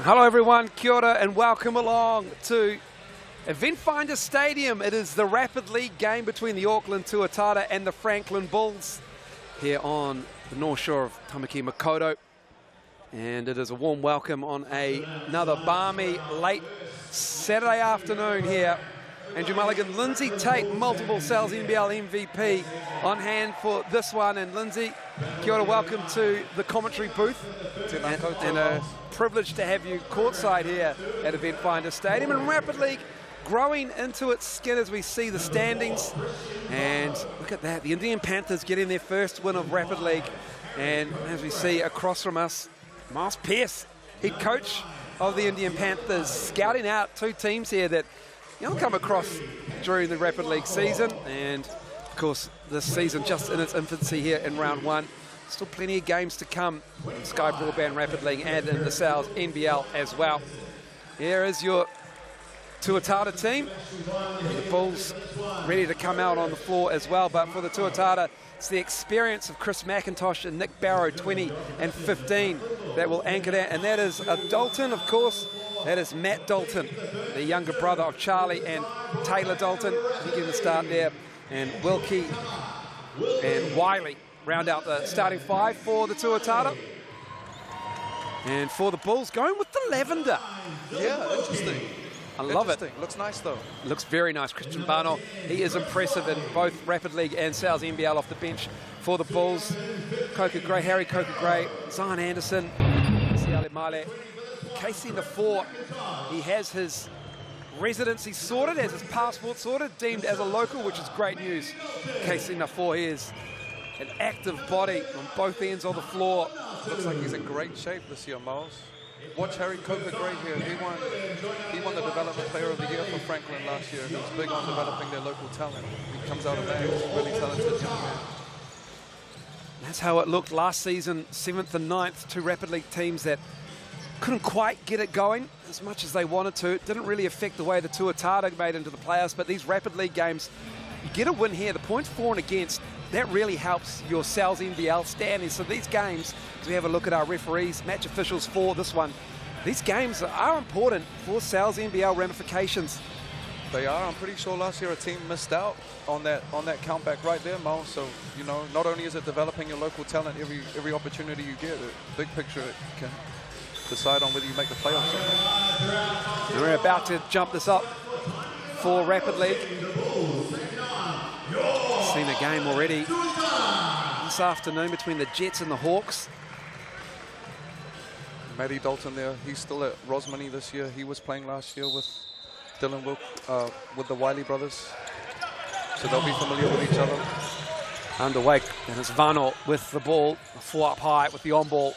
Hello everyone, kia ora and welcome along to Eventfinda Stadium. It is the Rapid League game between the Auckland Tuatara and the Franklin Bulls here on the north shore of Tamaki Makaurau. And it is a warm welcome on another balmy late Saturday afternoon here. Andrew Mulligan, Lindsay Tate, multiple NZNBL MVP on hand for this one. And Lindsay, kia ora, welcome to the commentary booth. And a privilege to have you courtside here at Eventfinda Stadium. And Rapid League growing into its skin as we see the standings. And look at that, the Indian Panthers getting their first win of Rapid League. And as we see across from us, Miles Pearce, head coach of the Indian Panthers, scouting out two teams here that you'll come across during the Rapid League season. And of course, this season just in its infancy here in round one. Still plenty of games to come in Sky Broadband Rapid League and in the Sales NBL as well. Here is your Tuatara team. The Bulls ready to come out on the floor as well, but for the Tuatara, it's the experience of Chris McIntosh and Nick Barrow, 20 and 15, that will anchor that. And that is Dalton, of course. That is Matt Dalton, the younger brother of Charlie and Taylor Dalton. He getting the start there. And Wilkie and Wiley round out the starting five for the Tuatara. And for the Bulls, going with the lavender. Yeah, interesting. I love it. Looks nice though. Looks very nice. Christian Barnell, he is impressive in both Rapid League and Sales NBL off the bench for the Bulls. Coca Gray, Harry Coca Gray, Zion Anderson, Siale Male. Casey in the four, he has his residency sorted, has his passport sorted, deemed as a local, which is great news. Casey in the four, he is an active body on both ends of the floor. Looks like he's in great shape this year, Miles. Watch Harry Coca Gray here. He won the Development Player of the Year for Franklin last year. He's big on developing their local talent. He comes out of there, he's a really talented young man. That's how it looked last season, 7th and 9th, two Rapid League teams that couldn't quite get it going as much as they wanted to. It didn't really affect the way the Tuatara made into the playoffs, but these Rapid League games, you get a win here, the points for and against, that really helps your Sales NBL standings. So these games, as we have a look at our referees, match officials for this one, these games are important for Sales NBL ramifications. They are. I'm pretty sure last year a team missed out on that countback right there, Miles. So, you know, not only is it developing your local talent every opportunity you get, the big picture it can decide on whether you make the playoffs or not. We're about to jump this up for Rapid League. Seen a game already this afternoon between the Jets and the Hawks. Matty Dalton there, he's still at Rosmini this year. He was playing last year with Dylan Wilk, with the Wiley brothers. So they'll be familiar with each other. Underway, and it's Vano with the ball, a four up high with the on ball.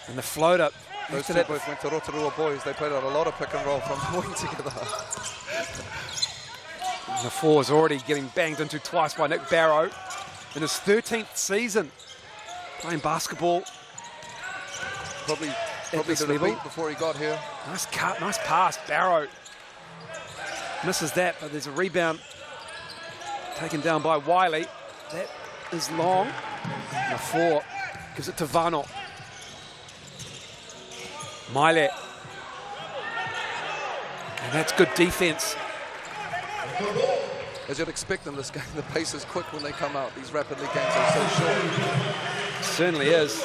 And the floater. Those two both went to Rotorua boys. They played out a lot of pick and roll from morning together. The four is already getting banged into twice by Nick Barrow in his 13th season playing basketball. Probably did a beat before he got here. Nice cut, nice pass. Barrow misses that, but there's a rebound taken down by Wiley. That is long. And the four gives it to Vano. Mile. And that's good defense. As you'd expect in this game, the pace is quick when they come out. These Rapid League games are so short. Certainly is.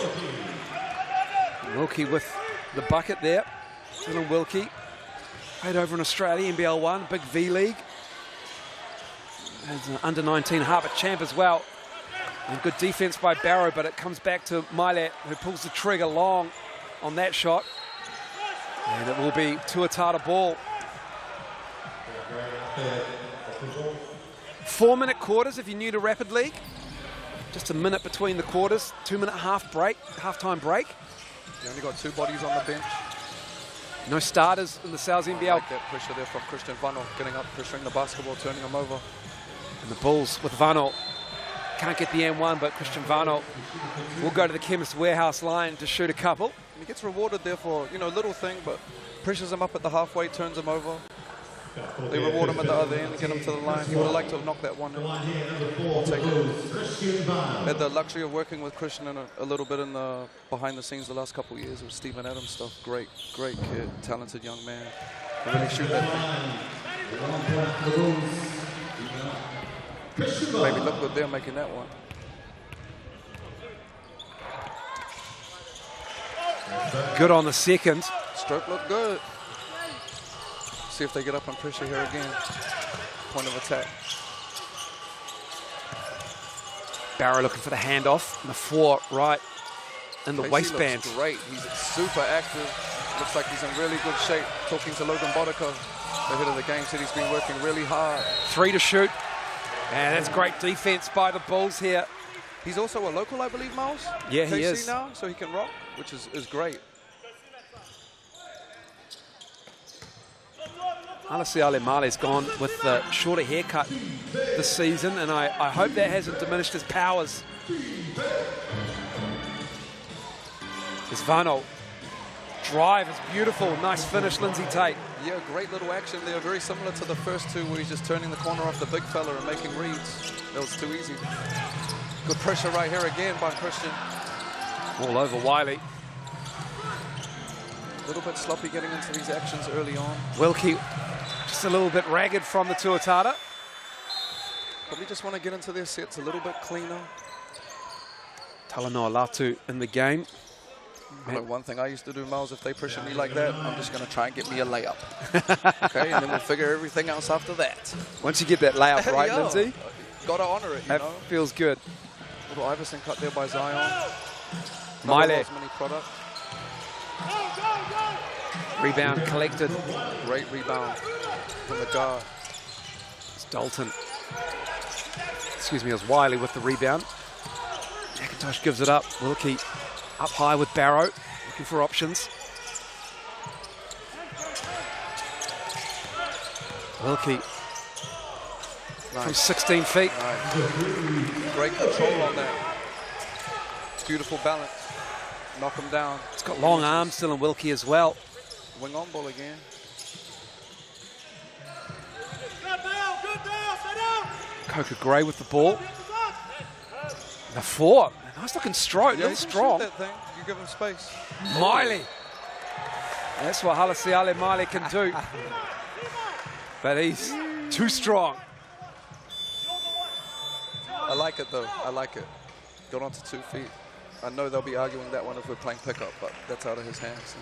Wilkie with the bucket there. Dylan Wilkie. Played over in Australia, NBL 1, big V League. As an under-19 Harbour champ as well. And good defense by Barrow, but it comes back to Mile, who pulls the trigger long on that shot. And it will be Tuatara ball. 4-minute quarters if you're new to Rapid League. Just a minute between the quarters, 2-minute halftime break. You only got two bodies on the bench. No starters in the Sales NBL. Like that pressure there from Christian Vano, getting up, pressuring the basketball, turning him over. And the Bulls with Vano. Can't get the M1, but Christian Vano will go to the Chemist Warehouse line to shoot a couple. And he gets rewarded there for, you know, little thing, but pressures him up at the halfway, turns him over. They reward him at the other end and get him to the line. He would have liked to have knocked that one in. We'll take it. Had the luxury of working with Christian in a little bit in the behind the scenes the last couple of years with Stephen Adams stuff. Great kid, talented young man. Can really shoot that thing. Maybe look good there making that one. Good on the second. Stroke looked good. See if they get up on pressure here again. Point of attack. Barrow looking for the handoff. And the 4 right in the waistband. Looks great. He's super active. Looks like he's in really good shape. Talking to Logan Bodico, the head of the game, said he's been working really hard. 3 to shoot. And that's great defense by the Bulls here. He's also a local, I believe, Miles. Yeah, he is. now, so he can rock, which is great. Alessi Male's gone with the shorter haircut this season, and I hope that hasn't diminished his powers. Isvano. Drive is beautiful. Nice finish, Lindsay Tate. Yeah, great little action there. Very similar to the first two where he's just turning the corner off the big fella and making reads. That was too easy. Good pressure right here again by Christian. All over Wiley. A little bit sloppy getting into these actions early on. Wilkie just a little bit ragged from the Tuatara. Probably just want to get into their sets a little bit cleaner. Talanoa Latu in the game. Look, one thing I used to do, Miles, if they pressure me like that, I'm just going to try and get me a layup. Okay, and then we'll figure everything else after that. Once you get that layup right, Yeah, Lindsay, got to honor it, you that know. feels good. Little Iverson cut there by Zion. Miley. Mini product. Rebound collected. Great rebound from the guard. It's Dalton. Excuse me, it was Wiley with the rebound. McIntosh gives it up. Wilkie up high with Barrow, looking for options. Wilkie from 16 feet. Nice. Great control on that. Beautiful balance. Knock him down. It's got long arms still in Wilkie as well. Wing on ball again. Coca Gray with the ball. The 4. Nice looking stroke. Yeah, Little strong. that thing. You give him space. Miley. That's what Alessi Miley can do. But he's too strong. I like it though. I like it. Got onto 2 feet. I know they'll be arguing that one if we're playing pickup, but that's out of his hands. So.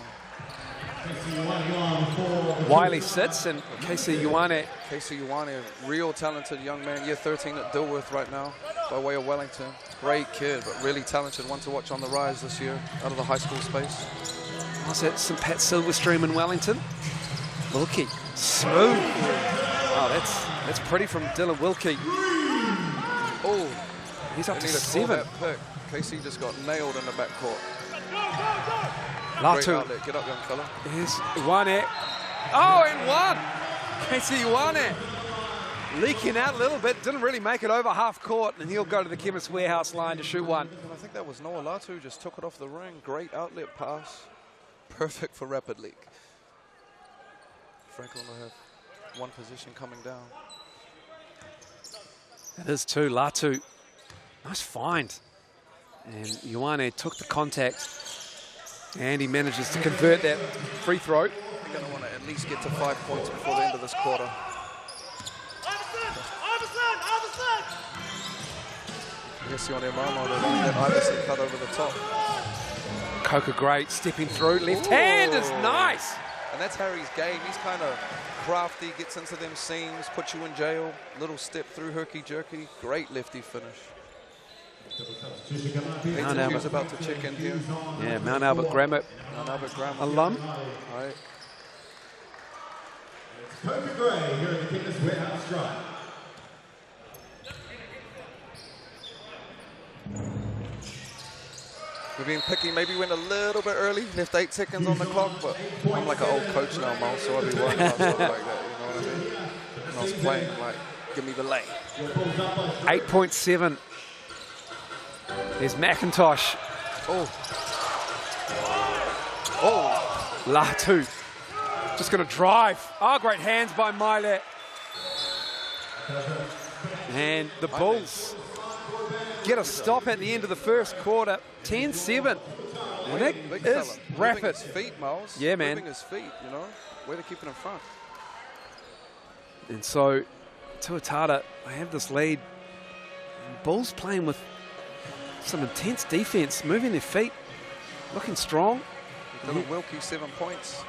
Wiley sits and Casey Ioane. Casey Ioane, real talented young man, year 13 at Dilworth right now, by way of Wellington. Great kid, but really talented, one to watch on the rise this year, out of the high school space. Was that St. Pat Silverstream in Wellington? Wilkie, smooth. Oh, that's pretty from Dylan Wilkie. Oh, he's up to need to 7. call that pick. Casey just got nailed in the backcourt. Latu. Great outlet. Get up, young fella. Here's Ioane. Oh, and 1. Casey Ioane. Leaking out a little bit. Didn't really make it over half court, and he'll go to the Chemist Warehouse line to shoot 1. And I think that was Noah Latu, just took it off the ring. Great outlet pass. Perfect for Rapid League. Franklin will have one position coming down. It is 2. Latu. Nice find. And Ioane took the contact. And he manages to convert that free throw. They're going to want to at least get to 5 points before the end of this quarter. Yes, on their mama, that Iverson cut over the top. Coca Gray stepping through. Left hand is nice. And that's Harry's game. He's kind of crafty, gets into them seams, puts you in jail. Little step through, herky-jerky. Great lefty finish. Mount Albert. Who's about to check in here. Yeah, Mount Albert Grammar alum. All right. Coca Gray here at the Chemist Warehouse Drive. We're being picky. Maybe went a little bit early. Left 8 seconds on the clock, but I'm like an old coach now, Mo, so I'll be worried about stuff like that. You know what I mean? When I was playing, like, give me the lane. 8.7. There's McIntosh. Oh. Oh. Latu. Just going to drive. Oh, great hands by Maile. And the Bulls get a stop at the end of the first quarter, 10-7. And that is rapid. Moving his feet, Miles. Yeah, man. Moving his feet, you know. Way to keep it in front. And so, Tuatara, they have this lead. Bulls playing with some intense defense, moving their feet, looking strong. Dylan Wilkie, 7 points.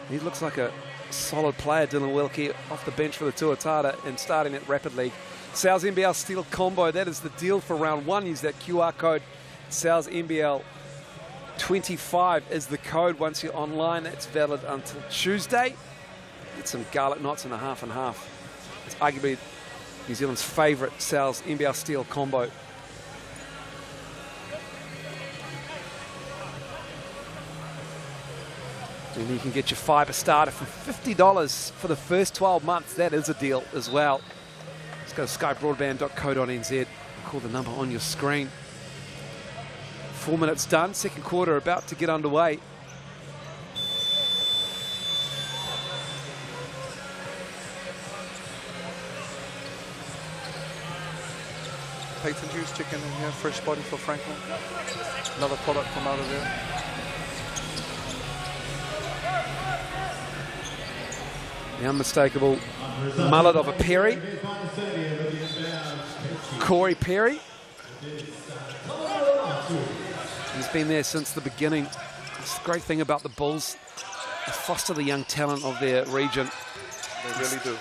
He looks like a solid player, Dylan Wilkie, off the bench for the Tuatara and starting at Rapid League. Sal's NBL Steel Combo, that is the deal for round one. Use that QR code. Sal's NBL 25 is the code once you're online. That's valid until Tuesday. Get some garlic knots and a half and half. It's arguably New Zealand's favourite Sal's NBL Steel Combo. And you can get your FIBA starter for $50 for the first 12 months. That is a deal as well. Just go to skybroadband.co.nz. Call the number on your screen. 4 minutes done. Second quarter about to get underway. Peyton Hughes chicken in here, fresh body for Franklin. Another product from out of there. The unmistakable mullet of a Perry. Corey Perry. He's been there since the beginning. It's the great thing about the Bulls. They foster the young talent of their region. They really do.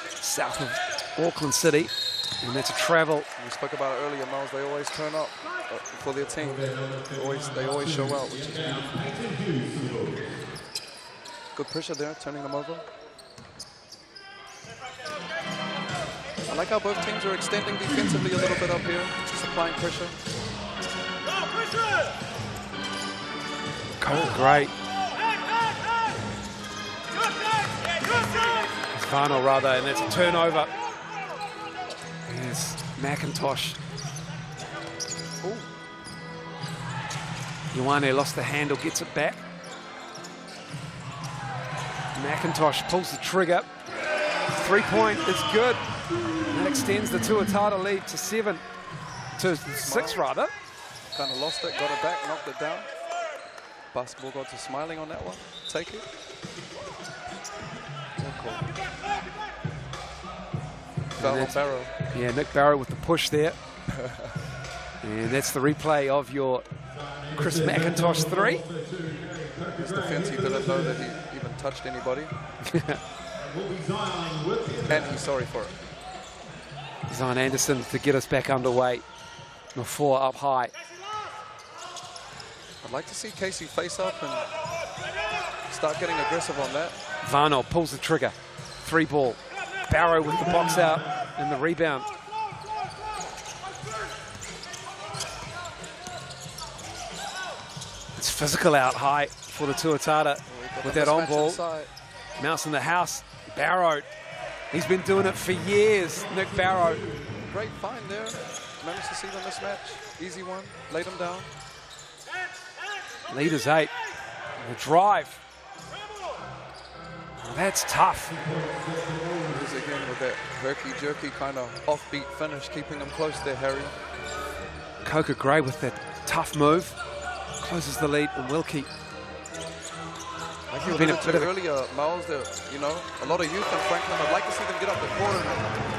South of Auckland City. And that's a travel. We spoke about it earlier, Miles. They always turn up for their team. They always show out, which is beautiful. Good pressure there, turning them over. I like how both teams are extending defensively a little bit up here, just applying pressure. Cole, great. It's Varno rather, and it's a turnover. Yes, McIntosh. Ooh. Ioane lost the handle, gets it back. McIntosh pulls the trigger. 3-point is good. That extends the Tuatara lead to 6 rather. Kind of lost it, got it back, knocked it down. Basketball got to smiling on that one. Take it. Foul on Barrow. Yeah, Nick Barrow with the push there. And that's the replay of your Chris McIntosh 3. His defense, he didn't know that he even touched anybody. And he's sorry for it. Zion Anderson to get us back underway. The 4 up high. I'd like to see Casey face up and start getting aggressive on that. Varno pulls the trigger. 3 ball. Barrow with the box out and the rebound. It's physical out high for the Tuatara with that on ball. Mouse in the house. Barrow. He's been doing it for years, Nick Barrow. Great find there. Managed to see the mismatch. Easy one. Laid him down. Lead is 8. The drive. Oh, that's tough. He's again with that herky-jerky kind of offbeat finish, keeping him close there, Harry. Coca Gray with that tough move. Closes the lead, and Wilkie. Like you alluded to earlier, Miles, you know, a lot of youth in Franklin. I'd like to see them get up the court and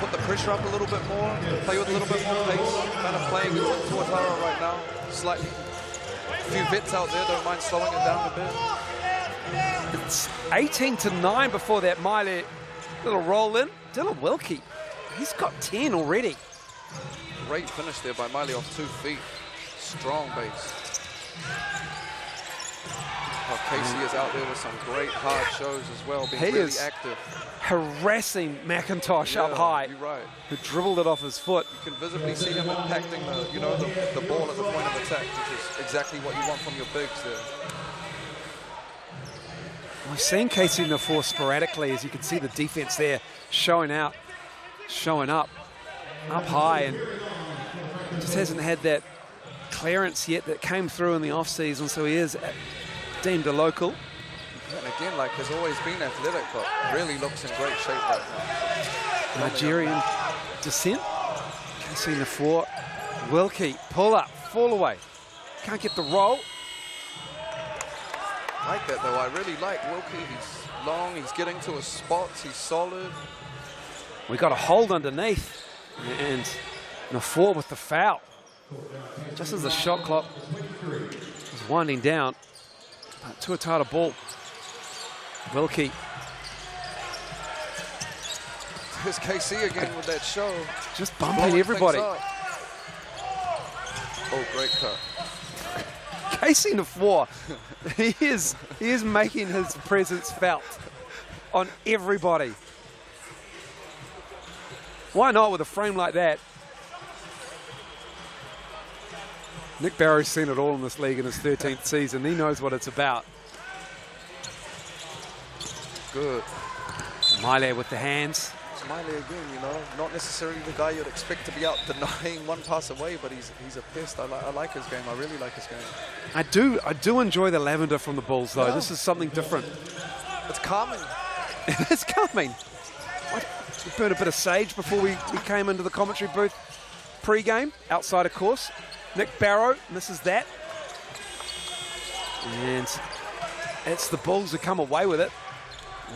put the pressure up a little bit more, play with a little bit more pace. Kind of playing with Tuatara right now, slightly. A few vets out there don't mind slowing it down a bit. It's 18-9 before that Maile little roll in. Dylan Wilkie, he's got 10 already. Great finish there by Maile off 2 feet. Strong base. Oh, Casey is out there with some great hard shows as well, being really active. Harassing McIntosh up high. You're right. Who dribbled it off his foot. You can visibly see him impacting the ball at the point of attack, which is exactly what you want from your bigs there. We've seen Casey Nafor sporadically, as you can see the defense there showing up high, and just hasn't had that clearance yet that came through in the off season, so he is deemed a local. And again, like, has always been athletic, but really looks in great shape right now. Nigerian descent. Casey Nafua. Wilkie, pull up, fall away. Can't get the roll. I like that, though. I really like Wilkie. He's long, he's getting to his spots, he's solid. We got a hold underneath. And Nafua with the foul. Just as the shot clock was winding down. Tuatara ball. Wilkie. Here's KC again with that show. Just bumping everybody. Oh, great cut. Casey Nafua, he is making his presence felt on everybody. Why not with a frame like that? Nick Barrow's seen it all in this league in his 13th season. He knows what it's about. Good. Miley with the hands. Miley again, you know, not necessarily the guy you'd expect to be out denying one pass away, but he's a pest. I like his game. I really like his game. I do enjoy the lavender from the Bulls, though. Yeah. This is something different. It's calming. It's coming. We burned a bit of sage before we came into the commentary booth pre-game, outside of course. Nick Barrow misses that. And it's the Bulls who come away with it.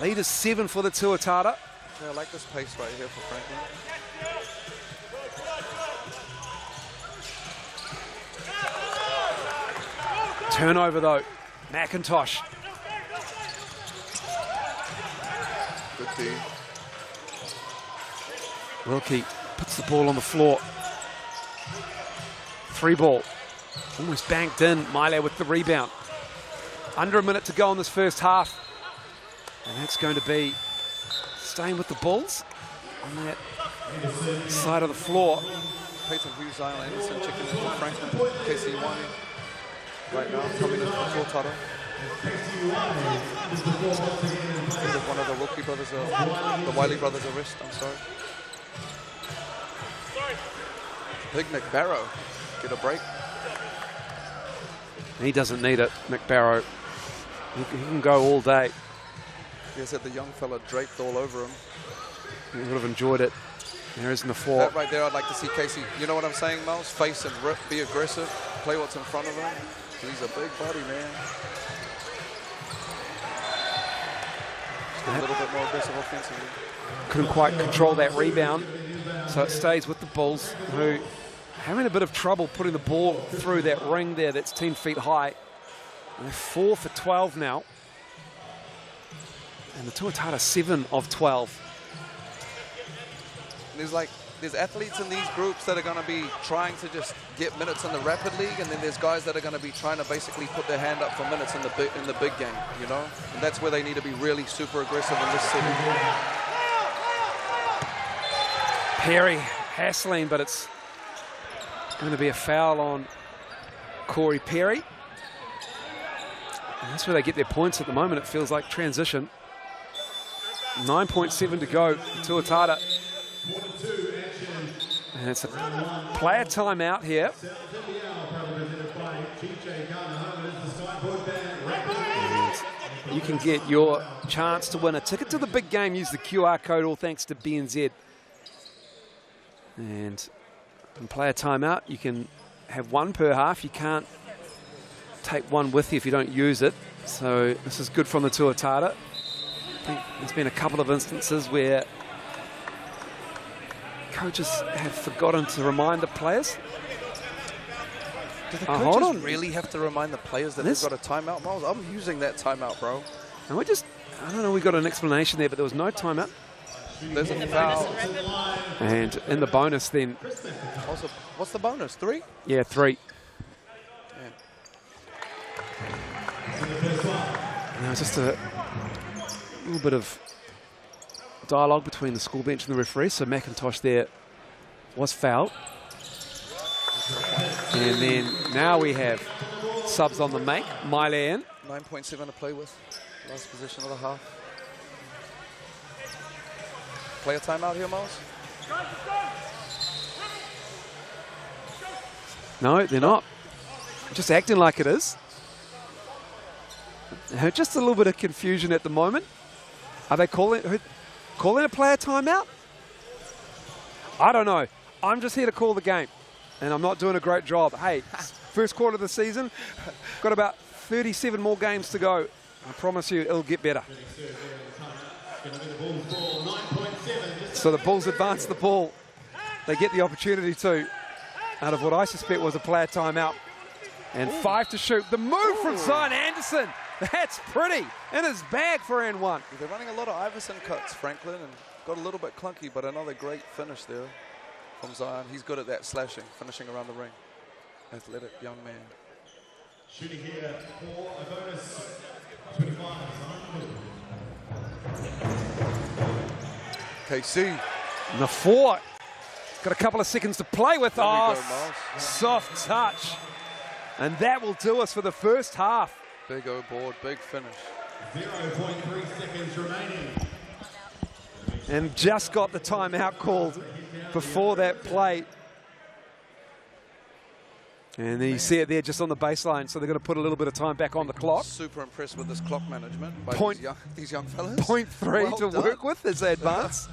Lead is 7 for the Tuatara. Yeah, I like this pace right here for Franklin. Turnover though. McIntosh. Good D. Wilkie puts the ball on the floor. 3 ball. Almost banked in. Miley with the rebound. Under a minute to go in this first half. And that's going to be staying with the Bulls on that side of the floor. Peyton Hughes, Zion Anderson checking in for Franklin. KC1 right now, coming in for Tuatara. One of the Wilkie brothers, the Wiley brothers arrest, I'm sorry. Big Nick Barrow, get a break. He doesn't need it, Nick Barrow. He can go all day. He has had the young fella draped all over him. He would have enjoyed it. There is Nafua. That right there, I'd like to see Casey. You know what I'm saying, Miles? Face and rip, be aggressive, play what's in front of him. He's a big body, man. Just a little bit more aggressive offensively. Couldn't quite control that rebound. So it stays with the Bulls, who having a bit of trouble putting the ball through that ring there that's 10 feet high. And they're 4 for 12 now. And the Tuatara 7 of 12. There's athletes in these groups that are going to be trying to just get minutes in the Rapid League, and then there's guys that are going to be trying to basically put their hand up for minutes in the big game, you know? And that's where they need to be really super aggressive in this setting. Perry hassling, but it's going to be a foul on Corey Perry. And that's where they get their points at the moment. It feels like transition. 9.7 to go, Tuatara. And it's a player timeout here. And you can get your chance to win a ticket to the big game. Use the QR code, all thanks to BNZ. And in player timeout, you can have one per half. You can't take one with you if you don't use it. So this is good from the Tuatara. I think there's been a couple of instances where coaches have forgotten to remind the players. Do the hold coaches on. really have to remind the players that they've got a timeout, Miles? I'm using that timeout, bro. And I don't know, we got an explanation there, but there was no timeout. There's a foul. And in the bonus then. What's the bonus? 3? Yeah, 3. Yeah. Now just a little bit of dialogue between the school bench and the referee. So McIntosh there was fouled. And then now we have subs on the make. Miley in. 9.7 to play with. Last position of the half. Play a timeout here, Miles? No, they're not. Just acting like it is. Just a little bit of confusion at the moment. Are they calling a player timeout? I don't know. I'm just here to call the game, and I'm not doing a great job. Hey, first quarter of the season, got about 37 more games to go. I promise you it'll get better. So the Bulls advance the ball. They get the opportunity to, out of what I suspect was a player timeout. And 5 to shoot. The move from Zion Anderson. That's pretty. In his bag for and one. They're running a lot of Iverson cuts, Franklin, and got a little bit clunky, but another great finish there from Zion. He's good at that slashing, finishing around the ring. Athletic young man. Shooting here for a bonus 25. KC. And the 4. Got a couple of seconds to play with. There we Oh, go, Miles. soft touch. And that will do us for the first half. Big O board, big finish. 0.3 seconds remaining. And just got the timeout called before that play. And you see it there just on the baseline, so they're going to put a little bit of time back on the clock. Super impressed with this clock management by these young fellas. 0.3 Well to done. work with as they advance.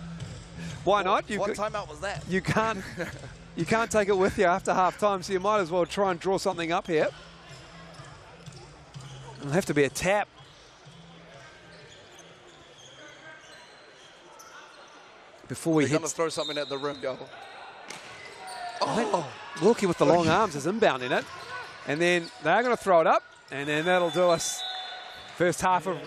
Why not? What timeout was that? You can't take it with you after half time, so you might as well try and draw something up here. It'll have to be a tap. Before we They're hit. going to throw something at the rim, yo. Oh, Wilkie with the long arms is inbounding it. And then they're going to throw it up, and then that'll do us. First half of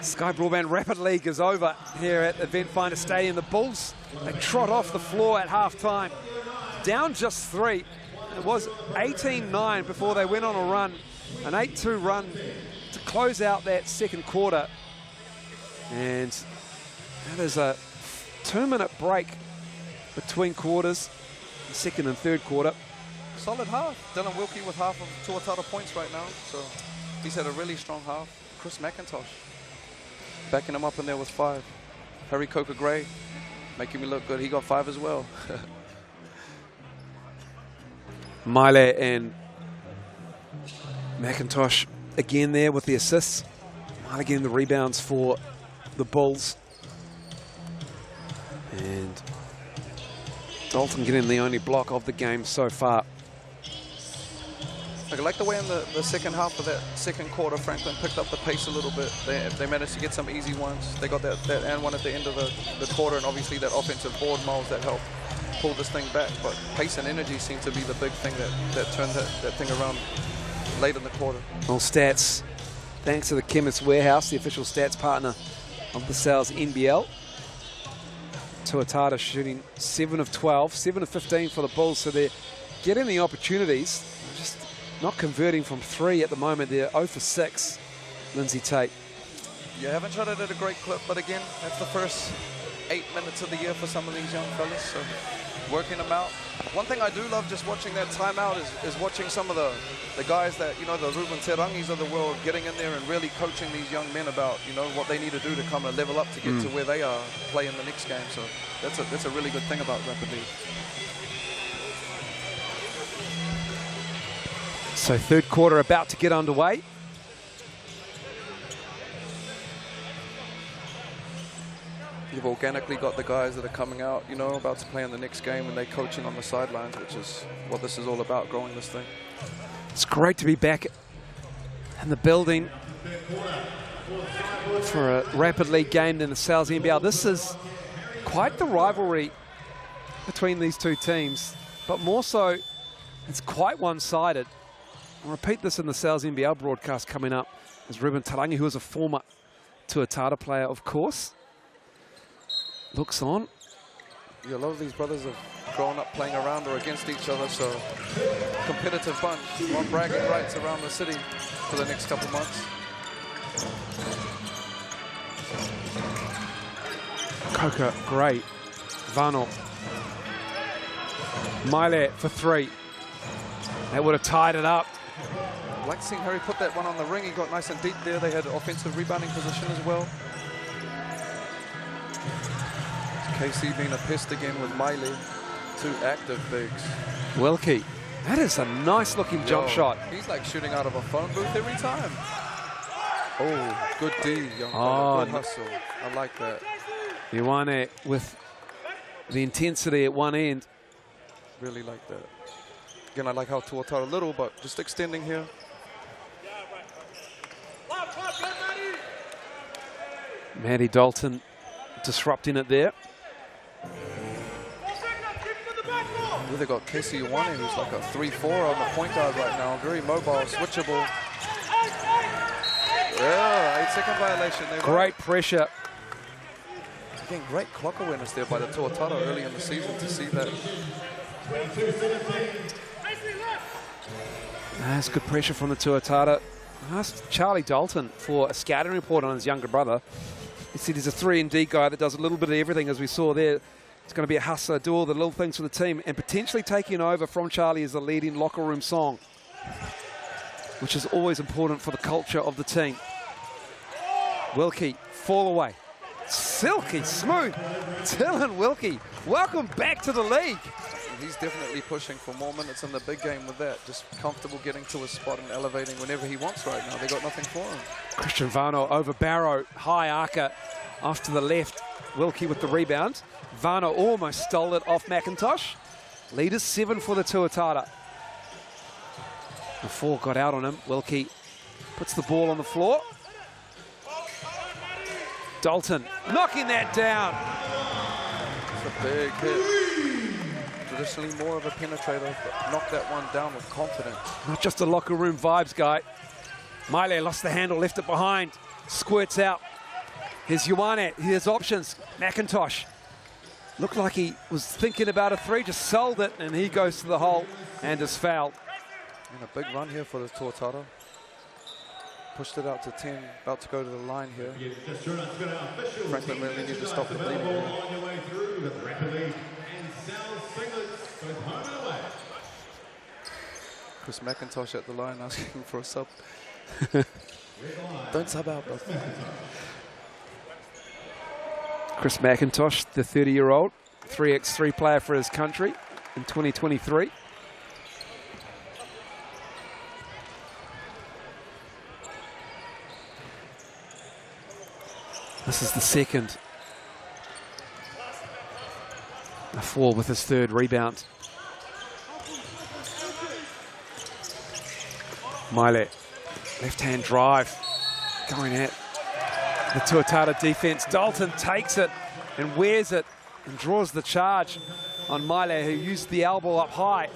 Sky Broadband Rapid League is over here at Eventfinda Stadium. The Bulls, they trot off the floor at halftime. Down just 3. It was 18-9 before they went on a run, an 8-2 run to close out that second quarter. And that is a 2-minute break between quarters, the second and third quarter. Solid half. Dylan Wilkie with half of Tuatara points right now. So he's had a really strong half. Chris McIntosh backing him up in there with 5. Harry Coker Gray making me look good. He got 5 as well. Mile and McIntosh again there with the assists. Mile getting the rebounds for the Bulls. And Dalton getting the only block of the game so far. I like the way in the second half of that second quarter, Franklin picked up the pace a little bit. They managed to get some easy ones. They got that and one at the end of the quarter, and obviously that offensive board miles that helped pull this thing back. But pace and energy seem to be the big thing that turned that thing around late in the quarter. Well, stats, thanks to the Chemist Warehouse, the official stats partner of the Sal's NBL. Tuatara shooting 7 of 12, 7 of 15 for the Bulls, so they're getting the opportunities, just not converting from 3 at the moment. They're 0 for 6, Lindsay Tate. You haven't shot it at a great clip, but again, that's the first 8 minutes of the year for some of these young fellas, so working them out. One thing I do love just watching that timeout is watching some of the guys that, you know, the Ruben Terangis of the world getting in there and really coaching these young men about, you know, what they need to do to come and level up to get to where they are, play in the next game. So that's a really good thing about Rapid League. So third quarter about to get underway. You've organically got the guys that are coming out, you know, about to play in the next game, and they're coaching on the sidelines, which is what this is all about, growing this thing. It's great to be back in the building for a Rapid League game in the Sal's NBL. This is quite the rivalry between these two teams, but more so, it's quite one-sided. I'll repeat this in the Sal's NBL broadcast coming up as Ruben Tarangi, who is a former Tuatara player, of course, looks on. Yeah, a lot of these brothers have grown up playing around or against each other, so competitive bunch. Want bragging rights around the city for the next couple months. Coker, great. Vano. Mile for 3. That would have tied it up. I'd like to see Harry put that one on the ring. He got nice and deep there. They had offensive rebounding position as well. KC being a pest again with Miley. 2 active bigs. Wilkie. That is a nice looking jump shot. He's like shooting out of a phone booth every time. Oh, good D, young Oh, fella. Good hustle. I like that. Ioane with the intensity at one end. Really like that. Again, I like how Tuatara little, but just extending here. Maddie Dalton disrupting it there. Really got Casey Ioane, who's like a 3-4 on the point guard right now. Very mobile, switchable. Yeah, 8-second violation there. Great pressure. Again, great clock awareness there by the Tuatara early in the season to see that. That's good pressure from the Tuatara. I asked Charlie Dalton for a scouting report on his younger brother. He said he's a 3-and-D guy that does a little bit of everything, as we saw there. It's going to be a hustler, do all the little things for the team, and potentially taking over from Charlie as the leading locker room song, which is always important for the culture of the team. Wilkie, fall away. Silky smooth. Dylan Wilkie, welcome back to the league. He's definitely pushing for more minutes in the big game with that. Just comfortable getting to his spot and elevating whenever he wants right now. They got nothing for him. Christian Vano over Barrow, high arcer off to the left. Wilkie with the rebound. Vano almost stole it off McIntosh. Lead is 7 for the Tuatara. The 4 got out on him. Wilkie puts the ball on the floor. Dalton knocking that down. It's a big hit. Traditionally more of a penetrator, but knocked that one down with confidence. Not just a locker room vibes guy. Maile lost the handle, left it behind. Squirts out. Here's Ioane, here's options. McIntosh. Looked like he was thinking about a 3, just sold it, and he goes to the hole and is fouled. And a big run here for the Tuatara. Pushed it out to 10, about to go to the line here. Franklin really needs to stop the bleeding. Chris McIntosh at the line asking for a sub. Don't sub out, bro. Chris McIntosh, the 30-year-old, 3x3 player for his country in 2023. This is the second. A 4 with his 3rd rebound. Maile, left-hand drive, going at the Tuatara defense. Dalton takes it and wears it and draws the charge on Maile, who used the elbow up high.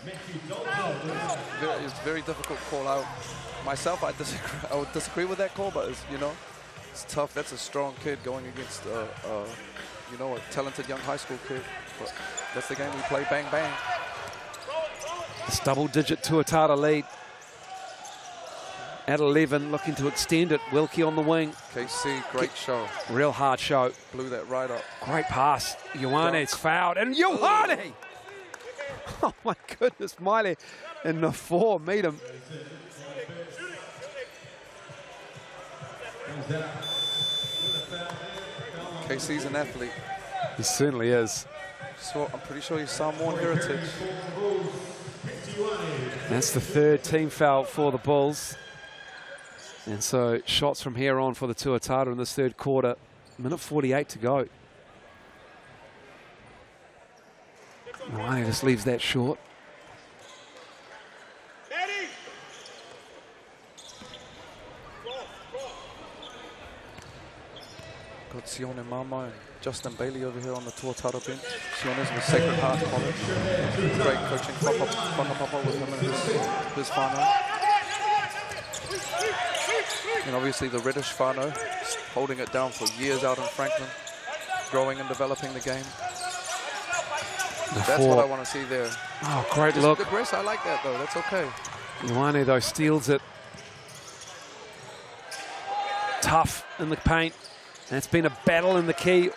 It's a very difficult call out. Myself, I would disagree with that call, but you know, it's tough. That's a strong kid going against, you know, a talented young high school kid. But that's the game we play. Bang, bang. This double-digit Tuatara lead. At 11, looking to extend it. Wilkie on the wing. KC, great show. Real hard show. Blew that right up. Great pass. Ioane's fouled. And Ioane! Oh, my goodness. Maile in the 4. Meet him. KC's an athlete. He certainly is. So I'm pretty sure he's Samoan heritage. That's the 3rd team foul for the Bulls. And so shots from here on for the Tuatara in this 3rd quarter. Minute 48 to go. Ioane just leaves that short. Got Sione Mama and Justin Bailey over here on the Tuatara bench. Sione's with Sacred Heart College. Great coaching. Papa with him and his whānau. And obviously the reddish whānau, holding it down for years out in Franklin, growing and developing the game. That's what I want to see there. Oh, great Just look. good rest. I like that though. That's okay. Ioane though steals it. Tough in the paint. And it's been a battle in the key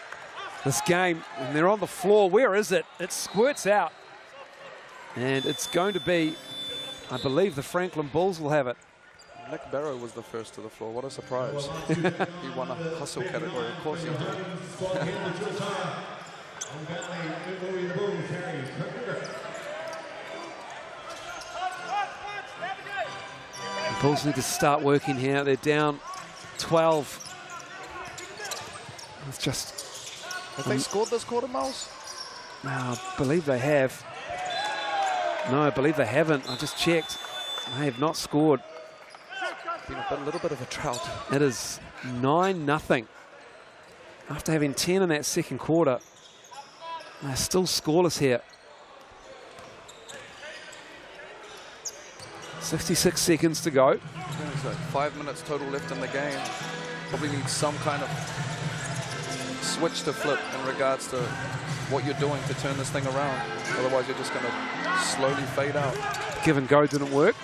this game. And they're on the floor. Where is it? It squirts out. And it's going to be, I believe, the Franklin Bulls will have it. Nick Barrow was the first to the floor. What a surprise. He won a hustle category. Of course he did. Bulls need to start working here. They're down 12. It's just... Have they scored this quarter, Miles? I believe they have. No, I believe they haven't. I just checked. They have not scored. Been a little bit of a drought. It is 9-0. After having 10 in that second quarter, they're still scoreless here. 66 seconds to go. There's like 5 minutes total left in the game. Probably need some kind of switch to flip in regards to what you're doing to turn this thing around. Otherwise, you're just going to slowly fade out. Give and go didn't work.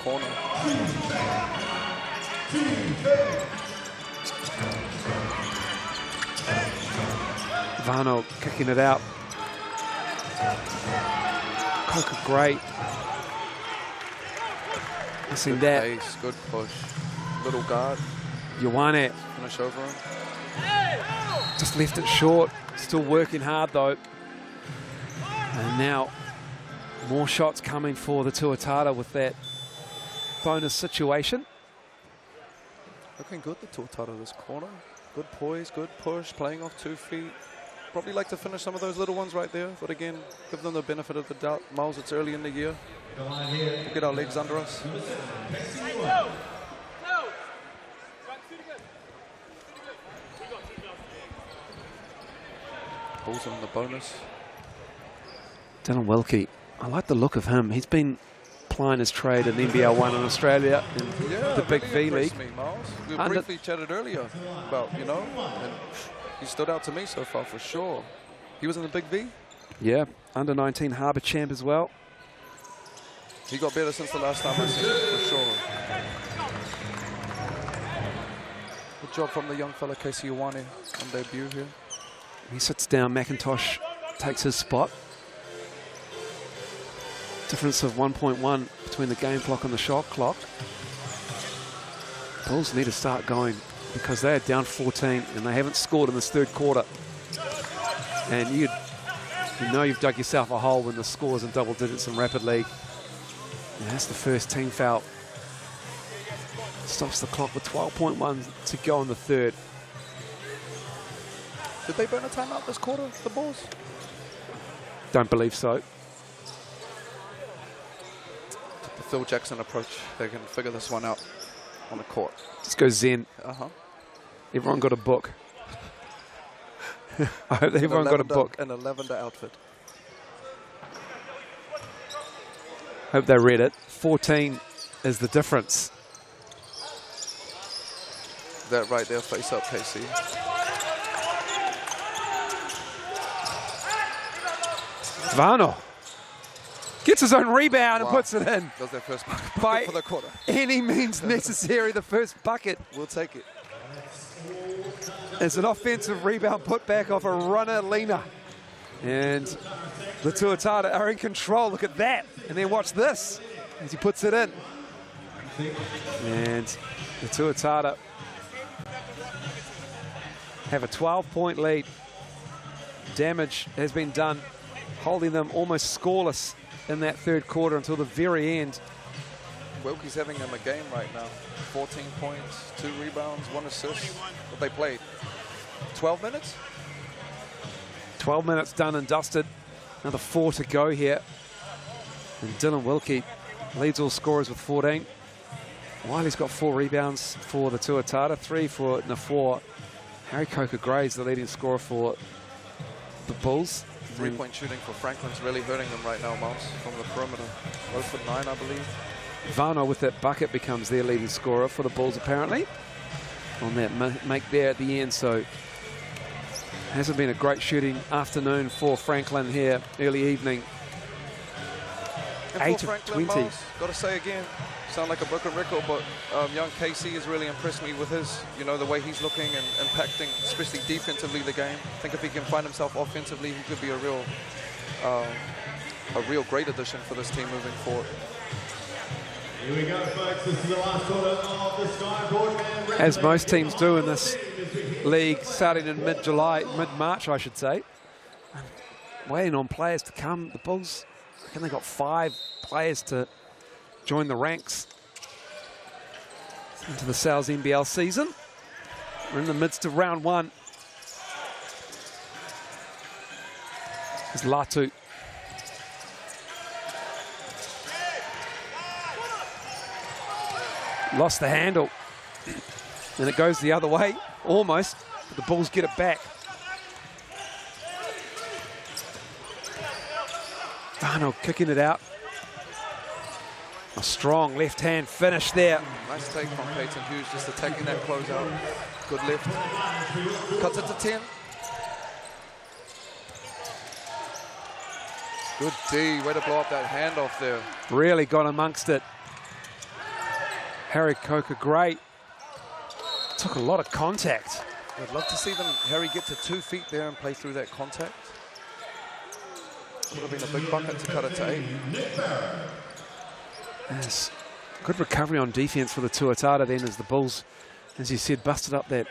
Corner. Vano kicking it out. Coca great. Missing Good that. pace, good push. Little guard. Ioane Finish over him. just left it short. Still working hard though. And now more shots coming for the Tuatara with that bonus situation. Looking good, the Tuatara this corner. Good poise, good push, playing off 2 feet. Probably like to finish some of those little ones right there, but again, give them the benefit of the doubt. Miles, it's early in the year. We'll get our legs under us. Bulls on the bonus. Dylan Wilkie, I like the look of him. He's been plying his trade in NBL 1 in Australia in the Big V League. Me, Miles. We briefly chatted earlier about, you know, and he stood out to me so far for sure. He was in the Big V? Yeah, under 19 Harbour champ as well. He got better since the last time I seen him, for sure. Good job from the young fella, Casey Ioane, on debut here. He sits down, McIntosh takes his spot. Difference of 1.1 between the game clock and the shot clock. Bulls need to start going because they're down 14 and they haven't scored in this third quarter. And you know you've dug yourself a hole when the score's in double digits in Rapid League. And that's the first team foul. Stops the clock with 12.1 to go in the third. Did they burn a timeout this quarter, the Bulls? Don't believe so. The Phil Jackson approach. They can figure this one out on the court. Just go zen. Everyone got a book. I hope everyone got a book. And a lavender outfit. Hope they read it. 14 is the difference. That right there, face up, KC. Vano gets his own rebound and puts it in. Does their first bucket By for the quarter. any means necessary, the first bucket. We'll take it. It's an offensive rebound put back off a runner, Lena. And the Tuatara are in control. Look at that. And then watch this as he puts it in. And the Tuatara have a 12-point lead. Damage has been done, holding them almost scoreless in that third quarter until the very end. Wilkie's having them a game right now. 14 points, 2 rebounds, 1 assist. What they played? 12 minutes? 12 minutes done and dusted. Another 4 to go here. And Dylan Wilkie leads all scorers with 14. Wiley's got 4 rebounds for the Tuatara, 3 for Nafor. Harry Coker-Gray's the leading scorer for the Bulls. 3-point shooting for Franklin's really hurting them right now, Miles, from the perimeter. 0 for 9, I believe. Vano with that bucket becomes their leading scorer for the Bulls apparently on that make there at the end. So hasn't been a great shooting afternoon for Franklin here, early evening. 8 of 20. Got to say again, sound like a broken record, but young KC has really impressed me with his, you know, the way he's looking and impacting, especially defensively, the game. I think if he can find himself offensively, he could be a real great addition for this team moving forward. Here we go, folks. This is the last quarter of the Sky Broadband. As most teams do in this league, starting in mid-July, mid-March, I should say. Waiting on players to come. The Bulls reckon they got 5 players to join the ranks into the Sales NBL season. We're in the midst of round 1. There's Latu. Lost the handle. And it goes the other way, almost, but the Bulls get it back. Arnold kicking it out. A strong left-hand finish there. Nice take from Peyton Hughes, just attacking that closeout. Good lift. Cuts it to 10. Good D, way to blow up that handoff there. Really got amongst it. Harry Coker, great. Took a lot of contact. I'd love to see Harry get to 2 feet there and play through that contact. Would have been a big bucket to cut it to 8. Yes. Good recovery on defense for the Tuatara then as the Bulls, as you said, busted up that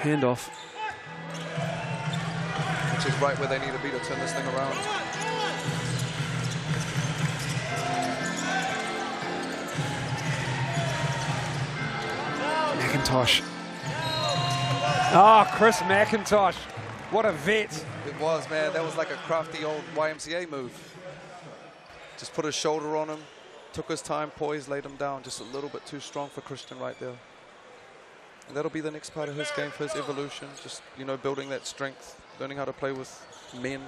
handoff. Which is right where they need to be to turn this thing around. McIntosh. Ah, Chris McIntosh. What a vet. It was, man. That was like a crafty old YMCA move. Just put his shoulder on him, took his time, poised, laid him down. Just a little bit too strong for Christian right there. And that'll be the next part of his game for his evolution. Just, you know, building that strength, learning how to play with men.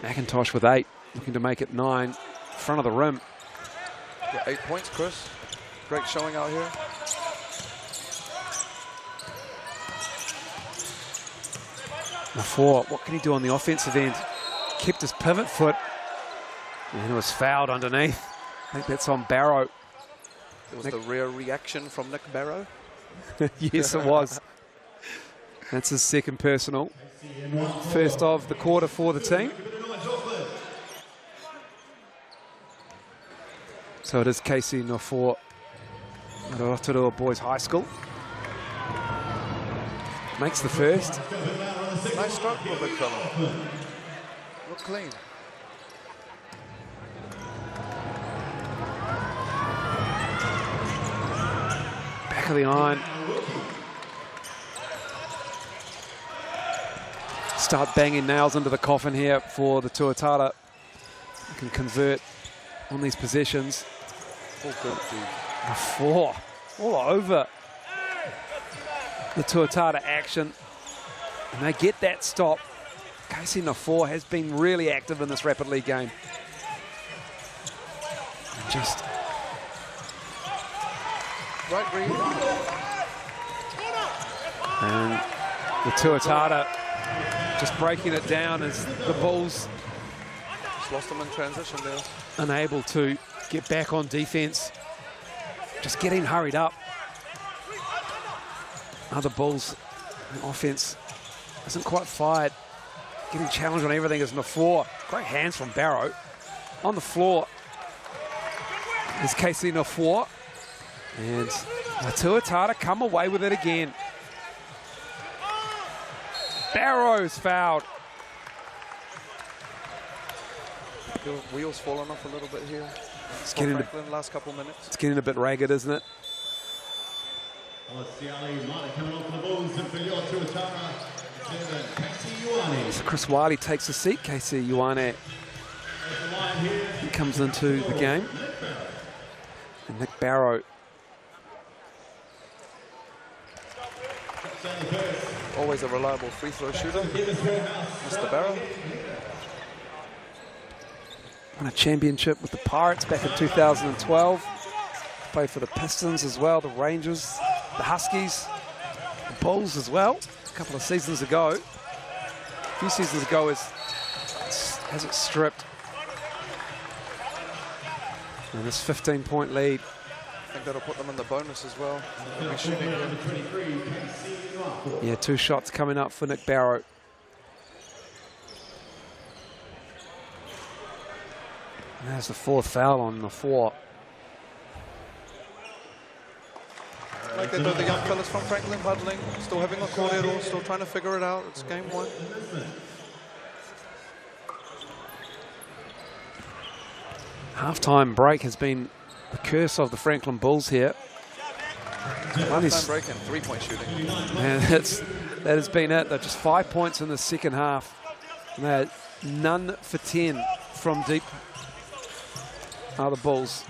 McIntosh with 8, looking to make it 9. Front of the rim. Yeah, 8 points, Chris. Great showing out here. Before, what can he do on the offensive end? Kept his pivot foot, and it was fouled underneath. I think that's on Barrow. It was the rare reaction from Nick Barrow. Yes, it was. That's his second personal. First of the quarter for the team. So it is Casey Nofor, Rotorua Boys High School. Makes the first. Nice stroke for a big fella. Look clean. Back of the iron. Start banging nails into the coffin here for the Tuatara. Can convert on these possessions. All good, dude. A 4 all over the Tuatara action. And they get that stop. Casey Nofor has been really active in this Rapid League game. And just right read. And the Tuatara just breaking it down as the Bulls Just lost them in transition there. unable to get back on defense. Just getting hurried up. Other Bulls offense isn't quite fired. Getting challenged on everything is Nofor. Great hands from Barrow. On the floor is Casey Nofor. And the Tuatara come away with it again. Barrow's fouled. The wheels falling off a little bit here. It's getting, last couple minutes. it's getting a bit ragged, isn't it? So Chris Wiley takes a seat. Casey Ioane comes into the game. And Nick Barrow. Always a reliable free throw shooter, Mr. Barrow. Won a championship with the Pirates back in 2012. Played for the Pistons as well, the Rangers, the Huskies, the Bulls as well. A couple of seasons ago. A few seasons ago has it stripped. And this 15-point lead. I think that'll put them in the bonus as well. They'll be shooting. Yeah, 2 shots coming up for Nick Barrow. And there's the 4th foul on the 4. Like they do the young fellas from Franklin huddling, still having a cordial, still trying to figure it out. It's game 1. Half-time break has been the curse of the Franklin Bulls here. Half-time break and three-point shooting. And that has been it. They're just 5 points in the second half. And they're none for 10 from deep are the Bulls.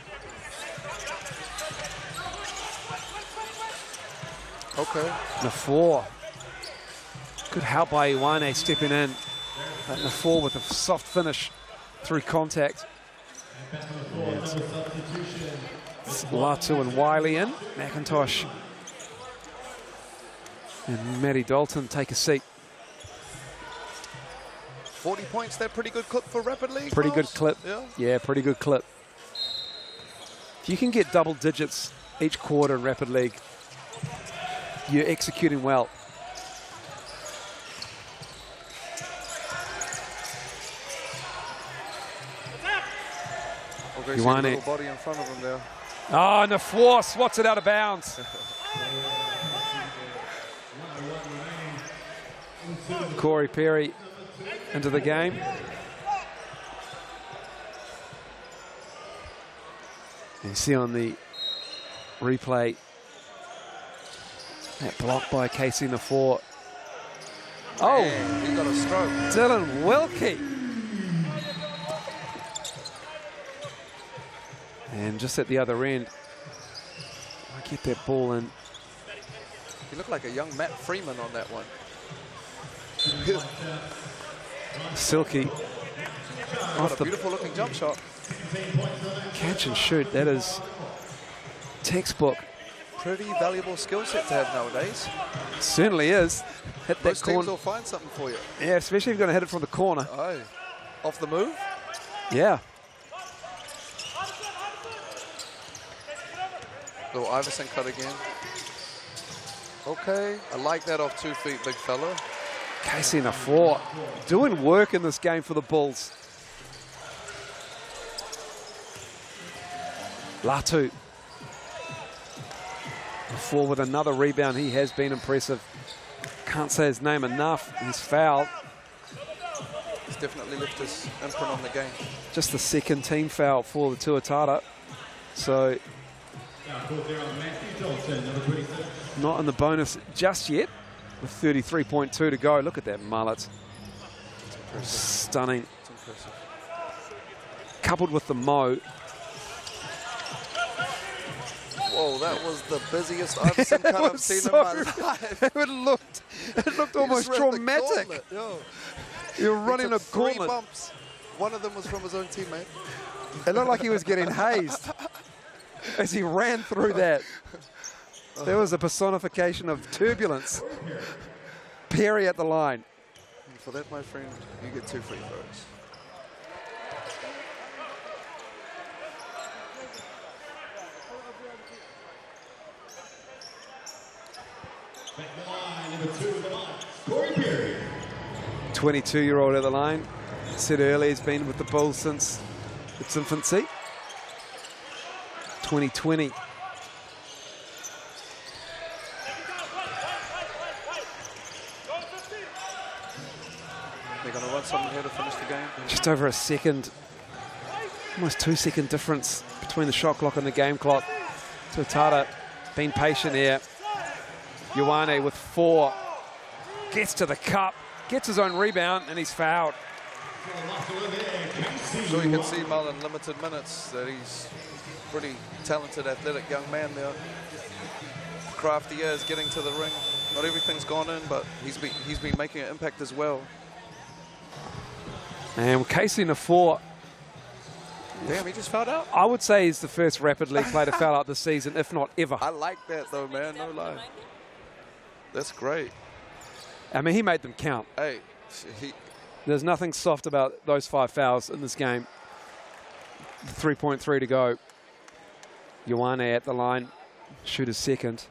Okay. Nafor. Good help by Iwane stepping in. But Nafor with a soft finish through contact. Latu and Wiley in. McIntosh and Matty Dalton take a seat. 40 points, that pretty good clip for Rapid League? Pretty good clip. Yeah, pretty good clip. If you can get double digits each quarter in Rapid League, you're executing well. Iwane. Little body in front of him there. Oh, Nafor swats it out of bounds. Corey Perry into the game. You see on the replay that block by Casey Nafor. Oh, he got a stroke. Dylan Wilkie. And just at the other end, I get that ball in. He looked like a young Matt Freeman on that one. Silky. What a beautiful looking jump shot. Catch and shoot, that is textbook. Pretty valuable skill set to have nowadays. Certainly is. Hit that Most teams corner. will find something for you. Yeah, especially if you're going to hit it from the corner. Oh, off the move? Yeah. Little Iverson cut again. Okay, I like that off 2 feet, big fella. Casey Nafor doing work in this game for the Bulls. Latu. Nafor with another rebound. He has been impressive. Can't say his name enough. He's fouled. He's definitely left his imprint on the game. Just the second team foul for the Tuatara. So not in the bonus just yet with 33.2 to go. Look at that mullet. Stunning. It's impressive. Coupled with the mo. Whoa, that was the busiest Iverson cut I've seen in my life. It looked almost traumatic. You're running a three gauntlet. bumps. One of them was from his own teammate. It looked like he was getting hazed as he ran through that. There was a personification of turbulence. Perry at the line. And for that, my friend, you get 2 free throws. Back the line, number 2 of the line, Corey Perry. 22-year-old at the line. Said earlier he's been with the Bulls since its infancy. 2020. They're going to run something here to finish the game. Just over a second, almost 2 second difference between the shot clock and the game clock. Tuatara being patient here. Iwane with 4, gets to the cup, gets his own rebound, and he's fouled. I'm sure you can see Mal in limited minutes that he's pretty talented, athletic young man there. Crafty as getting to the ring. Not everything's gone in, but he's been making an impact as well. And Casey Nafor, Damn, he just fouled out? I would say he's the first Rapid League player to foul out this season, if not ever. I like that though, man, no lie. That's great. I mean, he made them count. Hey, There's nothing soft about those 5 fouls in this game. 3.3 to go. Iwane at the line, shoot his second.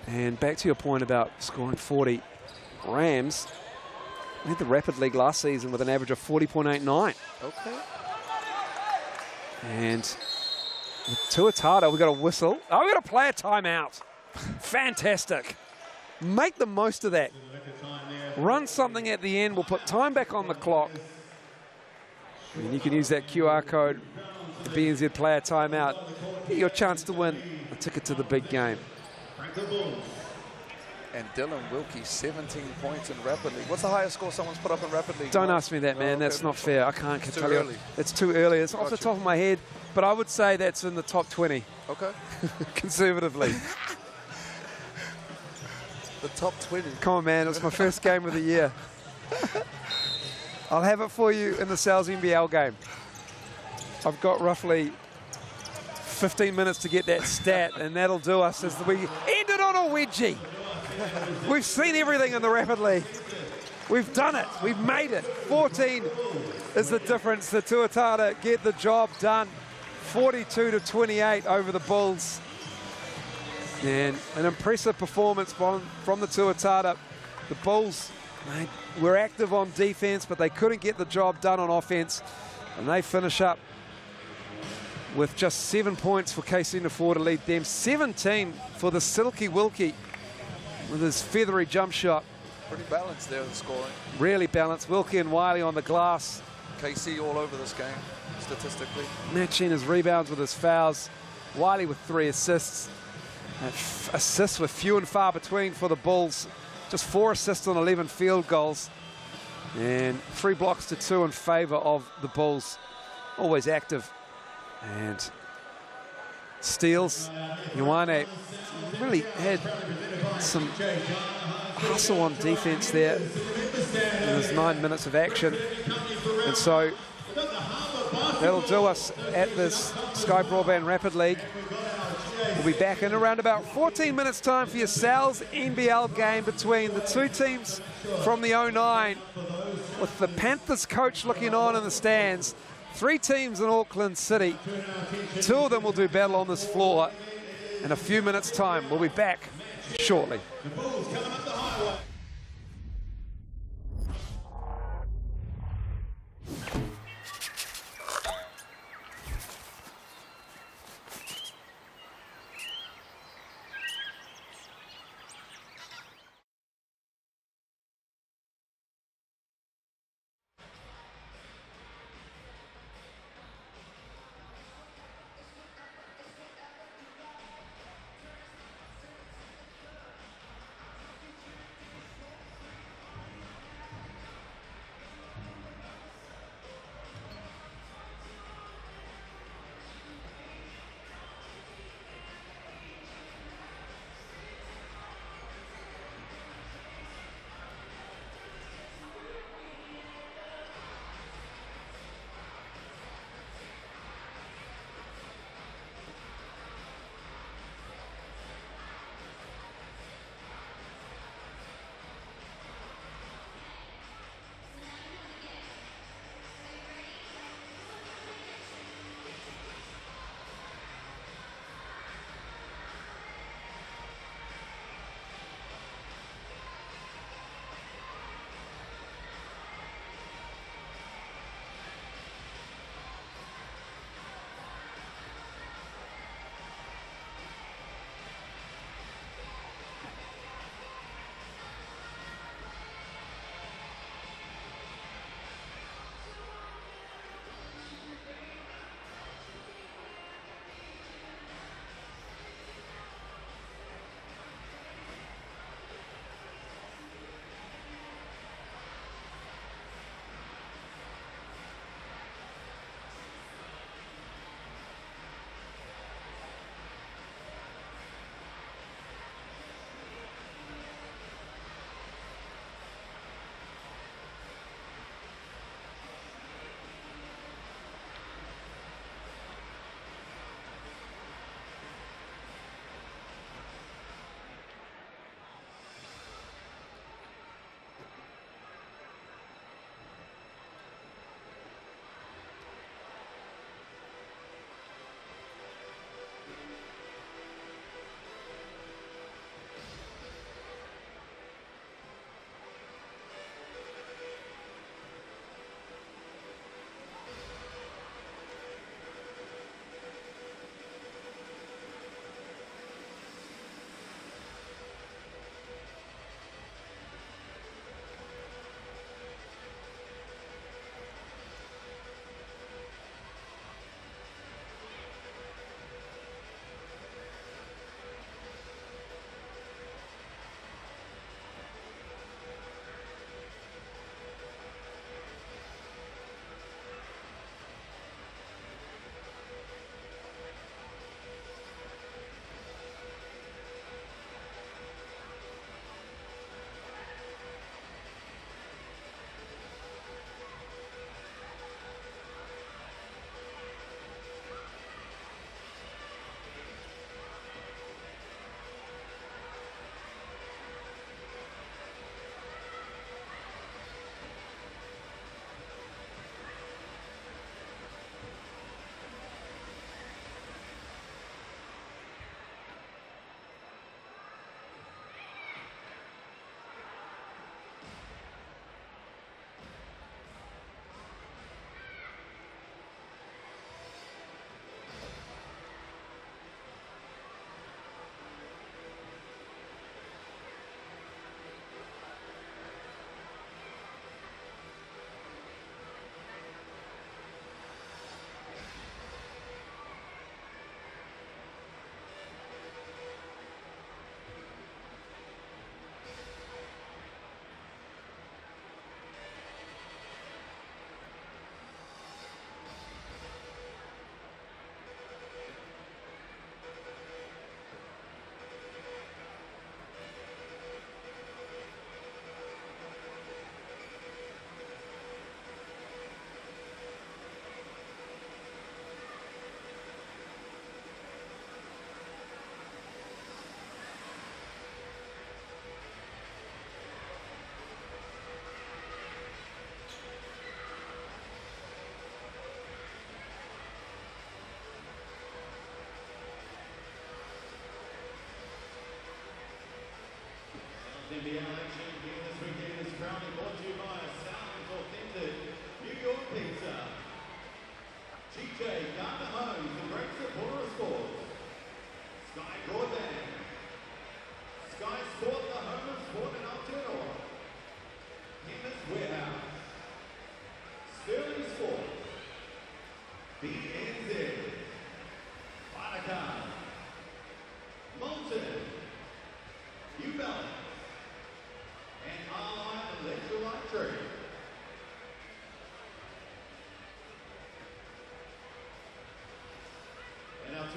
And back to your point about scoring 40. Rams led the Rapid League last season with an average of 40.89. Okay. And with Tuatara, we've got a whistle. Oh, we've got to play a timeout. Fantastic. Make the most of that. Run something at the end. We'll put time back on the clock. And you can use that QR code, the BNZ player timeout, get your chance to win a ticket to the big game. And Dylan Wilkie, 17 points in Rapid League. What's the highest score someone's put up in Rapid League? Don't ask me that, man. Oh, okay. That's not fair. I can't It's tell too you. early. It's too early. It's off the top of my head, but I would say that's in the top 20, Okay. conservatively. The top 20. Come on, man. It was my first game of the year. I'll have it for you in the Sales NBL game. I've got roughly 15 minutes to get that stat, and that'll do us as we end it on a wedgie. We've seen everything in the Rapid League. We've done it. We've made it. 14 is the difference. The Tuatara get the job done. 42-28 over the Bulls. And an impressive performance from the Tuatara. The Bulls were active on defense, but they couldn't get the job done on offense. And they finish up with just 7 points for KC Nafor to lead them. 17 for the Silky Wilkie with his feathery jump shot. Pretty balanced there, the scoring. Really balanced. Wilkie and Wiley on the glass. KC all over this game, statistically. Matching his rebounds with his fouls. Wiley with 3 assists. Assists were few and far between for the Bulls. Just 4 assists on 11 field goals. And 3 blocks to 2 in favor of the Bulls. Always active. And steals. Ioane really had some hustle on defense there in his 9 minutes of action. And so that'll do us at this Sky Broadband Rapid League. We'll be back in around about 14 minutes time for your Sales NBL game between the two teams from the 09, with the Panthers coach looking on in the stands. 3 teams in Auckland City. 2 of them will do battle on this floor in a few minutes time. We'll be back shortly.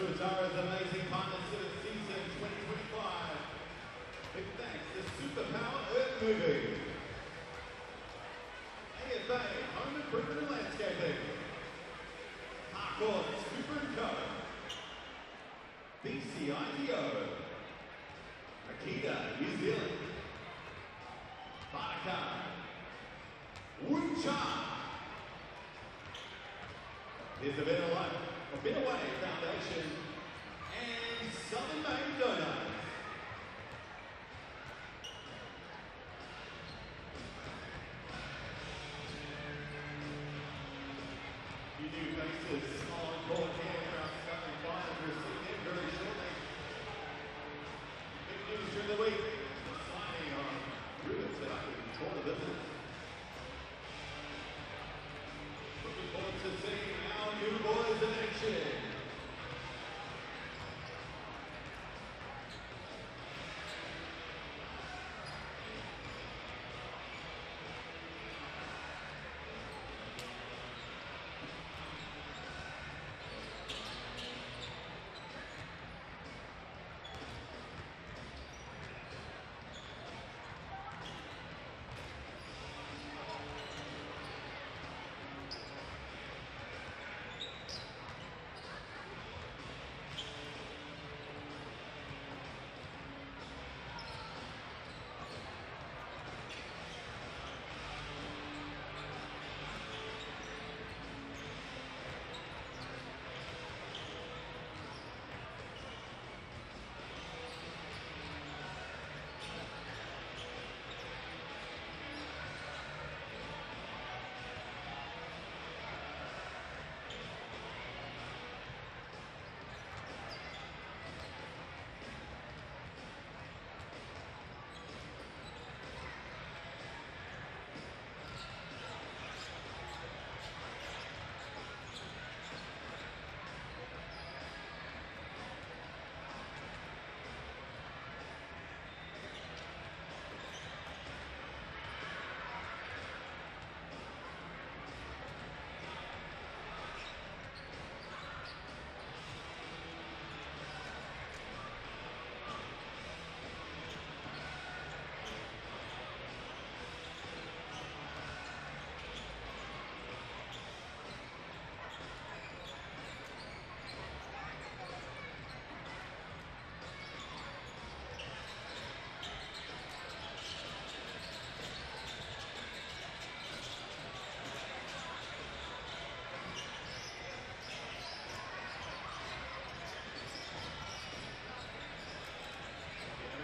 Tuatara's amazing partnership season 2025. Big thanks to Superpower Earth Moving, AFA Home Improvement and Landscaping, Harcourt Super & Co, BCITO, Akita New Zealand, Baraka, Wuncha. Here's a Better Life, a Better Way Foundation, and Southern Maine Donuts. You new faces on board here for our Southern Finals. We'll see them very shortly. Big news during the week, the signing of Rubens that I can call the business. Looking forward to seeing our new boys in action.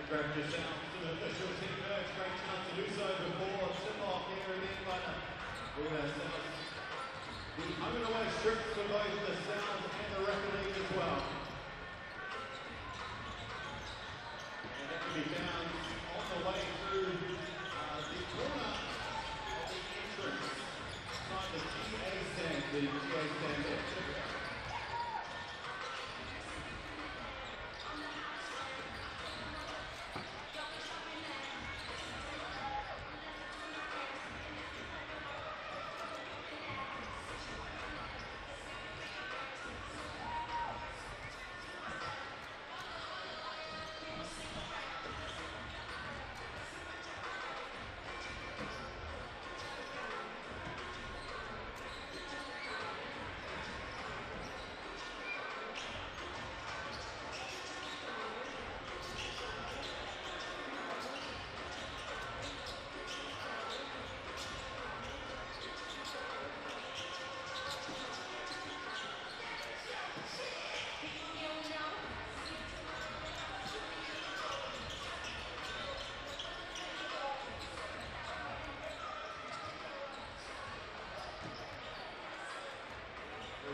Grab yourself to the official team merch. Great chance to do so before tip-off here at Eventfinda. We'll have the home and away strips for both the Sounds and the Rapid League as well. And that can be found on the way through the corner of the entrance. Find the GA stand, there. Check it out.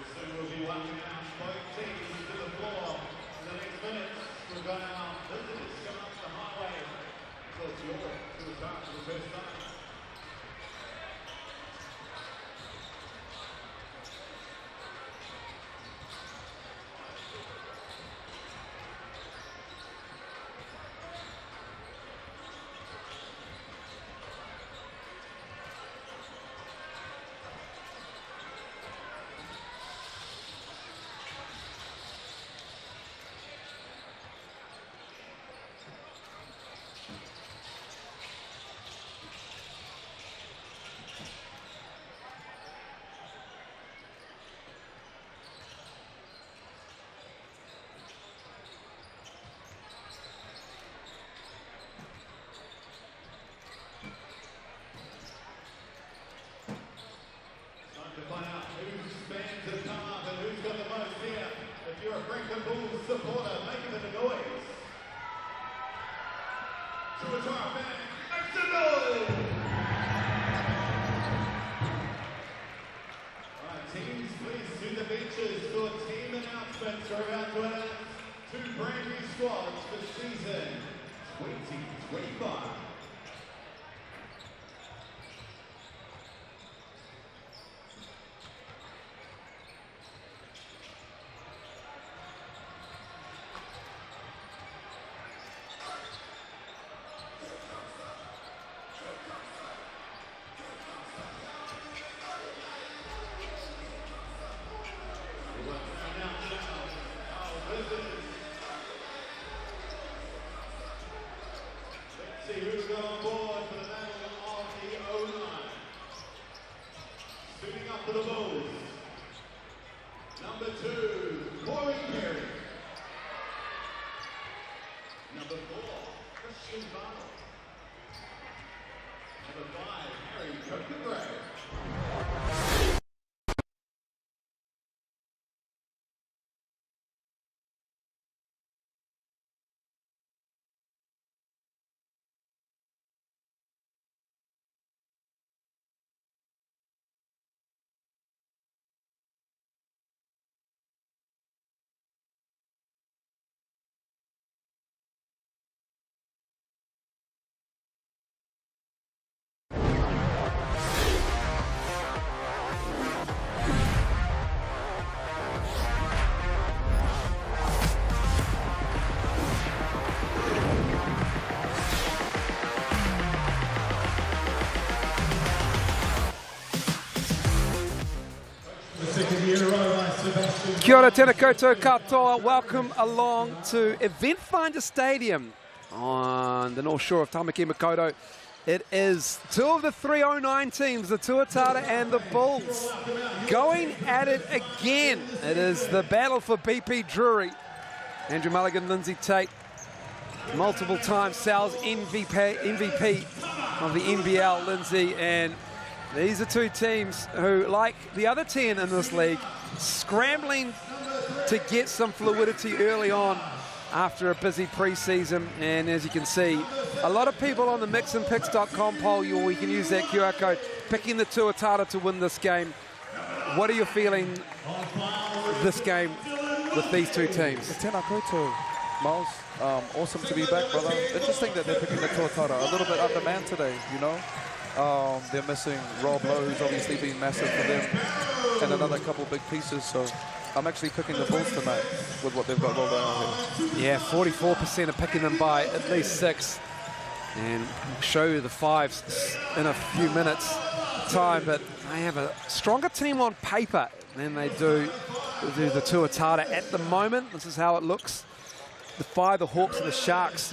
Soon we'll be welcoming out both teams to the floor. In the next minutes, we've got our visitors coming up the highway. So it's your to the start for the first time. supporter making the noise. Tuatara fan, make some noise! Alright, teams, please to the benches for team announcements. We're about to announce 2 brand new squads for season 2025. See who's got on board for the battle of the O-line. Suiting up for the Bulls. Number 2, Corey Perry. Number 4, Christian Bartle. Number 5, Harry Coker-Gray. Kia ora, tēnā koutou katoa. Welcome along to Eventfinda Stadium on the north shore of Tamaki Makaurau. It is 2 of the 309 teams, the Tuatara and the Bulls, going at it again. It is the battle for BP Drury. Andrew Mulligan, Lindsay Tate, multiple times Sal's MVP of the NBL, Lindsay, and these are 2 teams who, like the other 10 in this league, scrambling to get some fluidity early on after a busy preseason. And as you can see, a lot of people on the mixandpicks.com poll, we can use that QR code, picking the Tuatara to win this game. What are you feeling this game with these 2 teams? Tēnā koutou, Miles. Awesome to be back, brother. Interesting that they're picking the Tuatara. A little bit undermanned today, you know. They're missing Rob Lowe, who's obviously been massive for them, and another couple big pieces. So I'm actually picking the Bulls tonight with what they've got rolled out here. Yeah, 44% are picking them by at least 6. And we'll show you the 5s in a few minutes' time. But they have a stronger team on paper than they do the Tuatara at the moment. This is how it looks. The 5, the Hawks and the Sharks,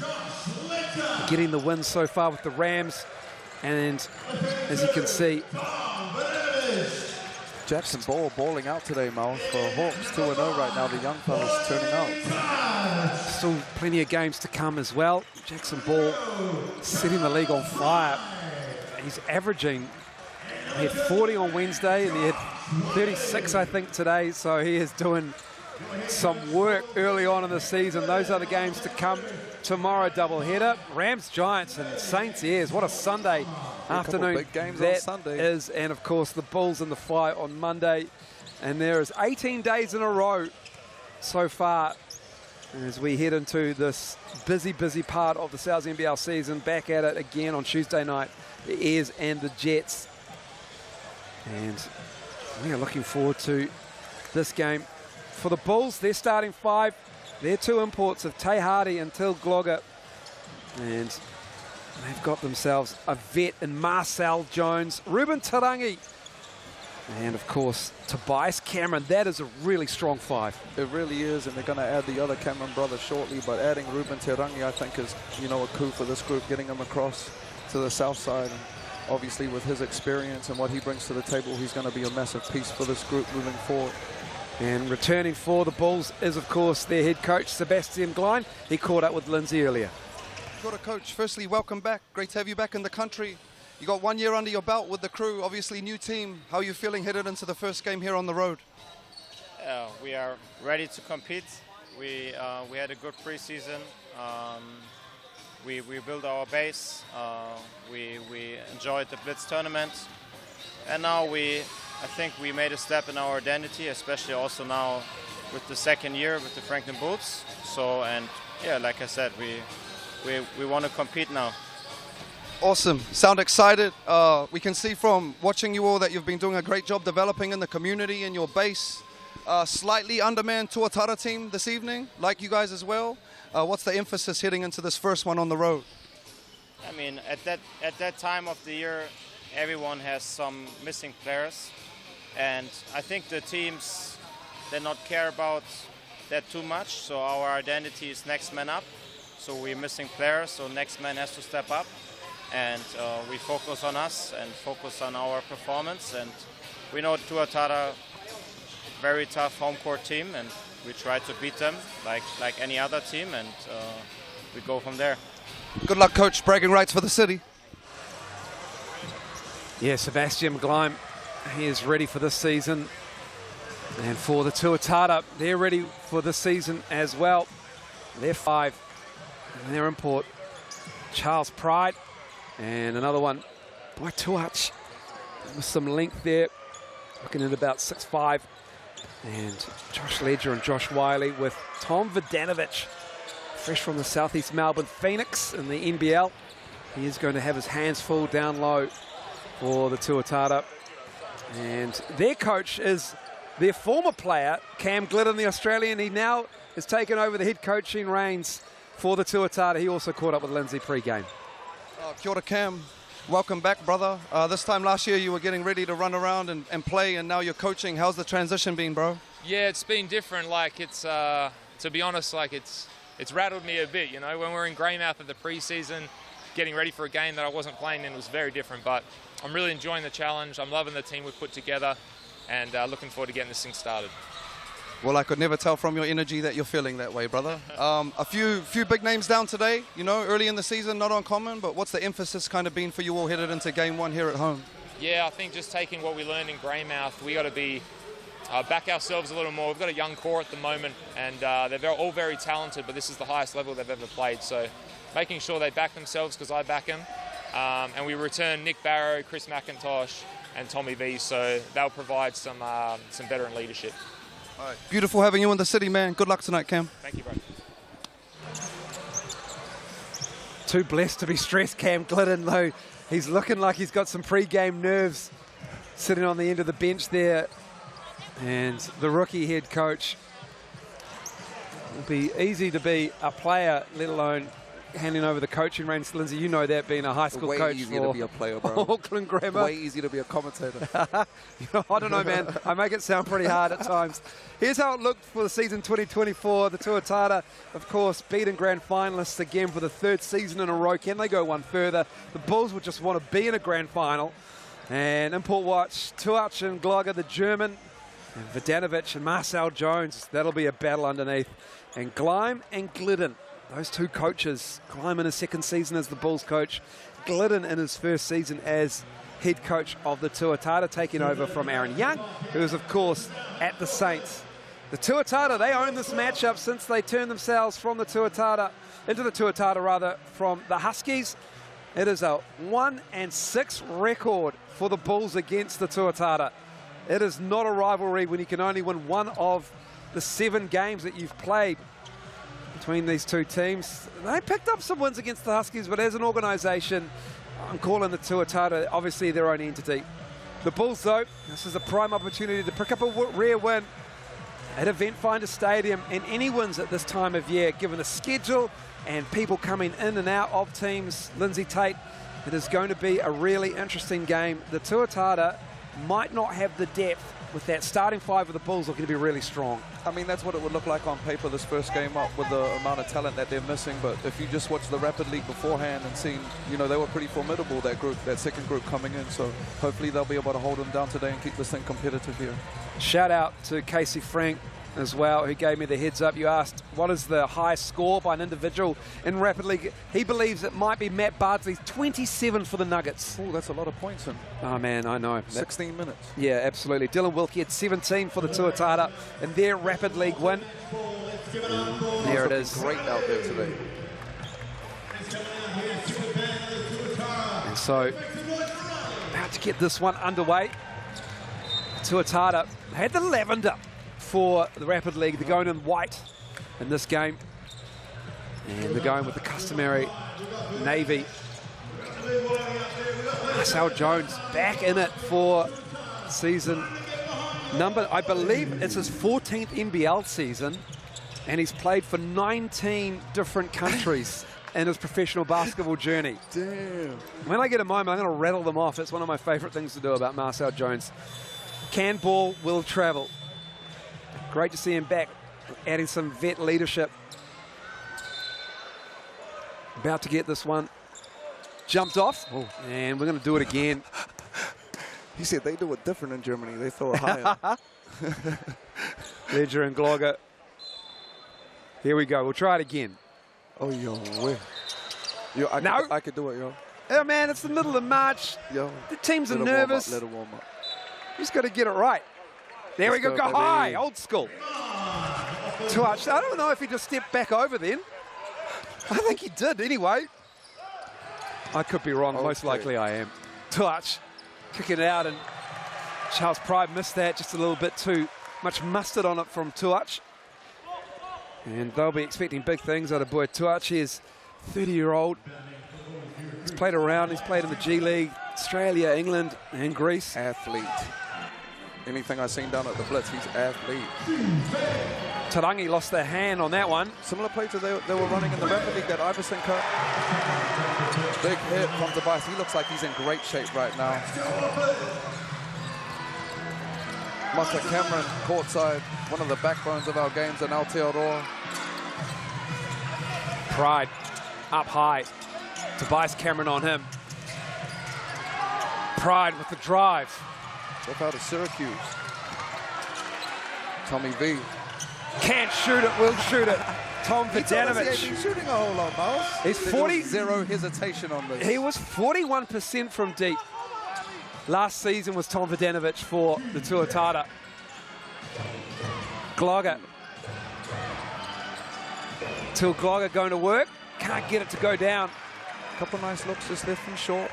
getting the win so far with the Rams. And as you can see, Jackson Ball balling out today, Miles, for Hawks. 2-0 right now, the young fellas turning out. Still plenty of games to come as well. Jackson Ball setting the league on fire. He's averaging, he had 40 on Wednesday and he had 36, I think, today. So he is doing some work early on in the season. Those are the games to come. Tomorrow doubleheader, Rams, Giants, and Saints Airs. What a Sunday afternoon big games that on Sunday is, and of course the Bulls and the Fly on Monday. And there is 18 days in a row so far as we head into this busy part of the South NBL season. Back at it again on Tuesday night, the Airs and the Jets. And we are looking forward to this game. For the Bulls, their starting 5, their 2 imports of Te Hardy and Till Glogger. And they've got themselves a vet in Marcel Jones, Ruben Tarangi, and of course Tobias Cameron. That is a really strong 5. It really is, and they're going to add the other Cameron brother shortly, but adding Ruben Tarangi, I think, is, you know, a coup for this group, getting him across to the south side. And obviously with his experience and what he brings to the table, he's going to be a massive piece for this group moving forward. And returning for the Bulls is, of course, their head coach, Sebastian Glein. He caught up with Lindsay earlier. Got a coach. Firstly, welcome back. Great to have you back in the country. You got 1 year under your belt with the crew, obviously new team. How are you feeling headed into the first game here on the road? We are ready to compete. We had a good preseason. We built our base. We enjoyed the Blitz tournament, and now I think we made a step in our identity, especially also now with the second year with the Franklin Bulls. So, and yeah, like I said, we want to compete now. Awesome. Sound excited. We can see from watching you all that you've been doing a great job developing in the community and your base. Slightly undermanned Tuatara team this evening, like you guys as well. What's the emphasis heading into this first one on the road? I mean, at that time of the year, everyone has some missing players, and I think the teams, they not care about that too much. So our identity is next man up. So we're missing players, so next man has to step up. And we focus on us and focus on our performance. And we know Tuatara, very tough home court team, and we try to beat them like any other team, and we go from there. Good luck, Coach. Bragging rights for the city. Yeah, Sebastian Gleim, he is ready for this season. And for the Tuatara, they're ready for this season as well. They're 5, and their import, Charles Pride. And another one by Tuach with some length there, looking at about 6'5". And Josh Ledger and Josh Wiley with Tom Vidanovic, fresh from the Southeast Melbourne Phoenix in the NBL. He is going to have his hands full down low for the Tuatara. And their coach is their former player, Cam Glidden, the Australian. He now has taken over the head coaching reins for the Tuatara. He also caught up with Lindsay pre-game. Kia ora, Cam. Welcome back, brother. This time last year you were getting ready to run around and play, and now you're coaching. How's the transition been, bro? Yeah, it's been different. Like, it's to be honest, like it's rattled me a bit. You know, when we're in Greymouth at the preseason, getting ready for a game that I wasn't playing in was very different. But I'm really enjoying the challenge. I'm loving the team we've put together, and looking forward to getting this thing started. Well, I could never tell from your energy that you're feeling that way, brother. A few big names down today, you know, early in the season, not uncommon, but what's the emphasis kind of been for you all headed into game one here at home? Yeah, I think just taking what we learned in Greymouth, we got to be back ourselves a little more. We've got a young core at the moment, and they're all very talented, but this is the highest level they've ever played. So making sure they back themselves, because I back them. And we return Nick Barrow, Chris McIntosh, and Tommy V, so they'll provide some veteran leadership. All right. Beautiful having you in the city, man. Good luck tonight, Cam. Thank you, bro. Too blessed to be stressed, Cam Glidden, though. He's looking like he's got some pre-game nerves sitting on the end of the bench there. And the rookie head coach. It'll be easy to be a player, let alone handing over the coaching reins. Lindsay, you know that, being a high school coach. Way easier to be a player, bro. Auckland Grammar. Way easier to be a commentator. You know, I don't know, man. I make it sound pretty hard at times. Here's how it looked for the season 2024. The Tuatara, of course, beaten grand finalists again for the 3rd season in a row. Can they go one further? The Bulls would just want to be in a grand final. And import watch, Tuach and Glogger, the German, and Vidanovic and Marcel Jones. That'll be a battle underneath. And Gleim and Glidden, those two coaches. Gleim in his 2nd season as the Bulls coach, Glidden in his 1st season as head coach of the Tuatara, taking over from Aaron Young, who is, of course, at the Saints. The Tuatara, they own this matchup since they turned themselves from the Tuatara, into the Tuatara rather, from the Huskies. It is a 1-6 record for the Bulls against the Tuatara. It is not a rivalry when you can only win one of the 7 games that you've played between these two teams. They picked up some wins against the Huskies, but as an organisation, I'm calling the Tuatara obviously their own entity. The Bulls, though, this is a prime opportunity to pick up a rare win at Eventfinda Stadium, and any wins at this time of year, given the schedule and people coming in and out of teams. Lindsay Tate, it is going to be a really interesting game. The Tuatara might not have the depth with that starting 5 of the Bulls looking to be really strong. I mean, that's what it would look like on paper this first game up with the amount of talent that they're missing. But if you just watch the Rapid League beforehand and seen, you know, they were pretty formidable, that group, that second group coming in. So hopefully they'll be able to hold them down today and keep this thing competitive here. Shout out to Casey Frank as well, who gave me the heads up. You asked, what is the highest score by an individual in Rapid League? He believes it might be Matt Bardsley's 27 for the Nuggets. Oh, that's a lot of points in. Oh, man, I know. 16 minutes. Yeah, absolutely. Dylan Wilkie had 17 for the Tuatara in their Rapid League win. There it is. Great out there today. And so, about to get this one underway. Tuatara had the lavender for the Rapid League. They're going in white in this game. And they're going with the customary navy. Marcel Jones back in it for season number, I believe it's his 14th NBL season, and he's played for 19 different countries in his professional basketball journey. Damn. When I get a moment, I'm going to rattle them off. It's one of my favorite things to do about Marcel Jones. Can ball, will travel. Great to see him back, adding some vet leadership. About to get this one. Jumped off, and we're going to do it again. He said they do it different in Germany. They throw it higher. Ledger and Glogger. Here we go. We'll try it again. Oh, yo, wait. Yo, I could do it, yo. Oh, man, it's the middle of March. Yo. The teams are Let it nervous. Let it warm up. Just got to get it right. There we go. Go baby. high. Old school. Touch. I don't know if he just stepped back over then. I think he did anyway. I could be wrong. Most likely I am. Touch. Kick it out, and Charles Pride missed that. Just a little bit too much mustard on it from Tuach. And they'll be expecting big things out of boy Tuach. He is 30-year-old. He's played around. He's played in the G League, Australia, England, and Greece. Athlete. Anything I've seen down at the Blitz, he's athlete. Tarangi lost their hand on that one. Similar play to they were running in the Rapid League that Iverson cut. Big hit from Tobias. He looks like he's in great shape right now. Master Cameron courtside, one of the backbones of our games in Aotearoa. Pride up high. Tobias Cameron on him. Pride with the drive. Drop out of Syracuse. Tommy V. Can't shoot it, will shoot it. Tom He told us he ain't Vidanovic. been shooting a whole lot, Miles. He's There 40. was zero hesitation on this. He was 41% from deep. Last season was Tom Vidanovic for the Tuatara. Glogger. Till Glogger going to work. Can't get it to go down. Couple nice looks just left him short.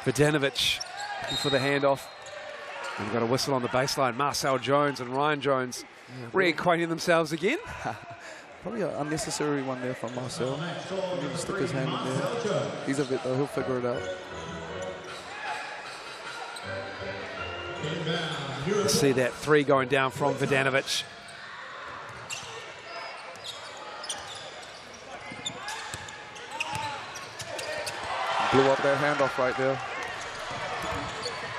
Vidanovic looking for the handoff. And we've got a whistle on the baseline. Marcel Jones and Ryan Jones reacquainting themselves again. Probably an unnecessary one there from Marcel. He needs to stick his hand in there. He's a vet though, he'll figure it out. See that three going down from Vidanovic. Blew up that handoff right there.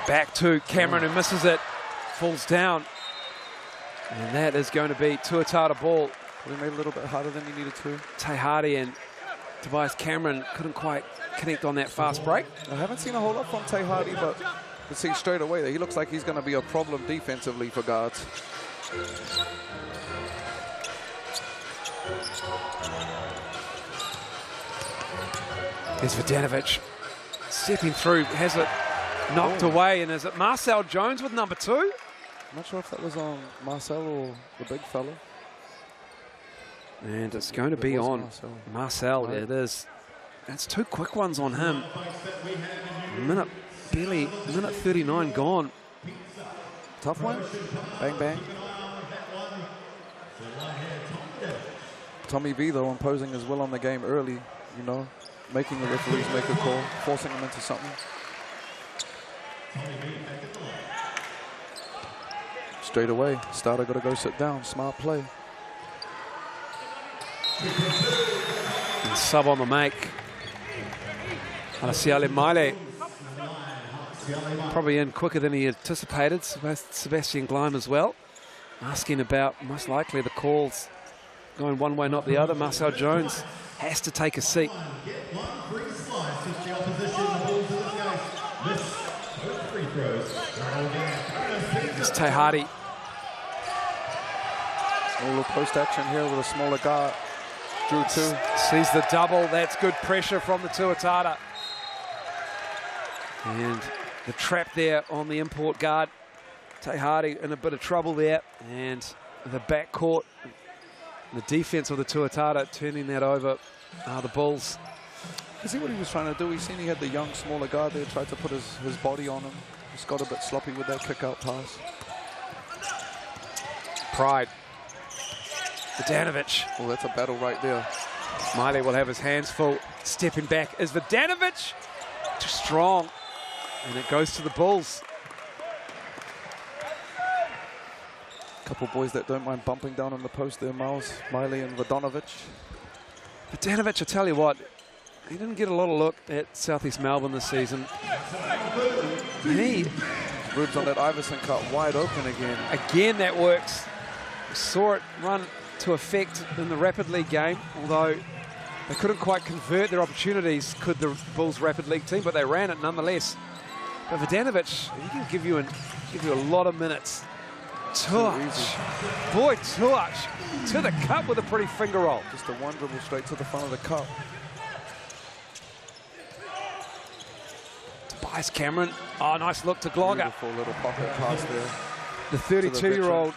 Back to Cameron, who misses it. Falls down. And that is going to be Tuatara ball. Probably made it a little bit harder than he needed to. Tay Hardy and Tobias Cameron couldn't quite connect on that fast break. I haven't seen a whole lot from Tay Hardy, but you can see straight away that he looks like he's going to be a problem defensively for guards. There's Vidanovic stepping through, has it knocked away, and is it Marcel Jones with number 2? I'm not sure if that was on Marcel or the big fella. And it's going to be on Marcel. Right. It is. That's 2 quick ones on him. Minute 39 gone. Tough one. Bang, bang. Tommy V, though, imposing his will on the game early, you know, making the referees make a call, forcing them into something. Straight away, starter got to go sit down. Smart play. And sub on the make. Alessiale Maile. Probably in quicker than he anticipated. Sebastian Gleim as well. Asking about, most likely, the calls going one way, not the other. Marcel Jones has to take a seat. It's Tay Hardy. A little post action here with a smaller guard. Drew 2. Sees the double. That's good pressure from the Tuatara. And The trap there on the import guard. Te Hardy in a bit of trouble there. And the backcourt, the defense of the Tuatara turning that over. The Bulls. You see what he was trying to do? He seen he had the young, smaller guard there, tried to put his body on him. Just got a bit sloppy with that kick-out pass. Pride. Vidanovic. Oh, that's a battle right there. Miley will have his hands full. Stepping back is Vidanovic. Too strong. And it goes to the Bulls. A couple boys that don't mind bumping down on the post there, Miles. Miley and Vidanovic. Vidanovic, I tell you what, he didn't get a lot of look at Southeast Melbourne this season. He, Rubes on that Iverson cut wide open again. Again, that works. We saw it run to effect in the Rapid League game, although they couldn't quite convert their opportunities, could the Bulls Rapid League team, but they ran it nonetheless. But Vidanovic, he can give you a lot of minutes. Touch. Boy, touch. To the cup with a pretty finger roll. Just a one dribble straight to the front of the cup. Tobias Cameron. Oh, nice look to Glogger. Beautiful little pocket pass there. The 32-year-old.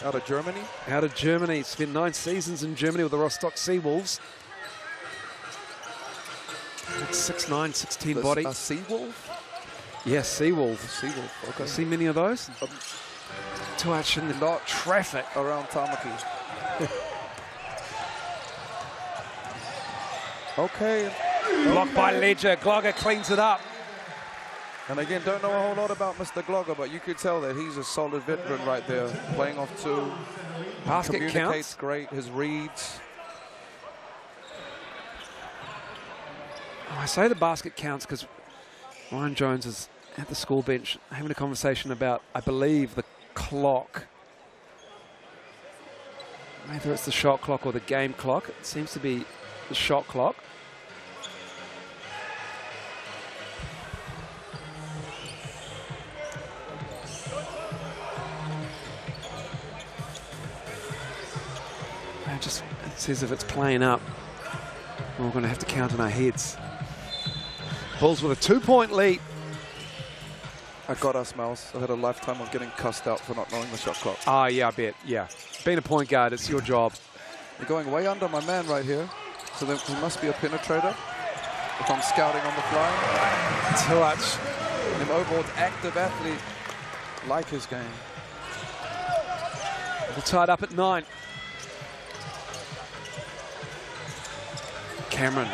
Out of Germany? Out of Germany. Spent 9 seasons in Germany with the Rostock Seawolves. 6'9", 6'10" body. A Seawolf? Yes, Seawolf. Seawolf, okay. You see many of those? Touch in the Not traffic. Around Tamaki. Okay. Blocked by Ledger. Glogger cleans it up. And again, don't know a whole lot about Mr. Glogger, but you could tell that he's a solid veteran right there. Playing off two. Basket Communicates counts. great. His reads. Oh, I say the basket counts because Ryan Jones is at the school bench having a conversation about, I believe, the clock. Whether it's the shot clock or the game clock. It seems to be the shot clock. It says if it's playing up, we're going to have to count in our heads. Bulls with a 2-point lead. I got us, Miles. I had a lifetime of getting cussed out for not knowing the shot clock. Ah, yeah, I bet. Yeah. Being a point guard, it's your job. You're going way under my man right here. So then he must be a penetrator. If I'm scouting on the fly. Touch. An overall active athlete. Like his game. We're tied up at 9. Cameron.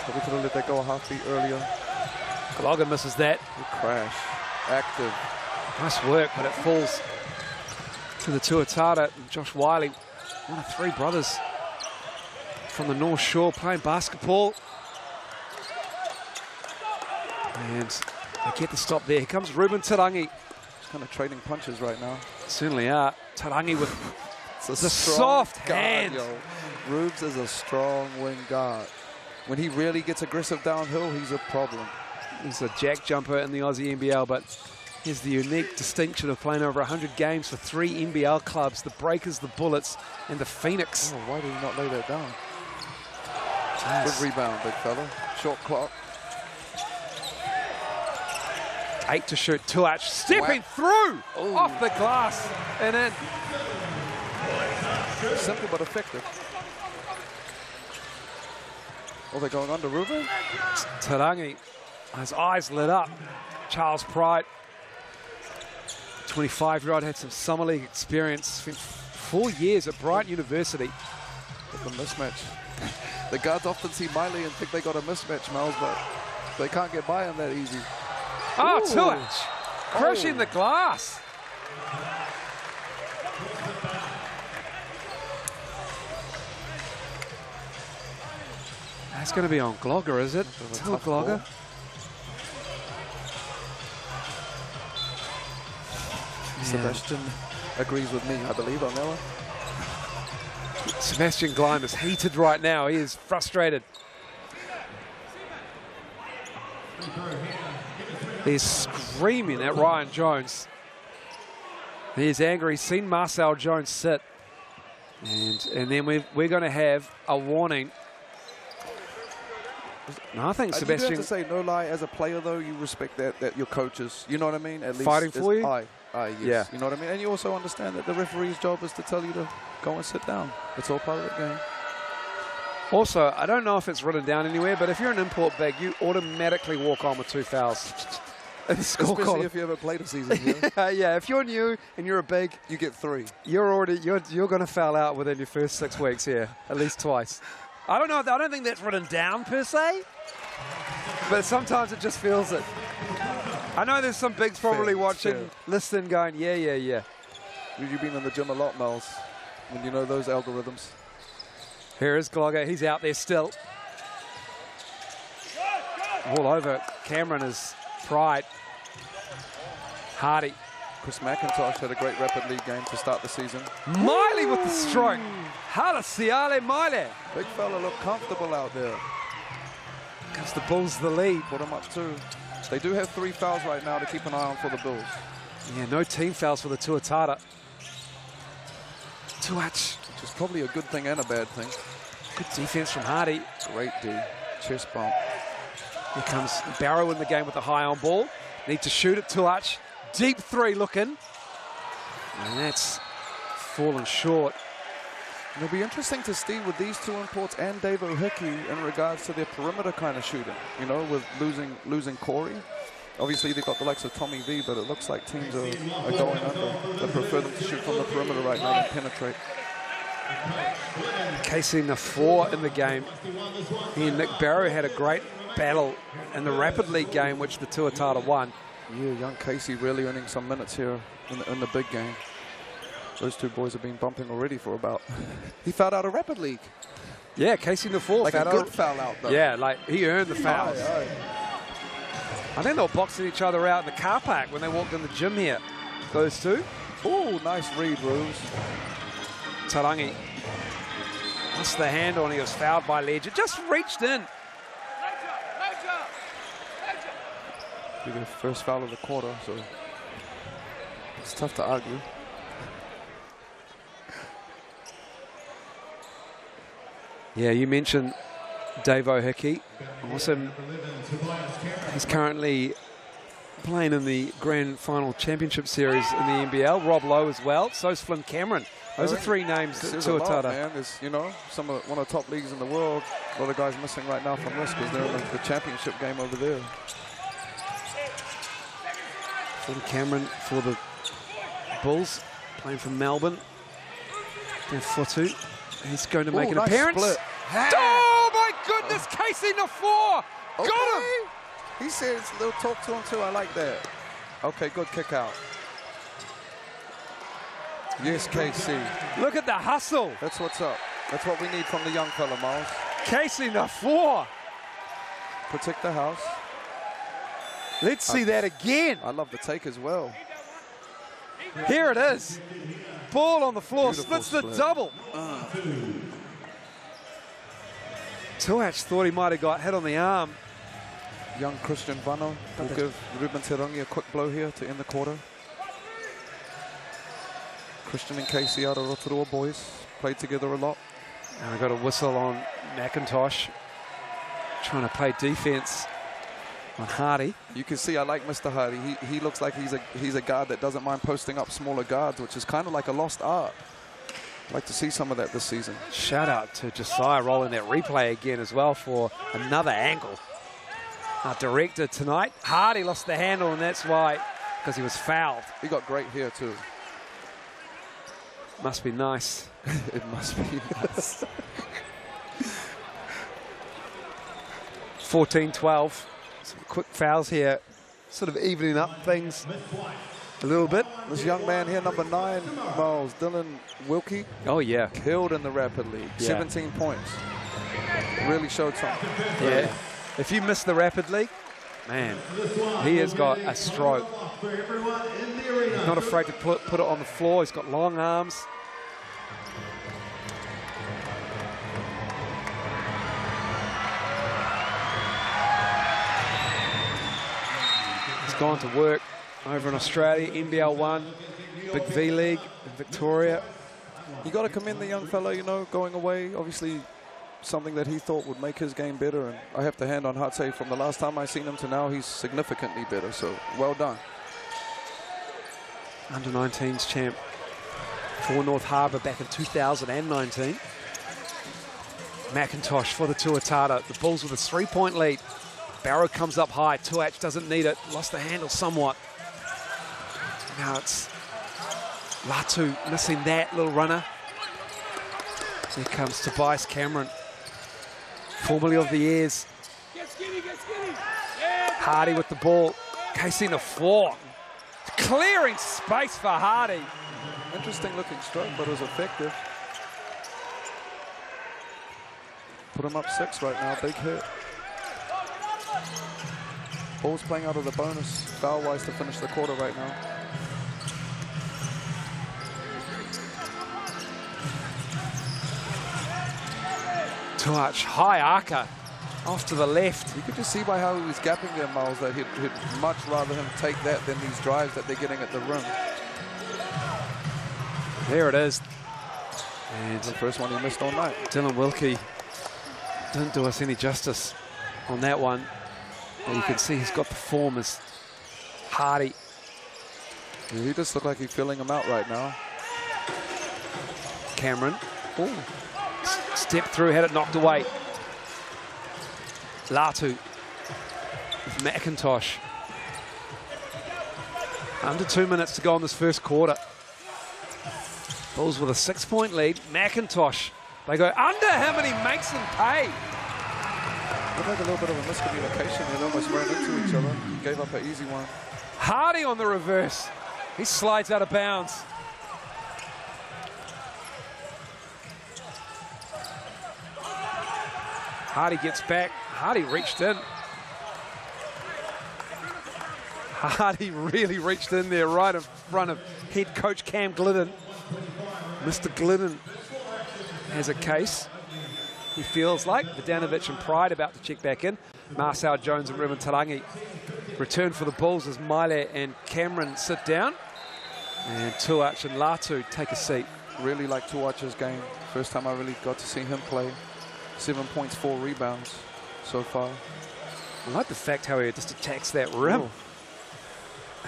But we could have let that go a half beat earlier. Glogger misses that. Good crash. Active. Nice work, but it falls to the Tuatara. Josh Wiley, one of 3 brothers from the North Shore playing basketball. And they get the stop there. Here comes Ruben Tarangi. Kind of trading punches right now. Certainly are. Tarangi with the soft guard, hand. yo. Rubes is a strong wing guard. When he really gets aggressive downhill, he's a problem. He's a jack jumper in the Aussie NBL, but here's the unique distinction of playing over 100 games for 3 NBL clubs, the Breakers, the Bullets, and the Phoenix. Oh, why did he not lay that down? Yes. Good rebound, big fella. Short clock. 8 to shoot. Touch stepping through off the glass and in. Simple but effective. Oh, they're going under Ruben? Tarangi, his eyes lit up. Charles Pride, 25-year-old, had some summer league experience. Spent 4 years at Bryant University. The mismatch. The guards often see Miley and think they got a mismatch, Miles, but they can't get by him that easy. Oh, Touch, crushing the glass. That's going to be on Glogger, is it? Till Glogger. Yeah. Sebastian agrees with me, I believe, on that one. Sebastian Gleim is heated right now. He is frustrated. He's screaming at Ryan Jones. He's angry. He's seen Marcel Jones sit. And then we're going to have a warning. No, I think You do Sebastian have to say, no lie, as a player, though, you respect that your coaches, you know what I mean? At least fighting for you? Aye, yes. Yeah. You know what I mean? And you also understand that the referee's job is to tell you to go and sit down. It's all part of the game. Also, I don't know if it's written down anywhere, but if you're an import big, you automatically walk on with 2 fouls. In the score Especially column. if you ever played a season here. Yeah, if you're new and you're a big, You get 3. you're going to foul out within your first 6 weeks here, at least twice. I don't know. I don't think that's written down per se, but sometimes it just feels it. I know there's some bigs probably Fair, watching, fair. listening, going, yeah. You've been in the gym a lot, Miles, when you know those algorithms. Here is Glogger. He's out there still. All over. Cameron is pride. Hardy. Chris McIntosh had a great rapid league game to start the season. Miley with the stroke. Halasiale Miley. Big fella looked comfortable out there. Gives the Bulls the lead. Put him up 2. They do have 3 fouls right now to keep an eye on for the Bulls. Yeah, no team fouls for the Tuatara. Tuach. Which is probably a good thing and a bad thing. Good defense from Hardy. Great D. Chest bump. Here comes Barrow in the game with the high on ball. Need to shoot it, Tuach. Deep 3 looking. And that's fallen short. It'll be interesting to see with these 2 imports and Dave O'Hickey in regards to their perimeter kind of shooting. You know, with losing Corey. Obviously, they've got the likes of Tommy V, but it looks like teams are going under. They prefer them to shoot from the perimeter right now and penetrate. Casey Nafor in the game. He and Nick Barrow had a great battle in the Rapid League game, which the Tuatara won. Yeah, young Casey really earning some minutes here in the big game. Those 2 boys have been bumping already for about... He fouled out a Rapid League. Yeah, Casey Nafor. Like a good foul out, though. Yeah, like he earned the fouls. Aye. I think they were boxing each other out in the car park when they walked in the gym here. Those 2. Oh, nice read, Ruse. Tarangi lost the handle and he was fouled by Ledger. Just reached in. Be their first foul of the quarter, so it's tough to argue. Yeah, you mentioned Dave O'Hickey. Also, he's currently playing in the Grand Final Championship Series in the NBL. Rob Lowe as well. So's Flynn Cameron. Those are 3 names that Tuatara. Man, there's, you know, one of the top leagues in the world. A lot of guys missing right now from this because they're in the championship game over there. Flynn Cameron for the Bulls, playing for Melbourne. Down Fotu. He's going to make an nice appearance. split. Oh my goodness, Casey Nafor! Okay. Got him! He says they'll talk to him too. I like that. Okay, good kick out. Yes, KC. Look at the hustle. That's what's up. That's what we need from the young fella, Miles. Casey Nafor. Protect the house. Let's see that again. I love the take as well. Here it is. Ball on the floor, Beautiful splits the split. double. Tuach thought he might have got hit on the arm. Young Christian Vano will give Ruben Terangi a quick blow here to end the quarter. Christian and Casey out of Rotorua boys. Played together a lot. And I got a whistle on McIntosh. Trying to play defense on Hardy. You can see I like Mr. Hardy. He looks like he's a guard that doesn't mind posting up smaller guards, which is kind of like a lost art. I'd like to see some of that this season. Shout out to Josiah rolling that replay again as well for another angle. Our director tonight, Hardy lost the handle, and that's why, because he was fouled. He got great here too. Must be nice. It must be nice. 14-12. Some quick fouls here, sort of evening up things a little bit. This young man here, number 9, Miles, Dylan Wilkie, Oh, yeah. killed in the Rapid League. Yeah. 17 points. Really showed something. Yeah. If you miss the Rapid League, man, he has got a stroke. He's not afraid to put it on the floor. He's got long arms. He's gone to work over in Australia, NBL 1, Big V League in Victoria. You got to commend the young fellow, you know, going away. Obviously, something that he thought would make his game better. And I have to hand on heart say, from the last time I seen him to now, he's significantly better. So well done. Under 19s champ for North Harbour back in 2019. McIntosh for the Tuatara. The Bulls with a 3-point lead. Barrow comes up high. Tuach doesn't need it. Lost the handle somewhat. Now it's Latu missing that little runner. Here comes Tobias Cameron, formerly of the Airs. Hardy with the ball. Casey in the floor. Clearing space for Hardy. Interesting looking stroke, but it was effective. Put him up 6 right now, big hit. Bulls playing out of the bonus, foul-wise to finish the quarter right now. Tuach, high archer, off to the left. You could just see by how he was gapping there, Miles, that he'd much rather him take that than these drives that they're getting at the rim. There it is. And the first one he missed all night. Dylan Wilkie didn't do us any justice on that one. But you can see he's got the form as Hardy. Yeah, he just looked like he's filling him out right now. Cameron. Ooh. Step through, had it knocked away. Latu with McIntosh. Under 2 minutes to go in this first quarter. Bulls with a 6-point lead. McIntosh. They go under him and he makes them pay. Looked like a little bit of a miscommunication. They almost ran into each other. Gave up an easy one. Hardy on the reverse. He slides out of bounds. Hardy gets back. Hardy reached in. Hardy really reached in there right in front of head coach Cam Glidden. Mr. Glidden has a case. He feels like Vidanovic and Pride about to check back in. Marcel Jones and Ruben Tarangi return for the Bulls as Maile and Cameron sit down. And Tuach and Latu take a seat. Really like Tuach's game. First time I really got to see him play. 7 points, 4 rebounds so far. I like the fact how he just attacks that rim. Oh.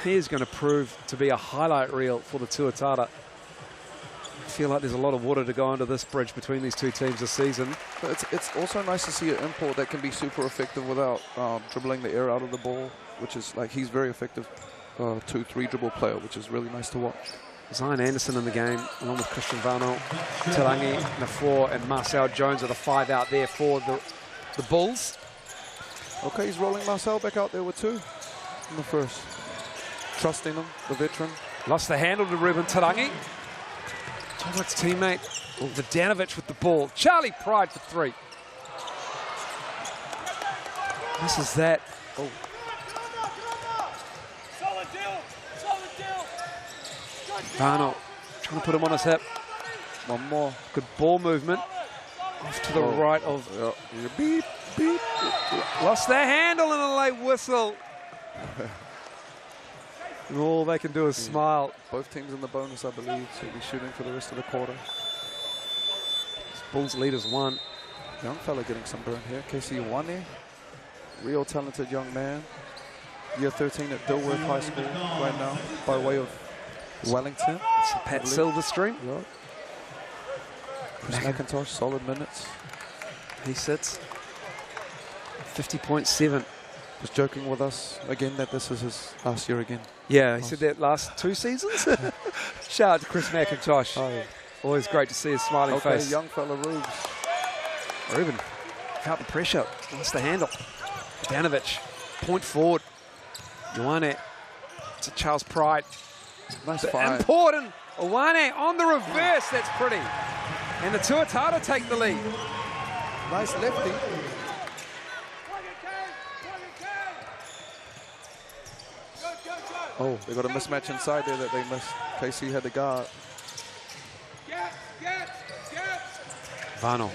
He is going to prove to be a highlight reel for the Tuatara. I feel like there's a lot of water to go under this bridge between these two teams this season. But it's also nice to see an import that can be super effective without dribbling the air out of the ball, which is like he's very effective 2-3 dribble player, which is really nice to watch. Zion Anderson in the game, along with Christian Vano, Tarangi, Nafor, and Marcel Jones are the 5 out there for the Bulls. Okay, he's rolling Marcel back out there with 2 in the first. Trusting him, the veteran. Lost the handle to Ruben Tarangi. Todd's teammate, Vidanovic with the ball. Charlie Pride for 3. This is that. Oh. Vano trying to put him on his hip. One more. Good ball movement. Off to the right of... Beep, beep. Lost their handle and a late whistle. And all they can do is smile. Both teams in the bonus, I believe, so we'll be shooting for the rest of the quarter. Bulls lead is 1. Young fella getting some burn here. Casey Iwane, real talented young man. Year 13 at Dilworth High School right now, by way of Wellington. It's a Pat Silverstream. Yeah. Chris McIntosh, solid minutes. He sits 50.7. Was joking with us again that this is his last year again. Yeah, he said that last 2 seasons. Shout out to Chris McIntosh. Oh. Always great to see his smiling face. Young fella Rubes. Ruben felt the pressure. Lost the handle. Vidanovic, point forward. Ioane to Charles Pride. Nice fight. Important. Ioane on the reverse. That's pretty. And the Tuatara take the lead. Nice lefty. Oh, they got a mismatch inside there that they missed. KC had the guard. Vano.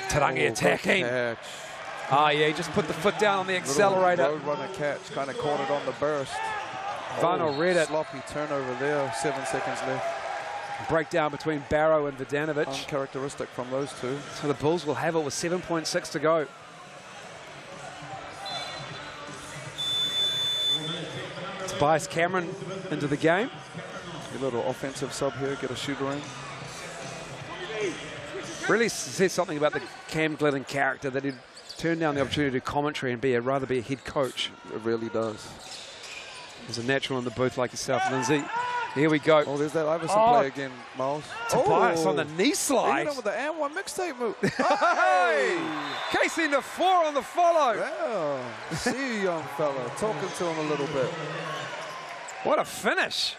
Tarangi attacking. Catch. Ah, yeah, he just put the foot down on the accelerator. Road runner catch, kind of caught it on the burst. Vano read it. Sloppy turnover there, 7 seconds left. Breakdown between Barrow and Vidanovic. Uncharacteristic from those two. So the Bulls will have it with 7.6 to go. Tobias Cameron into the game. A little offensive sub here, get a shooter in. Really says something about the Cam Glidden character that he'd turn down the opportunity to do commentary and rather be a head coach. It really does. There's a natural in the booth like yourself, Lindsay. Here we go. Oh, there's that Iverson play again, Miles. Tobias on the knee slide. Even with the and one mixtape move. Hey! Casey in the 4 on the follow. Yeah. See you, young fella. Talking to him a little bit. What a finish.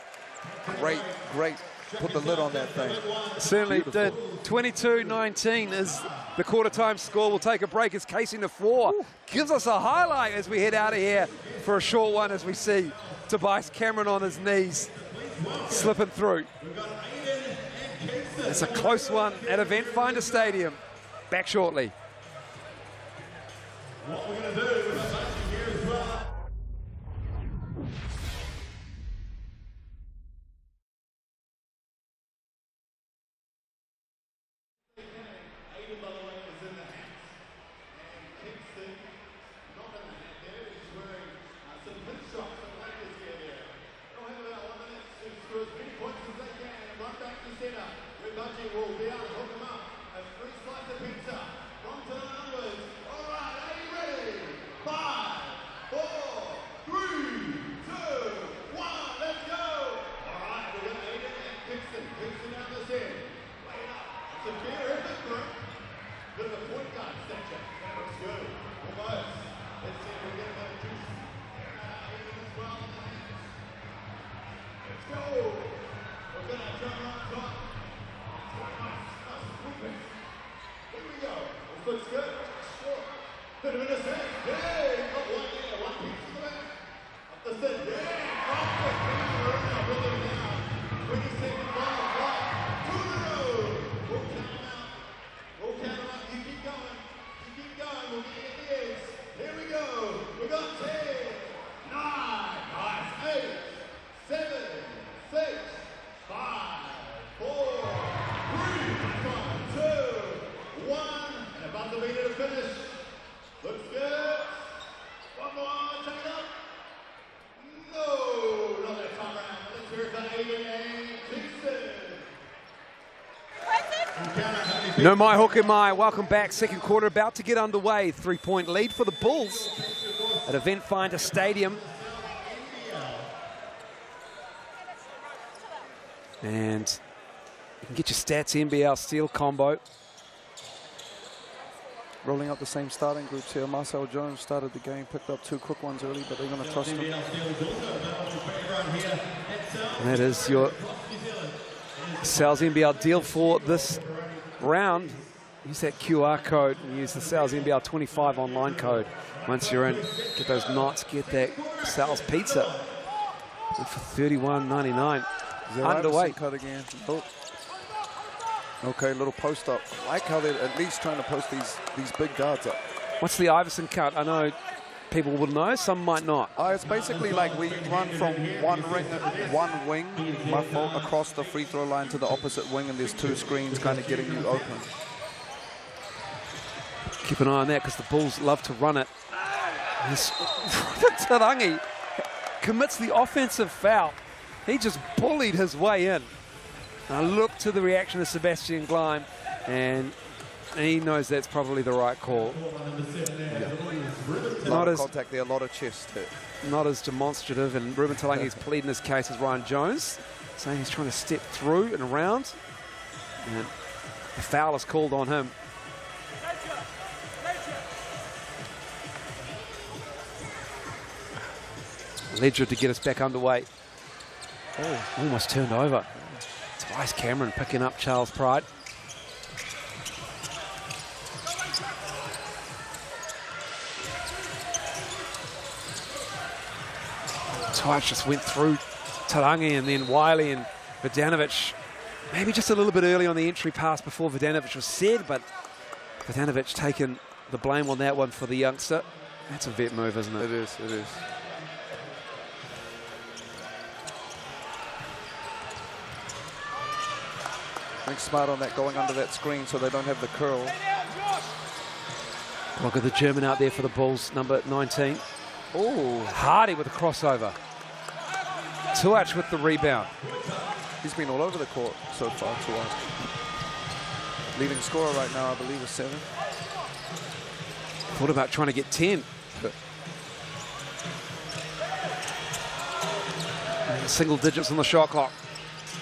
Great, great. Put the lid on that thing. Certainly Beautiful. did. 22-19 is the quarter time score. We'll take a break as Casey in the 4 gives us a highlight as we head out of here for a short one as we see Tobias Cameron on his knees slipping through. It's a close one at Eventfinda Stadium. Back shortly. What we're going to do is here as well. Aiden, by the way, is in the hands. And Kingston, not in the hand there, he's wearing some pin shots that Lakers here there. They'll have about 1 minute to score as many points as they can and run back to centre. Where Budgie will be able to hook them up. A free slice of pizza. From to the numbers. All right, are you ready? 5, 4, 3, 2, 1, let's go! All right, we're going to Aiden and Kingston. Kingston down the set. Way up. It's a fair effort group. Bit of a point guard stature. That looks good. Almost. Let's see if we get a bit of juice. Aiden as well in the hands. Let's go. We're going to jump on top. Nice movement. Here we go. This looks good. Sure. Bit of an assist. Hey, got one there. One piece to the back. Up the set. Yeah. Off the finger. Now bring it down. 20-second ball clock. To the road. We'll count them out. We'll count them out. You keep going. You keep going. We'll get you at the edge. Here we go. We got 10, 9, nice, 8, 7, 6, 5, 4, 3, 2, 1. And about to be to finish. Looks good. One more. Check it up. No, not that time around. Let's hear it for Aiden and Kingston. No my hook in my. Welcome back. Second quarter about to get underway. 3-point lead for the Bulls at Eventfinda Stadium. And you can get your stats NBL steal combo. Rolling out the same starting groups here. Marcel Jones started the game, picked up 2 quick ones early, but they're going to trust him. And that is your Sales NBL deal for this round. Use that QR code and use the Sales NBL 25 online code. Once you're in, get those knots, get that Sales pizza. And for $31.99. Underway. Cut again. Oh. Okay, little post up. I like how they're at least trying to post these big guards up. What's the Iverson cut? I know people will know, some might not. It's basically like we run from one wing across the free throw line to the opposite wing, and there's 2 screens kind of getting you open. Keep an eye on that because the Bulls love to run it. Tarangi commits the offensive foul. He just bullied his way in. Now look to the reaction of Sebastian Gleim, and he knows that's probably the right call. Yeah. A lot of contact there, a lot of chest hit. Not as demonstrative, and Ruben Talangi's pleading his case as Ryan Jones, saying he's trying to step through and around. And the foul is called on him. Ledger to get us back underway. Oh, almost turned over. Twice Cameron picking up Charles Pride. Twice just went through Tarangi and then Wiley and Vidanovic. Maybe just a little bit early on the entry pass before Vidanovic was said, but Vidanovic taking the blame on that one for the youngster. That's a vet move, isn't it? It is, it is. Being smart on that, going under that screen so they don't have the curl. Look at the German out there for the Bulls, number 19. Oh, Hardy with a crossover. Tuach with the rebound. he's been all over the court so far, Tuach. Leading scorer right now, I believe, is 7. Thought about trying to get 10. But single digits on the shot clock.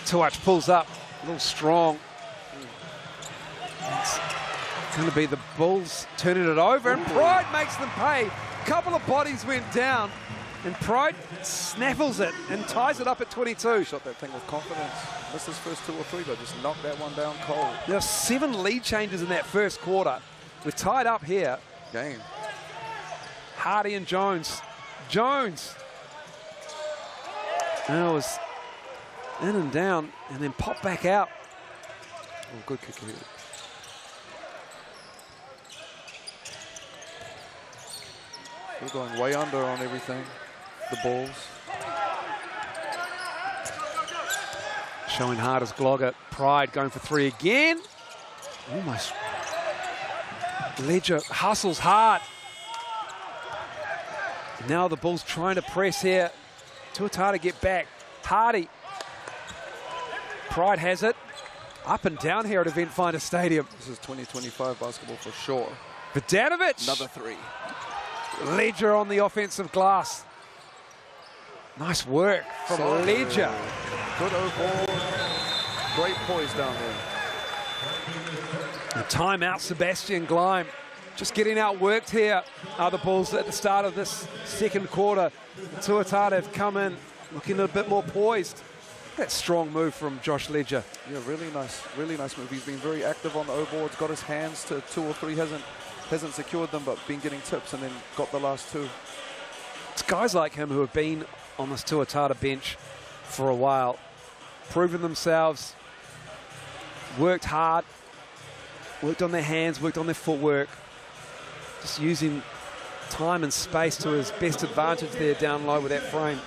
Tuach pulls up, a little strong. It's going to be the Bulls turning it over, and Pride makes them pay. A couple of bodies went down, and Pride snaffles it and ties it up at 22. Shot that thing with confidence. Missed his first 2 or 3, but just knocked that one down cold. There are 7 lead changes in that first quarter. We're tied up here. Game. Hardy and Jones. Jones. And it was in and down, and then pop back out. Oh, good kick here. We're going way under on everything. The Bulls. Showing hard as Glogger. Pride going for 3 again. Almost. Ledger hustles hard. Now the Bulls trying to press here. Tuatara get back. Hardy. Pride has it. Up and down here at Eventfinda Stadium. This is 2025 basketball for sure. Vidanovic. Another 3. Ledger on the offensive glass. Nice work from Solid. Ledger. Good overall. Great poise down there. The timeout, Sebastian Gleim. Just getting outworked here are the Bulls at the start of this second quarter. Tuatara have come in looking a bit more poised. That strong move from Josh Ledger. Yeah, really nice move. He's been very active on the O-boards, got his hands to 2 or 3, hasn't secured them, but been getting tips and then got the last 2. It's guys like him who have been on this Tuatara bench for a while, proven themselves, worked hard, worked on their hands, worked on their footwork, just using time and space to his best advantage there down low with that frame.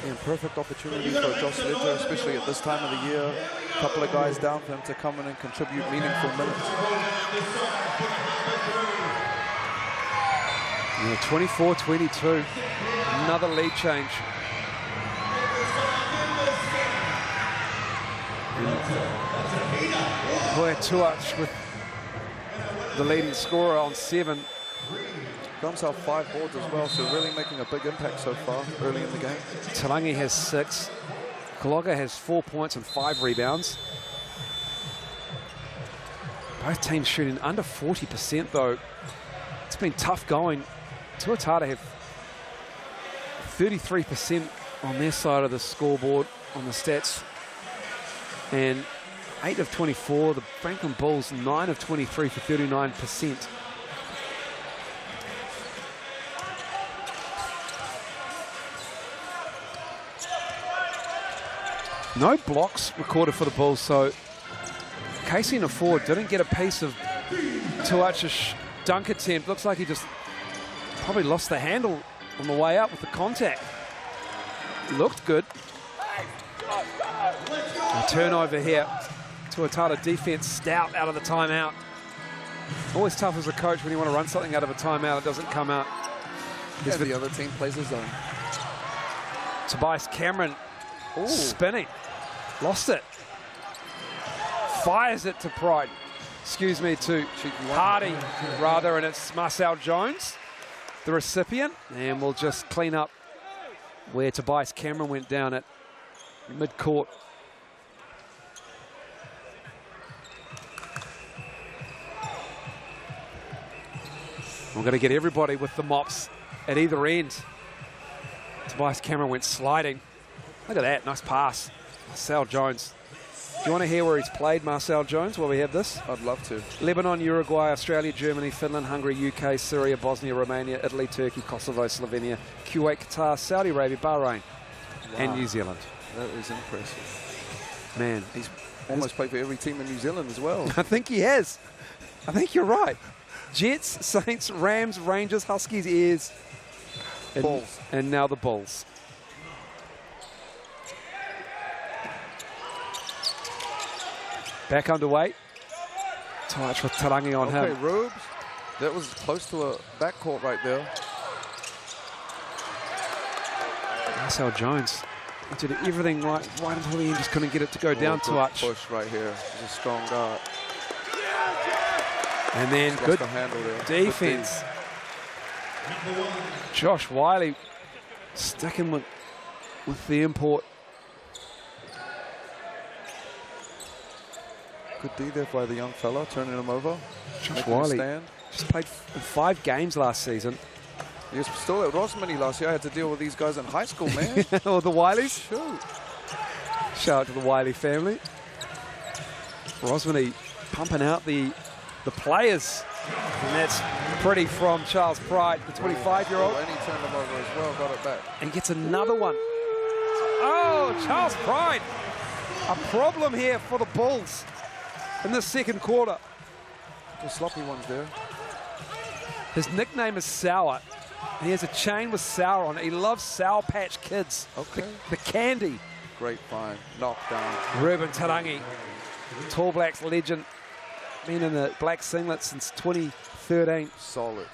Yeah, perfect opportunity for Josh Ledger, especially at this time of the year. A couple of guys down for him to come in and contribute meaningful minutes. Yeah, 24-22, another lead change. Boy, Tuach with the leading scorer on 7. Got himself 5 boards as well, so really making a big impact so far early in the game. Tarangi has 6. Glogger has 4 points and 5 rebounds. Both teams shooting under 40% though. It's been tough going. Tuatara have 33% on their side of the scoreboard on the stats. And 8 of 24. The Franklin Bulls 9 of 23 for 39%. No blocks recorded for the Bulls, so Casey in a forward didn't get a piece of Tuach's dunk attempt. Looks like he just probably lost the handle on the way up with the contact. Looked good. A turnover here. Tuatara defense stout out of the timeout. Always tough as a coach when you want to run something out of a timeout, it doesn't come out. Yeah, the other team plays his zone. Tobias Cameron spinning. Lost it. Fires it to Pride. Excuse me, to Hardy, rather, and it's Marcel Jones, the recipient. And we'll just clean up where Tobias Cameron went down at mid-court. We're going to get everybody with the mops at either end. Tobias Cameron went sliding. Look at that, nice pass. Marcel Jones. Do you want to hear where he's played, Marcel Jones, while we have this? I'd love to. Lebanon, Uruguay, Australia, Germany, Finland, Hungary, UK, Syria, Bosnia, Romania, Italy, Turkey, Kosovo, Slovenia, Kuwait, Qatar, Saudi Arabia, Bahrain, and New Zealand. That is impressive. Man. He's almost played for every team in New Zealand as well. I think he has. I think you're right. Jets, Saints, Rams, Rangers, Huskies, Airs, Bulls. And now the Bulls. Back underway. Touch with Tarangi on Okay, him. Rubes. That was close to a backcourt right there. Marcel Jones. He did everything right until the end, just couldn't get it to go down Good Touch. push right here. He's a strong guard. And then Lost good the handle there. defense. Josh Wiley sticking with the import. Good D there by the young fella, turning him over. Josh making a Wiley stand. just played in 5 games last season. Yes, still at Rosmini last year. I had to deal with these guys in high school, man. Or the Wileys. Shoot. Shout out to the Wiley family. Rosmini pumping out the players. And that's pretty from Charles Pride, the 25-year-old. And he turned him over as well, got it back. And gets another one. Oh, Charles Pride. A problem here for the Bulls in the second quarter. The sloppy ones there. His nickname is Sour. He has a chain with Sour on it. He loves Sour Patch Kids. Okay. The candy. Great find. Knockdown. Ruben Tarangi, Tall Blacks legend. Been in the black singlet since 2013. Solid.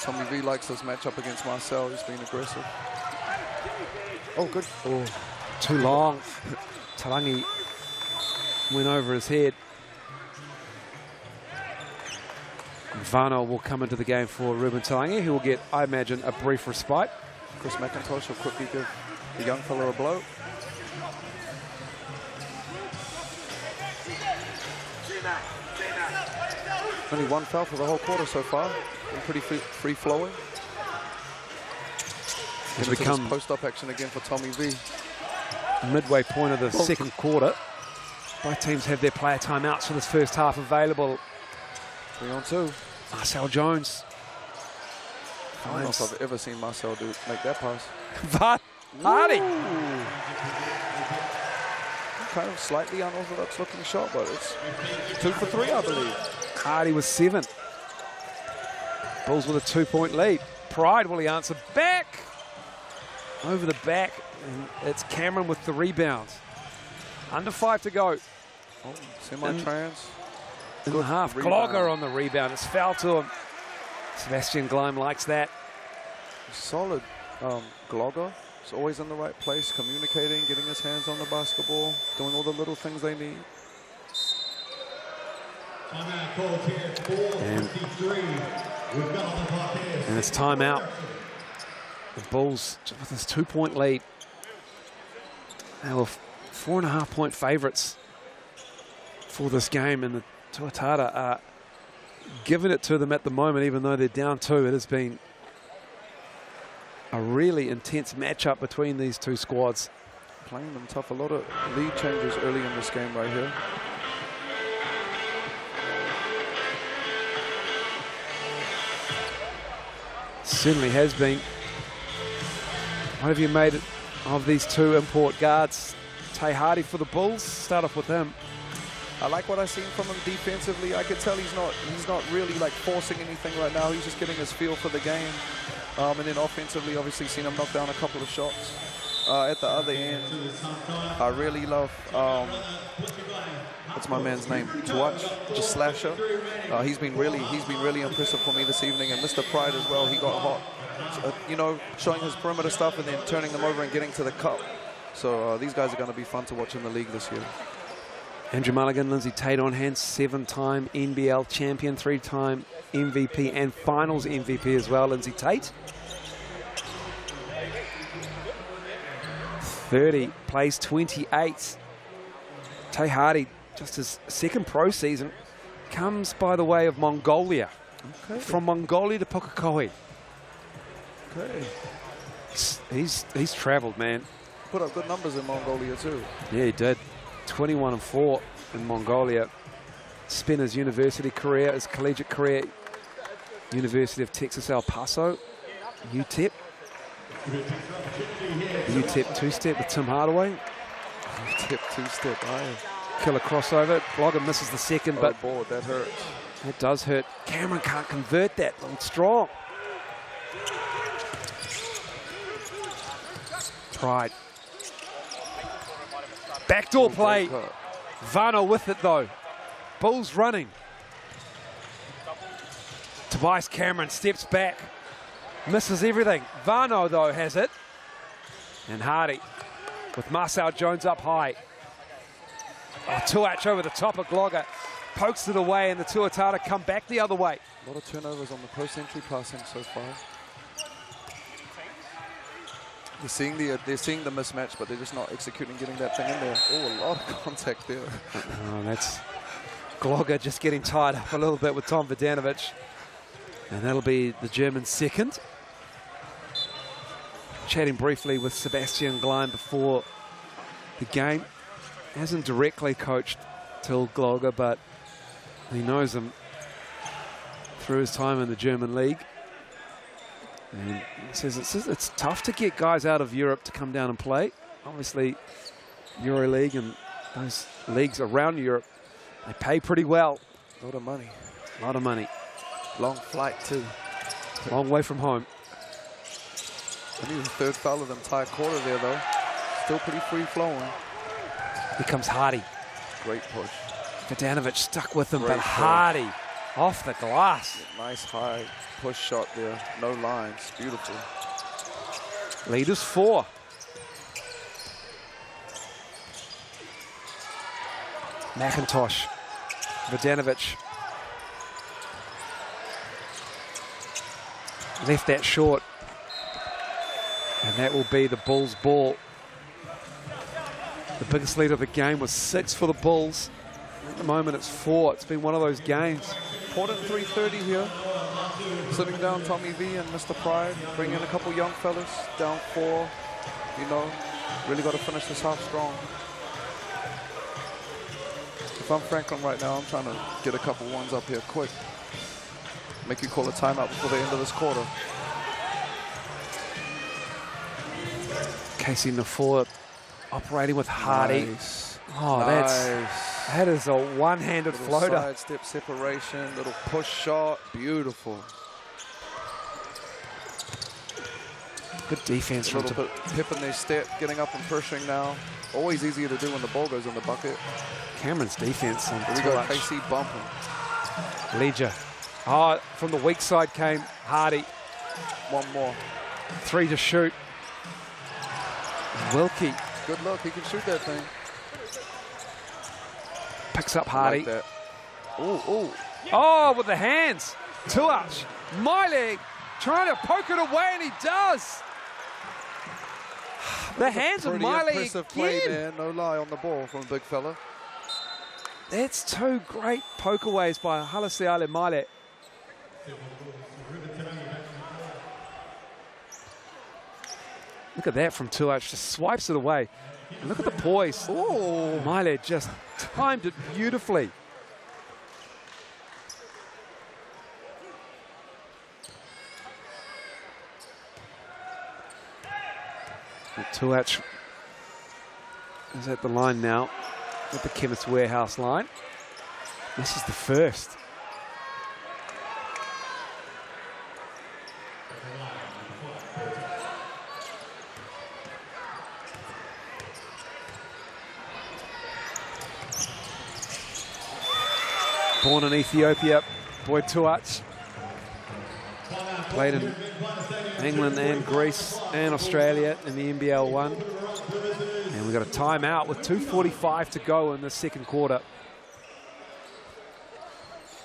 Tommy V likes this matchup against Marcel. He's been aggressive. Oh, good. Oh, too long. Tarangi went over his head. Vano will come into the game for Ruben Tarangi, who will get, I imagine, a brief respite. Chris McIntosh will quickly give the young fella a blow. Only one foul for the whole quarter so far. Been pretty free-flowing. It's become post-up action again for Tommy V. midway point of the second quarter. Both teams have their player timeouts for this first half available. 3-on-2. Marcel Jones. I don't know if I've ever seen Marcel make that pass. Hardy. Kind of slightly unorthodox looking shot, but it's 2 for 3, I believe. Hardy was 7. Bulls with a 2-point lead. Pride, will he answer back? Over the back, and it's Cameron with the rebound. Under 5 to go. Oh, semi-trans. In the half. Glogger on the rebound. It's foul to him. Sebastian Gleim likes that. Solid Glogger. He's always in the right place, communicating, getting his hands on the basketball, doing all the little things they need. And it's timeout. The Bulls with this 2-point lead. They were 4.5-point favourites for this game, and the Tuatara are giving it to them at the moment, even though they're down 2. It has been a really intense matchup between these two squads. Playing them tough. A lot of lead changes early in this game right here. Certainly has been. What have you made of these two import guards? Tay Hardy for the Bulls. Start off with him. I like what I've seen from him defensively. I could tell he's not really like forcing anything right now. He's just getting his feel for the game. And then offensively, obviously seen him knock down a couple of shots. At the other end, I really love, what's my man's name? Tuach, just slasher. He's been really impressive for me this evening. And Mr. Pride as well, he got hot. You know, showing his perimeter stuff and then turning them over and getting to the cup. So these guys are going to be fun to watch in the league this year. Andrew Mulligan, Lindsay Tate on hand, 7-time NBL champion, 3-time MVP and finals MVP as well, Lindsay Tate. 30, plays 28. Tay Hardy, just his second pro season, comes by the way of Mongolia. Okay. From Mongolia to Pukekohe. Okay. He's travelled, man. Put up good numbers in Mongolia too. Yeah, he did. 21-4 in Mongolia. Spent his university career, his collegiate career, University of Texas El Paso, UTEP. UTEP two-step with Tim Hardaway. UTEP two-step, aye. Killer crossover. Blogger misses the second, but board, that hurts. It does hurt. Cameron can't convert that. It's strong. pride. Backdoor play. Vano with it though. Bulls running. Tobias Cameron steps back. Misses everything. Vano though has it. And Hardy with Marcel Jones up high. Oh, Tuatara over the top of Glogger. Pokes it away and the Tuatara come back the other way. A lot of turnovers on the post-entry passing so far. They're seeing the mismatch, but they're just not executing, getting that thing in there. Oh, a lot of contact there. Oh, that's Glogger just getting tied up a little bit with Tom Vidanovic. And that'll be the German second. Chatting briefly with Sebastian Gleim before the game. Hasn't directly coached Till Glogger, but he knows him through his time in the German league. And he says it's tough to get guys out of Europe to come down and play. Obviously, EuroLeague and those leagues around Europe, they pay pretty well. A lot of money. A lot of money. Long flight too. Long way from home. Only the third foul of the entire quarter there though. Still pretty free flowing. Here comes Hardy. Great push. Vidanovic stuck with him, Great but push. Hardy off the glass. Nice high push shot there. No lines. Beautiful. Leaders 4. McIntosh. Vidanovic. Left that short. And that will be the Bulls' ball. The biggest lead of the game was 6 for the Bulls. At the moment it's 4. It's been one of those games. Important 3:30 here. Sitting down Tommy V and Mr. Pride. Bring in a couple young fellas. Down 4. You know, really got to finish this half strong. If I'm Franklin right now, I'm trying to get a couple ones up here quick. Make you call a timeout before the end of this quarter. Casey Nafor operating with Hardy. Nice. Oh, that is a one-handed Little floater. side step separation, little push shot, beautiful. Good defense A from little bit pip in their step, getting up and pressuring now. Always easier to do when the ball goes in the bucket. Cameron's defense on Here we go, Tuatara. KC bumping. Leger. Oh, from the weak side came Hardy. One more. 3 to shoot. Wilkie Good luck, he can shoot that thing. picks up Hardy. Like that. Ooh. Oh, with the hands. Tuatara. My leg trying to poke it away, and he does. The hands of Pretty Miley impressive play again. there, no lie on the ball from the big fella. That's 2 great pokeaways by Halasiale Miley. Look at that from Tuatara, just swipes it away. And look at the poise. Oh, Miley just timed it beautifully. Tuatara is at the line now with the Chemist Warehouse line. This is the first. Born in Ethiopia, Boyd Tuatara. Played in England and Greece and Australia in the NBL 1. And we've got a timeout with 2:45 to go in the second quarter.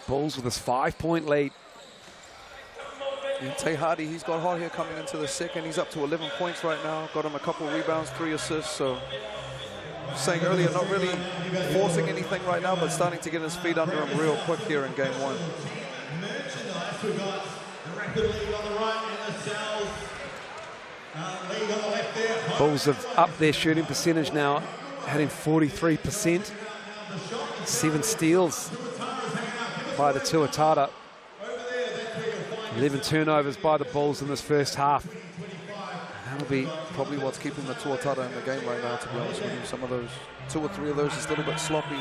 Bulls with his 5-point lead. And Tay Hardy, he's got hot here coming into the second. He's up to 11 points right now. Got him a couple rebounds, 3 assists. So, saying earlier, not really forcing anything right now, but starting to get his feet under him real quick here in game 1. We've got the Rapid League on the right and the South League on the left there. Bulls have upped their shooting percentage now, hitting 43%. 7 steals by the Tuatara. 11 turnovers by the Bulls in this first half. That'll be probably what's keeping the Tuatara in the game right now, to be honest with you. Some of those, 2 or 3 of those is a little bit sloppy.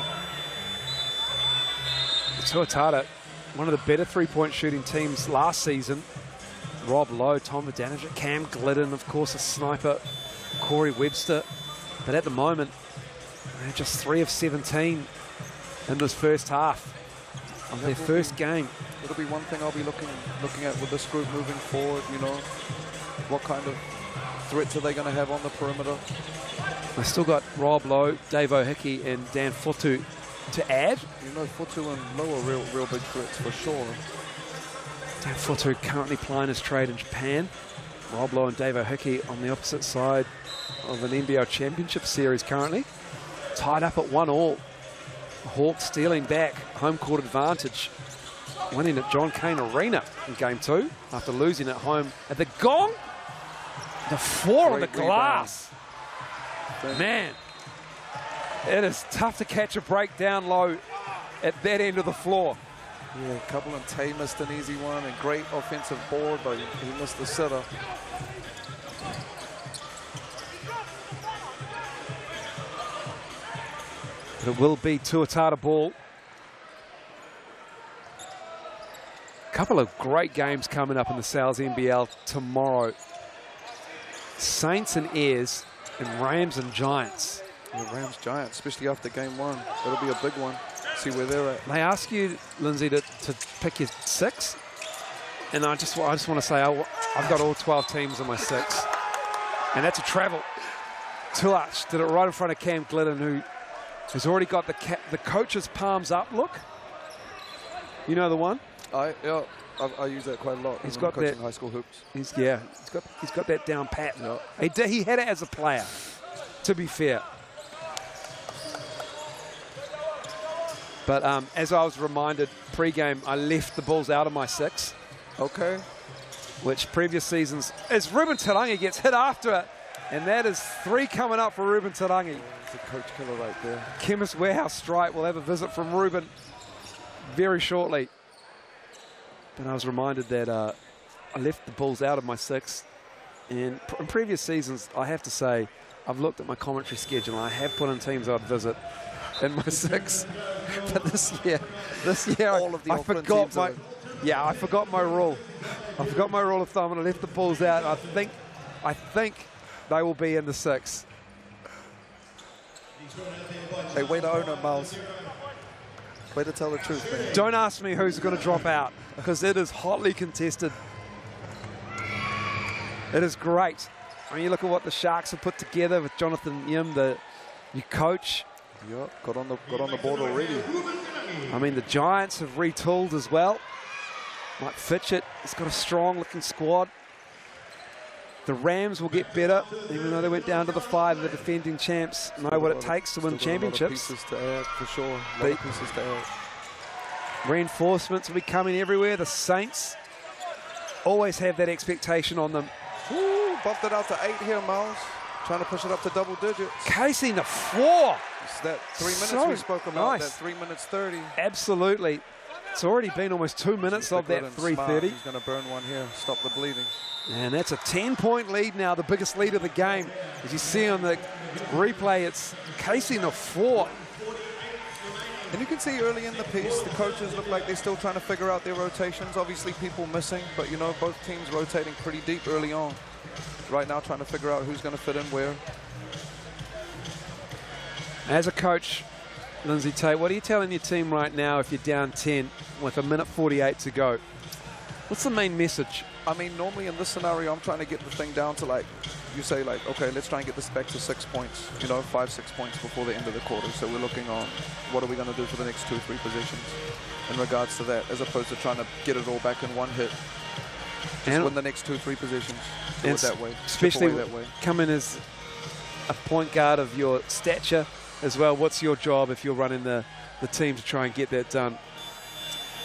The Tuatara, one of the better 3-point shooting teams last season. Rob Lowe, Tom Vidanovic, Cam Glidden, of course, a sniper Corey Webster. But at the moment, they're just 3 of 17 in this first half of their first game. It'll be one thing I'll be looking at with this group moving forward, you know. What kind of threats are they going to have on the perimeter? They still got Rob Lowe, Dave O'Hickey, and Dan Fotu to add. You know, Fotu and Lowe are real big threats for sure. Dan Fotu currently plying his trade in Japan. Rob Lowe and Dave O'Hickey on the opposite side of an NBL Championship Series currently. Tied up at 1-1. Hawks stealing back home court advantage. Winning at John Cain Arena in Game 2 after losing at home at the Gong. The 4 on the glass. Man, it is tough to catch a break down low at that end of the floor. Yeah, Couple and Tay missed an easy one, and great offensive board, but he missed the sitter. But it will be Tuatara ball. Couple of great games coming up in the Sales NBL tomorrow. Saints and Airs and Rams and Giants. Yeah, Rams Giants, especially after game 1. That'll be a big one. See where they're at. They ask you, Lindsay, to pick your 6. And I just want to say I've got all 12 teams in my 6. And that's a travel. Tuach did it right in front of Cam Glidden, who's already got the coach's palms up look. You know the one? I use that quite a lot. He's got coaching that high school hoops. He's got that down pat. Yeah. He had it as a player, to be fair. But as I was reminded pre-game, I left the Bulls out of my 6. Okay. Which previous seasons, as Ruben Tarangi gets hit after it, and that is 3 coming up for Ruben Tarangi. It's a coach killer right there. Chemist Warehouse strike. We'll have a visit from Ruben very shortly. But I was reminded that I left the Bulls out of my 6. And in previous seasons, I have to say, I've looked at my commentary schedule and I have put in teams I'd visit in my 6. But this year all of the I forgot my I forgot my rule. I forgot my rule of thumb and I left the Bulls out. I think they will be in the 6. Hey, way to own it, Miles. Way to tell the truth, man. Don't ask me who's going to drop out because it is hotly contested. It is great. I mean, you look at what the Sharks have put together with Jonathan Yim, the new coach. Yeah, got on the board already. I mean, the Giants have retooled as well. Mike Fitchett has got a strong-looking squad. The Rams will get better, even though they went down to the 5. The defending champs know what it takes to win championships. A lot of pieces to add, for sure. A lot of pieces to add. Reinforcements will be coming everywhere. The Saints always have that expectation on them. Ooh, bumped it out to 8 here, Miles. Trying to push it up to double digits. Casey the 4. It's that 3 minutes So we spoke about, nice. that 3 minutes 30. Absolutely. It's already been almost 2 minutes of that 3:30. He's going to burn one here, stop the bleeding. And that's a 10-point lead now, the biggest lead of the game. As you see on the replay, it's Casey in the 4. And you can see early in the piece, the coaches look like they're still trying to figure out their rotations. Obviously, people missing, but, you know, both teams rotating pretty deep early on. Right now, trying to figure out who's going to fit in where. As a coach, Lindsay Tate, what are you telling your team right now if you're down 10 with 1:48 to go? What's the main message? I mean, normally in this scenario, I'm trying to get the thing down to, like, you say, like, okay, let's try and get this back to 6 points, you know, 5-6 points before the end of the quarter. So we're looking on what are we going to do for the next 2-3 positions in regards to that, as opposed to trying to get it all back in one hit. Just win the next 2-3 positions. Do it that way. Especially that way. coming as a point guard of your stature as well. What's your job if you're running the team to try and get that done?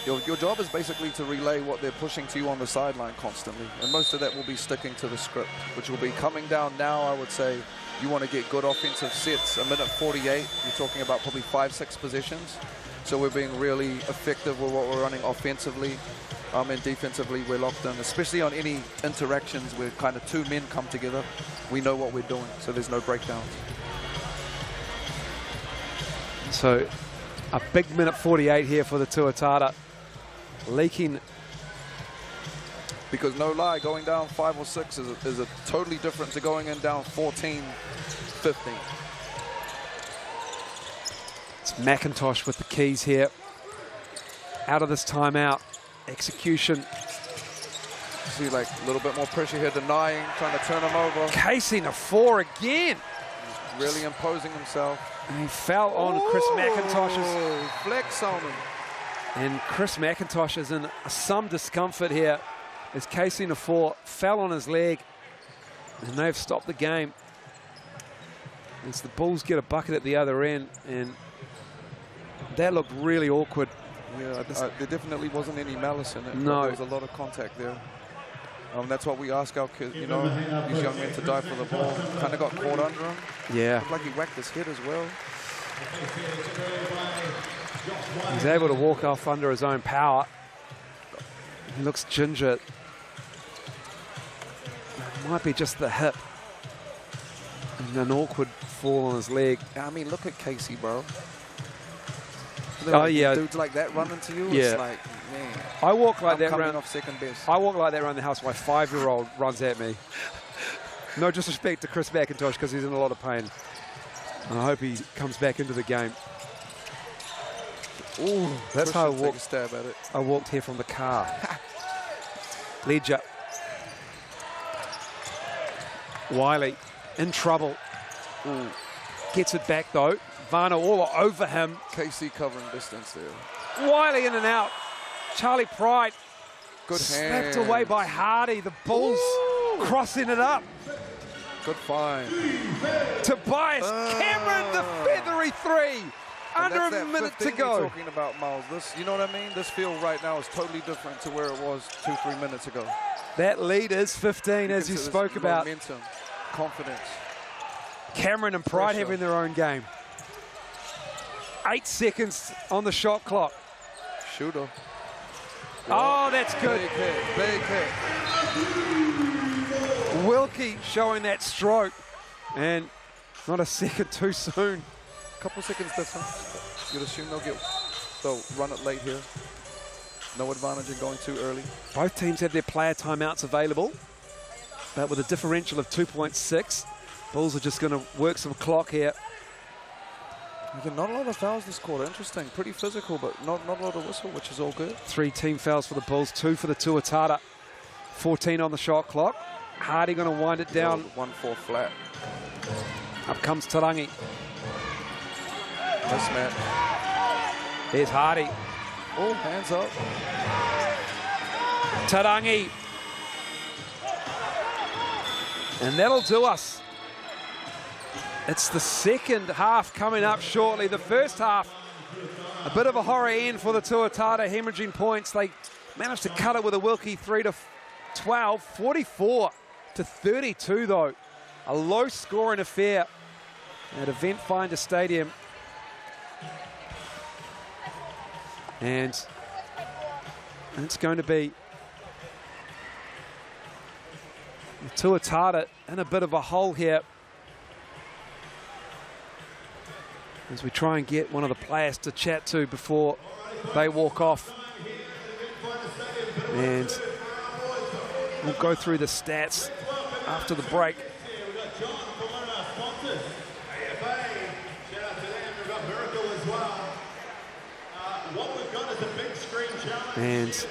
Your job is basically to relay what they're pushing to you on the sideline constantly. And most of that will be sticking to the script, which will be coming down now. I would say you want to get good offensive sets. 1:48, you're talking about probably 5-6 possessions. So we're being really effective with what we're running offensively. And defensively, we're locked in, especially on any interactions where kind of 2 men come together. We know what we're doing, so there's no breakdowns. So a big 1:48 here for the Tuatara. Leaking Because no lie, going down 5 or 6 is a totally different to going in down 14, 15. It's McIntosh with the keys here. Out of this timeout. Execution. See, like a little bit more pressure here, denying, trying to turn him over. Casey Nafor again. Really imposing himself. And he fell on Chris McIntosh's. Flex on him. And Chris McIntosh is in some discomfort here as Casey Nafor fell on his leg. And they've stopped the game. As the Bulls get a bucket at the other end. And that looked really awkward. Yeah, there definitely wasn't any malice in it. No. There was a lot of contact there. That's what we ask our kids, you know, these young men to dive for the ball. Kind of got caught under him. Yeah. Looked like he whacked his head as well. He's able to walk off under his own power. He looks ginger. It might be just the hip. And an awkward fall on his leg. I mean, look at Casey, bro. Oh, yeah. Dudes like that run into you, Yeah. it's like, man. I walk like that coming around. off second best. I walk like that around the house. My 5-year-old runs at me. No disrespect to Chris McIntosh because he's in a lot of pain. And I hope he comes back into the game. Ooh, that's how I Take a walked. stab at it. I walked here from the car. Ledger. Wiley in trouble. Ooh. Gets it back though. Varner all over him. KC covering distance there. Wiley in and out. Charlie Pride Good slapped hand. away by Hardy. The Bulls crossing it up. Good find. Tobias Cameron, the feathery three. Under That's a that minute to 15 go. you're talking about, Miles. This, you know what I mean? This field right now is totally different to where it was 2-3 minutes ago. That lead is 15, as you There's spoke about. Momentum, confidence. Cameron and Pride Pressure. having their own game. 8 seconds on the shot clock. Shooter. Oh, that's good. Big hit, big hit. Wilkie showing that stroke. And not a second too soon. Couple seconds difference. You'd assume they'll run it late here. No advantage in going too early. Both teams have their player timeouts available, but with a differential of 2.6, Bulls are just going to work some clock here. Again, not a lot of fouls this quarter. Interesting. Pretty physical, but not a lot of whistle, which is all good. 3 team fouls for the Bulls, 2 for the Tuatara. 14 on the shot clock. Hardy going to wind it down. 1-4 flat. Up comes Tarangi. Mismatch. There's Hardy. Oh, hands up. Tarangi. And that'll do us. It's the second half coming up shortly. The first half, a bit of a horror end for the Tuatara, hemorrhaging points. They managed to cut it with a Wilkie 3-12, 44-32 though. A low scoring affair at Eventfinda Stadium. And it's going to be the Tuatara in a bit of a hole here as we try and get one of the players to chat to before they walk off. And we'll go through the stats after the break. And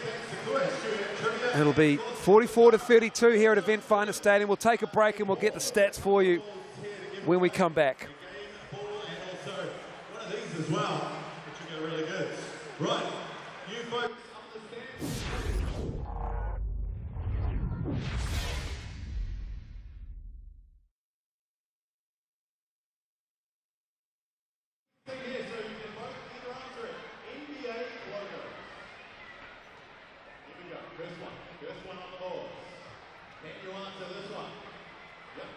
it'll be 44-32 here at Eventfinda Stadium. We'll take a break and we'll get the stats for you when we come back. One of these as well, which are really good. Right, you folks here, so you can both either answer it. NBA logo. Here we go. First one on the board. Can you answer this one? Yep.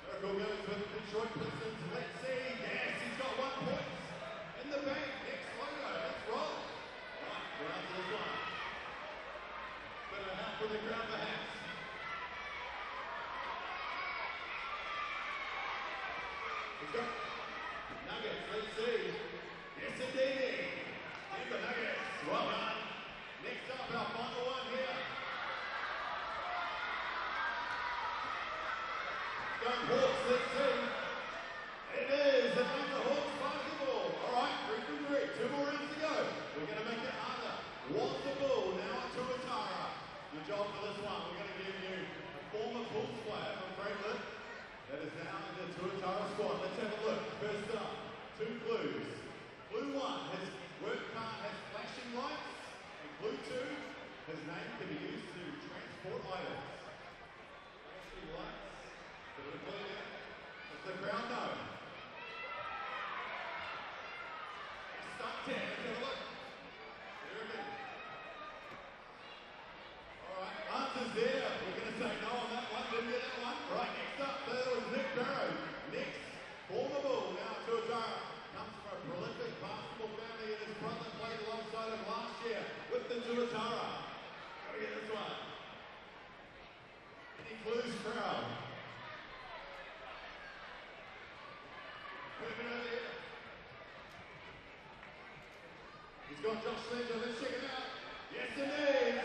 Miracle goes with the short distance. Let's see. Yes, he's got 1 point. In the bank. Next logo. Let's roll. Answers there. We're going to say no on that one. Didn't get that one. Right, next up, there was Nick Barrow. Next, former Bull, now Tuatara. Comes from a prolific basketball family, and his brother played alongside him last year with the Tuatara. Gotta get this one. Any clues, crowd? Put him in over here. He's got Josh Sledger. Let's check it out. Yes, it is.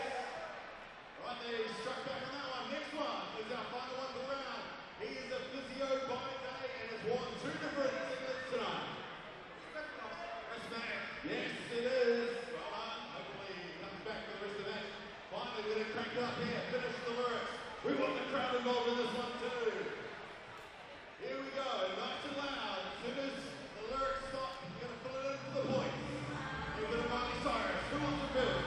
Right there, he struck back on that one. Next one is our final one for the round. He is a physio by day and has worn 2 different signets tonight. That's man. Yes, it is. Well done. Hopefully he comes back for the rest of that. Finally, we're going to crank it up here. Finish the lyrics. We want the crowd involved in this one too. Here we go. Nice and loud. As soon as the lyrics stop, you're going to fill it in to the point. You're going to Miley Cyrus. Who wants to fill it?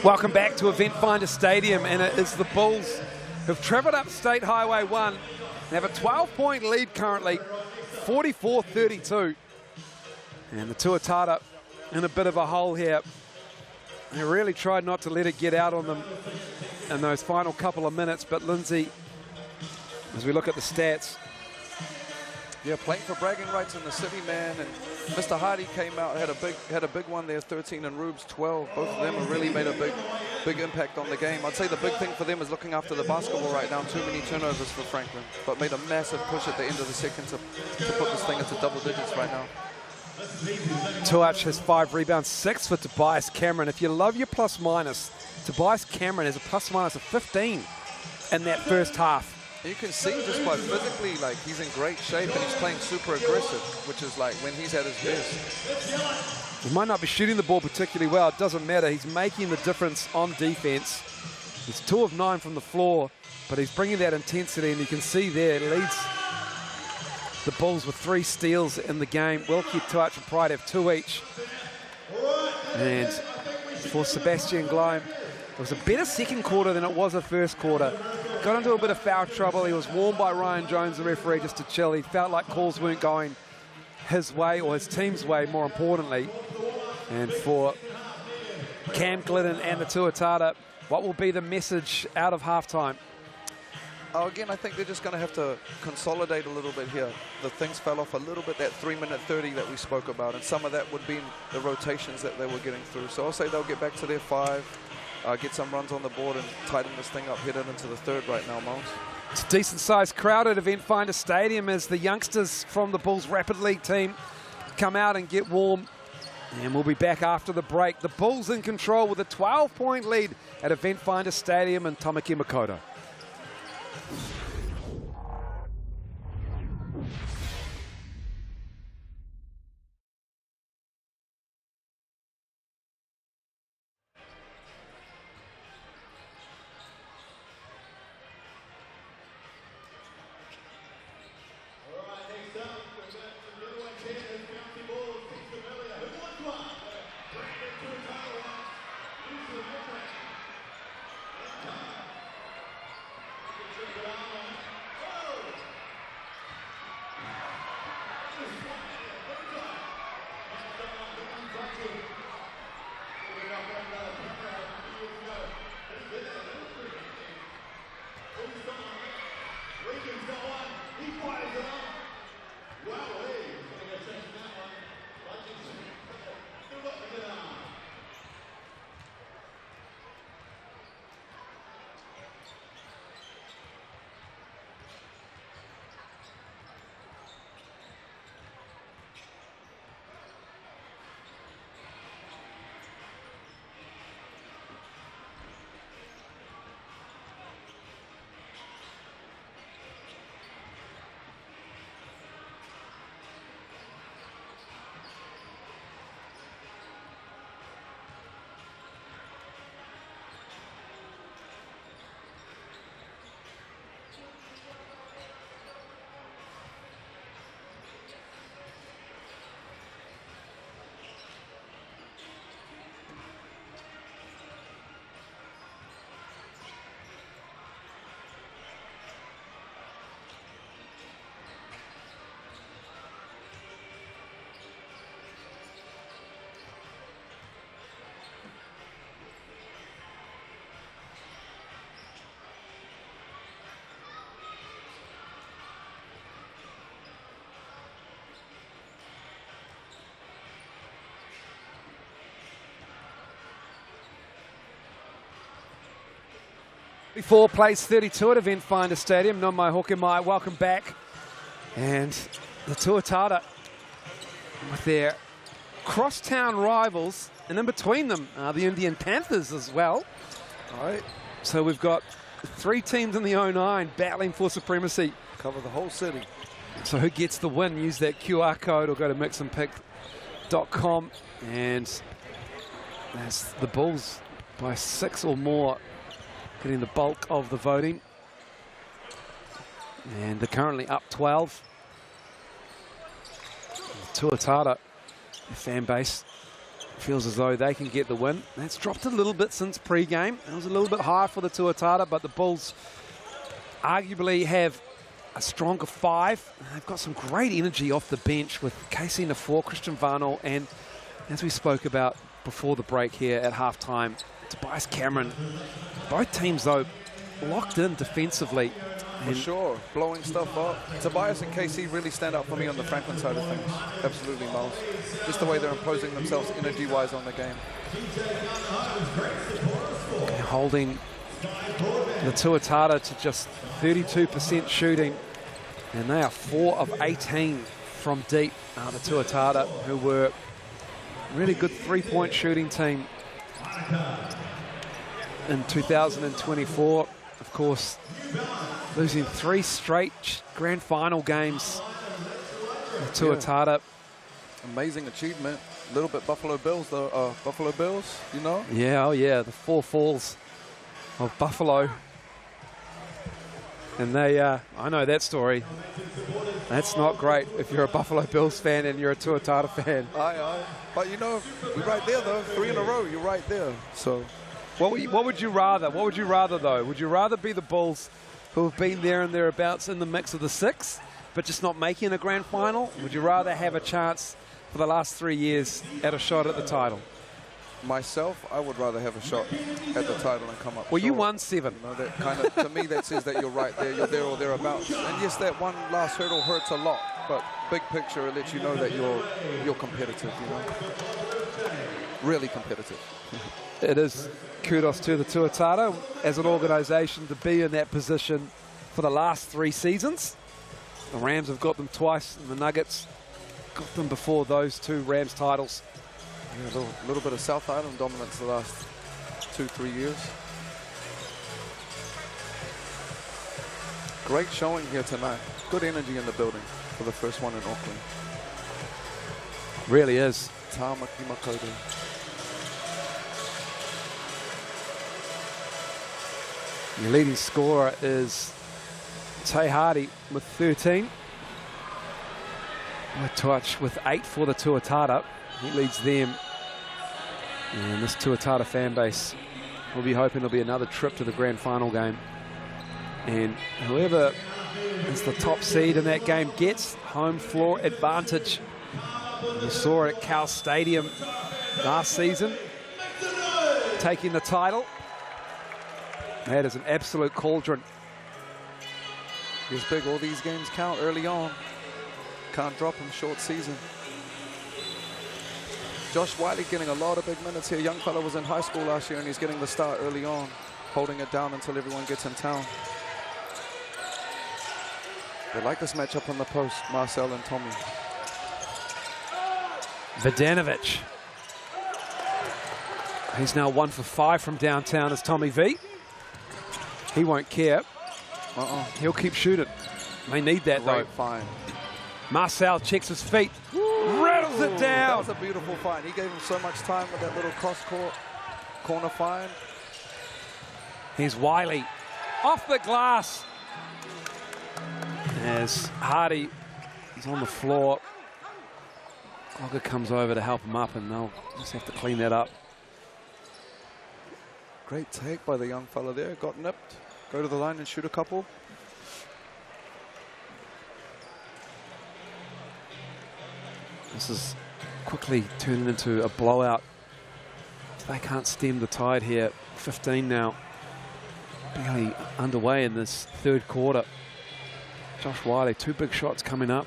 Welcome back to Eventfinda Stadium, and it is the Bulls who've travelled up State Highway 1. They have a 12-point lead currently, 44-32. And the Tuatara in a bit of a hole here. They really tried not to let it get out on them in those final couple of minutes, but Lindsay, as we look at the stats, Yeah, playing for bragging rights in the city, man. And Mr. Hardy came out, had a big one there, 13, and Rubes 12. Both of them have really made a big impact on the game. I'd say the big thing for them is looking after the basketball right now. Too many turnovers for Franklin, but made a massive push at the end of the second to put this thing into double digits right now. Tuach has 5 rebounds, 6 for Tobias Cameron. If you love your plus minus, Tobias Cameron has a plus minus of 15 in that first half. You can see just by physically, like, he's in great shape and he's playing super aggressive, which is like when he's at his best. He might not be shooting the ball particularly well. It doesn't matter. He's making the difference on defense. He's 2 of 9 from the floor, but he's bringing that intensity, and you can see there it leads the Bulls with 3 steals in the game. Wilkie, Tuach and Pride have 2 each. And for Sebastian Glime, it was a better second quarter than it was the first quarter. Got into a bit of foul trouble. He was warned by Ryan Jones, the referee, just to chill. He felt like calls weren't going his way, or his team's way, more importantly. And for Cam Glidden and the Tuatara, what will be the message out of halftime? Oh, again, I think they're just going to have to consolidate a little bit here. The things fell off a little bit, that 3-minute 30 that we spoke about, and some of that would be the rotations that they were getting through. So I'll say they'll get back to their 5. Get some runs on the board and tighten this thing up, heading into the third right now, Miles. It's a decent-sized crowd at Eventfinda Stadium as the youngsters from the Bulls Rapid League team come out and get warm. And we'll be back after the break. The Bulls in control with a 12-point lead at Eventfinda Stadium in Tamaki Makaurau. Good Before plays 32 at Eventfinda Stadium. No mai hoke mai, welcome back. And the Tuatara with their crosstown rivals, and in between them are the Indian Panthers as well. All right. So we've got 3 teams in the 09 battling for supremacy. Cover the whole city. So who gets the win? Use that QR code or go to mixandpick.com. And that's the Bulls by 6 or more, getting the bulk of the voting. And they're currently up 12. Tuatara, the fan base, feels as though they can get the win. That's dropped a little bit since pre-game. It was a little bit higher for the Tuatara, but the Bulls arguably have a stronger 5. They've got some great energy off the bench with Casey Nafor, Christian Varnell, and as we spoke about before the break here at halftime, Tobias Cameron. Both teams, though, locked in defensively. For sure, blowing stuff up. Tobias and KC really stand out for me on the Franklin side of things. Absolutely, Miles. Just the way they're imposing themselves energy-wise on the game. Holding the Tuatara to just 32% shooting, and they are 4 of 18 from deep. The Tuatara, who were really good 3-point shooting team in 2024. Of course, losing 3 straight grand final games. The Tuatara. Amazing achievement. A little bit Buffalo Bills, though. Buffalo Bills, you know? Yeah, oh yeah, the 4 falls of Buffalo. And they, I know that story. That's not great if you're a Buffalo Bills fan and you're a Tuatara fan. Aye. But you know, we're right there though. 3 in a row, you're right there. So, what would you rather? What would you rather though? Would you rather be the Bulls, who have been there and thereabouts in the mix of the 6, but just not making a grand final? Would you rather have a chance for the last 3 years at a shot at the title? myself, I would rather have a shot at the title and come up Well, short. you won 7. You know, that kind of, to me, that says that you're right there, you're there or thereabouts. And yes, that one last hurdle hurts a lot, but big picture, it lets you know that you're competitive, you know. Really competitive. It is kudos to the Tuatara as an organisation to be in that position for the last 3 seasons. The Rams have got them twice, and the Nuggets got them before those 2 Rams titles. Yeah, a little bit of South Island dominance the last 2-3 years. Great showing here tonight. Good energy in the building for the first one in Auckland. Really is. Tāmaki Makoto. Your leading scorer is Te Hardy with 13. Tuach with 8 for the Tuatara. He leads them. And this Tuatara fan base will be hoping there'll be another trip to the grand final game. And whoever is the top seed in that game gets home floor advantage. We saw it at Cal Stadium last season, taking the title. That is an absolute cauldron. It's big. All these games count early on. Can't drop them short season. Josh Wiley getting a lot of big minutes here. Young fella was in high school last year and he's getting the start early on, holding it down until everyone gets in town. They like this matchup on the post, Marcel and Tommy. Vidanovic. He's now 1 for 5 from downtown as Tommy V. He won't care. He'll keep shooting. They need that though. Fine. Marcel checks his feet. Rattles it down. That was a beautiful find. He gave him so much time with that little cross-court corner find. Here's Wiley off the glass. As Hardy is on the floor, Clogger comes over to help him up and they'll just have to clean that up. Great take by the young fella there. Got nipped. Go to the line and shoot a couple. This is quickly turning into a blowout. They can't stem the tide here. 15 now. Barely underway in this third quarter. Josh Wiley, 2 big shots coming up.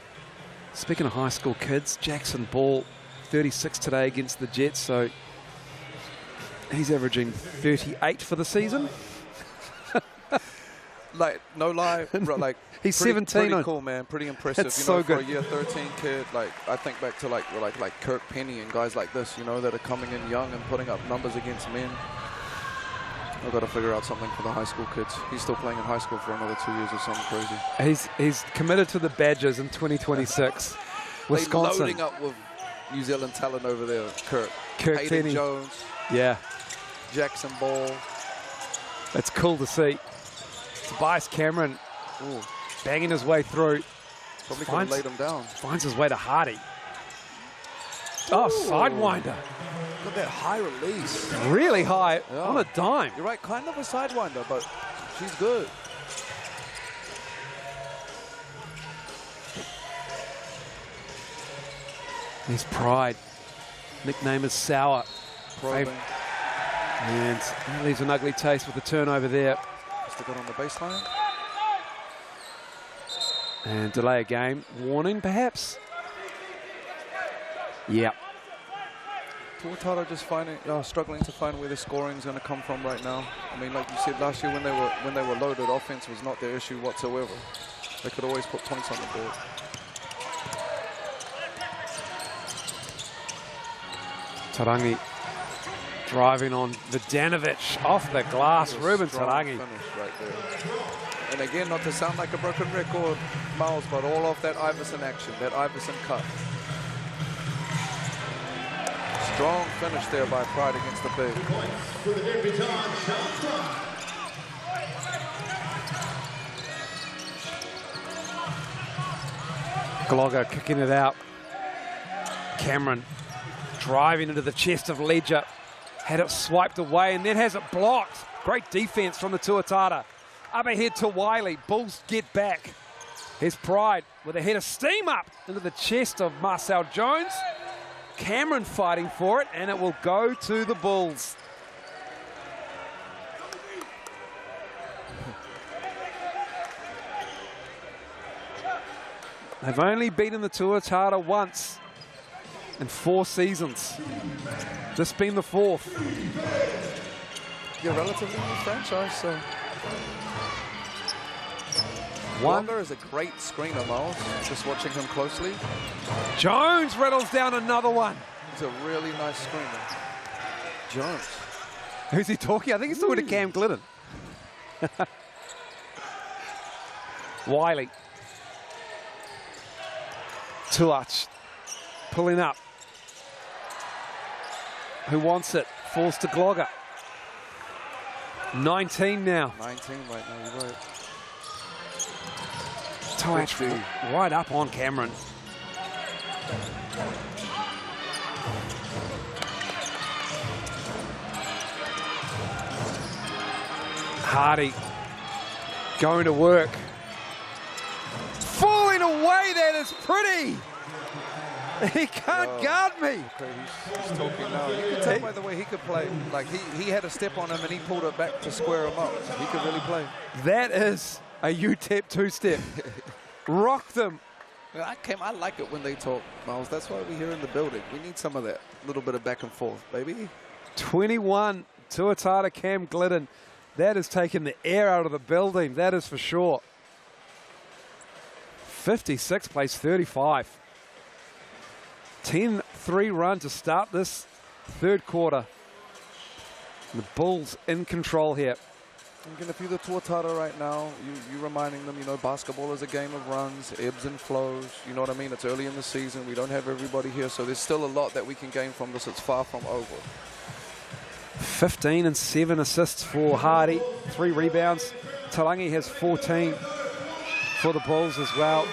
Speaking of high school kids, Jackson Ball, 36 today against the Jets, so he's averaging 38 for the season. Like, no lie, bro, like He's pretty, 17. Pretty cool, man. Pretty impressive. That's you know, so for good. a year 13 kid. Like, I think back to like Kirk Penny and guys like this, you know, that are coming in young and putting up numbers against men. I've got to figure out something for the high school kids. He's still playing in high school for another 2 years or something crazy. He's committed to the Badgers in 2026. Wisconsin. They're loading up with New Zealand talent over there. Kirk Penny. Hayden Jones, Yeah, Jackson Ball. it's cool to see. Tobias Cameron Ooh, banging his way through. probably could have laid him down. Finds his way to Hardy. Oh, sidewinder. Look at that high release. Really high Yeah. on a dime. You're right, kind of a sidewinder, but she's good. His pride. Nickname is Sour. Probing. And that leaves an ugly taste with the turnover there. Stick it on the baseline. And delay a game. Warning, perhaps? Yeah. Tuatara just struggling to find where the scoring is going to come from right now. I mean, like you said last year, when they were loaded, offense was not their issue whatsoever. They could always put points on the board. Tarangi driving on Vidanovic off the glass. Ruben Strong Tarangi. finish right there. And again, not to sound like a broken record, Miles, but all of that Iverson action, that Iverson cut. Strong finish there by Pride against the big. For the Eventfinda shot clock. Glogger kicking it out. Cameron driving into the chest of Ledger. Had it swiped away and then has it blocked. Great defense from the Tuatara. Up ahead to Wiley. Bulls get back. Here's Pride with a head of steam up into the chest of Marcel Jones. Cameron fighting for it, and it will go to the Bulls. They've only beaten the Tuatara once in 4 seasons. This being the 4th. Yeah, relatively new franchise, so. One. Is a great screener, Miles. Just watching him closely. Jones rattles down another one. He's a really nice screener. Jones. Who's he talking? I think he's talking to Cam Glidden. Wiley. Tuach pulling up. Who wants it? Falls to Glogger. 19 now. 19 right now, you're right. Tuach right up on Cameron. Hardy going to work. Falling away, that is pretty. He can't guard me. Okay, he's talking now. You can tell by the way he could play. Like he had a step on him and he pulled it back to square him up. He could really play. That is a UTEP two-step. Rock them. I like it when they talk, Miles. That's why we're here in the building. We need some of that. Little bit of back and forth, baby. 21, Tuatara Cam Glidden. That has taken the air out of the building, that is for sure. 56 plays 35. 10-3 run to start this third quarter. The Bulls in control here. Again, if you're the Tuatara right now, you're reminding them, you know, basketball is a game of runs, ebbs and flows. You know what I mean? It's early in the season. We don't have everybody here, so there's still a lot that we can gain from this. It's far from over. 15 and 7 assists for Hardy, 3 rebounds. Tarangi has 14 for the Bulls as well.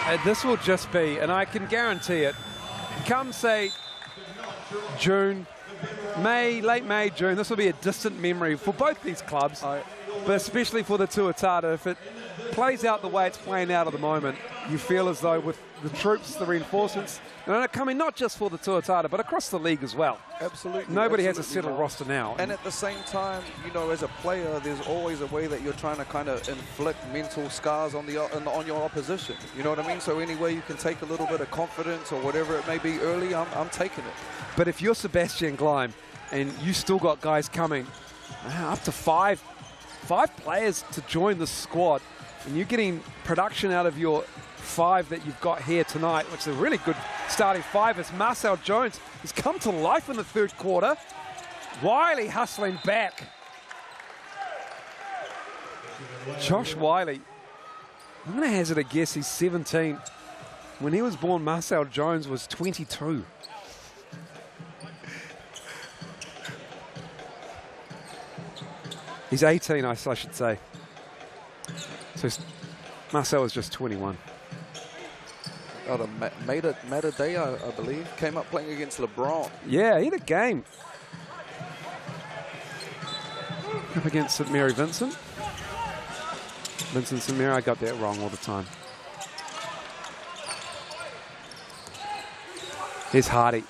And this will just be, and I can guarantee it, come say June, late May, June, this will be a distant memory for both these clubs, but especially for the Tuatara. plays out the way it's playing out at the moment, you feel as though with the troops, the reinforcements, and they're coming not just for the Tuatara, but across the league as well. Absolutely. Nobody has a absolutely, settled roster now. And at the same time, you know, as a player, there's always a way that you're trying to kind of inflict mental scars on on your opposition. You know what I mean? So any way you can take a little bit of confidence or whatever it may be early, I'm taking it. But if you're Sebastian Gleim and you still got guys coming, up to five players to join the squad, and you're getting production out of your 5 that you've got here tonight, which is a really good starting 5 as Marcel Jones has come to life in the third quarter. Wiley hustling back. Josh Wiley, I'm going to hazard a guess he's 17. When he was born, Marcel Jones was 22. He's 18, I should say. So Marcel was just 21. Out of Matadea, I believe, came up playing against LeBron. Yeah, he had a game. Up against St. Mary Vincent. Vincent St. Mary, I got that wrong all the time. Here's Hardy.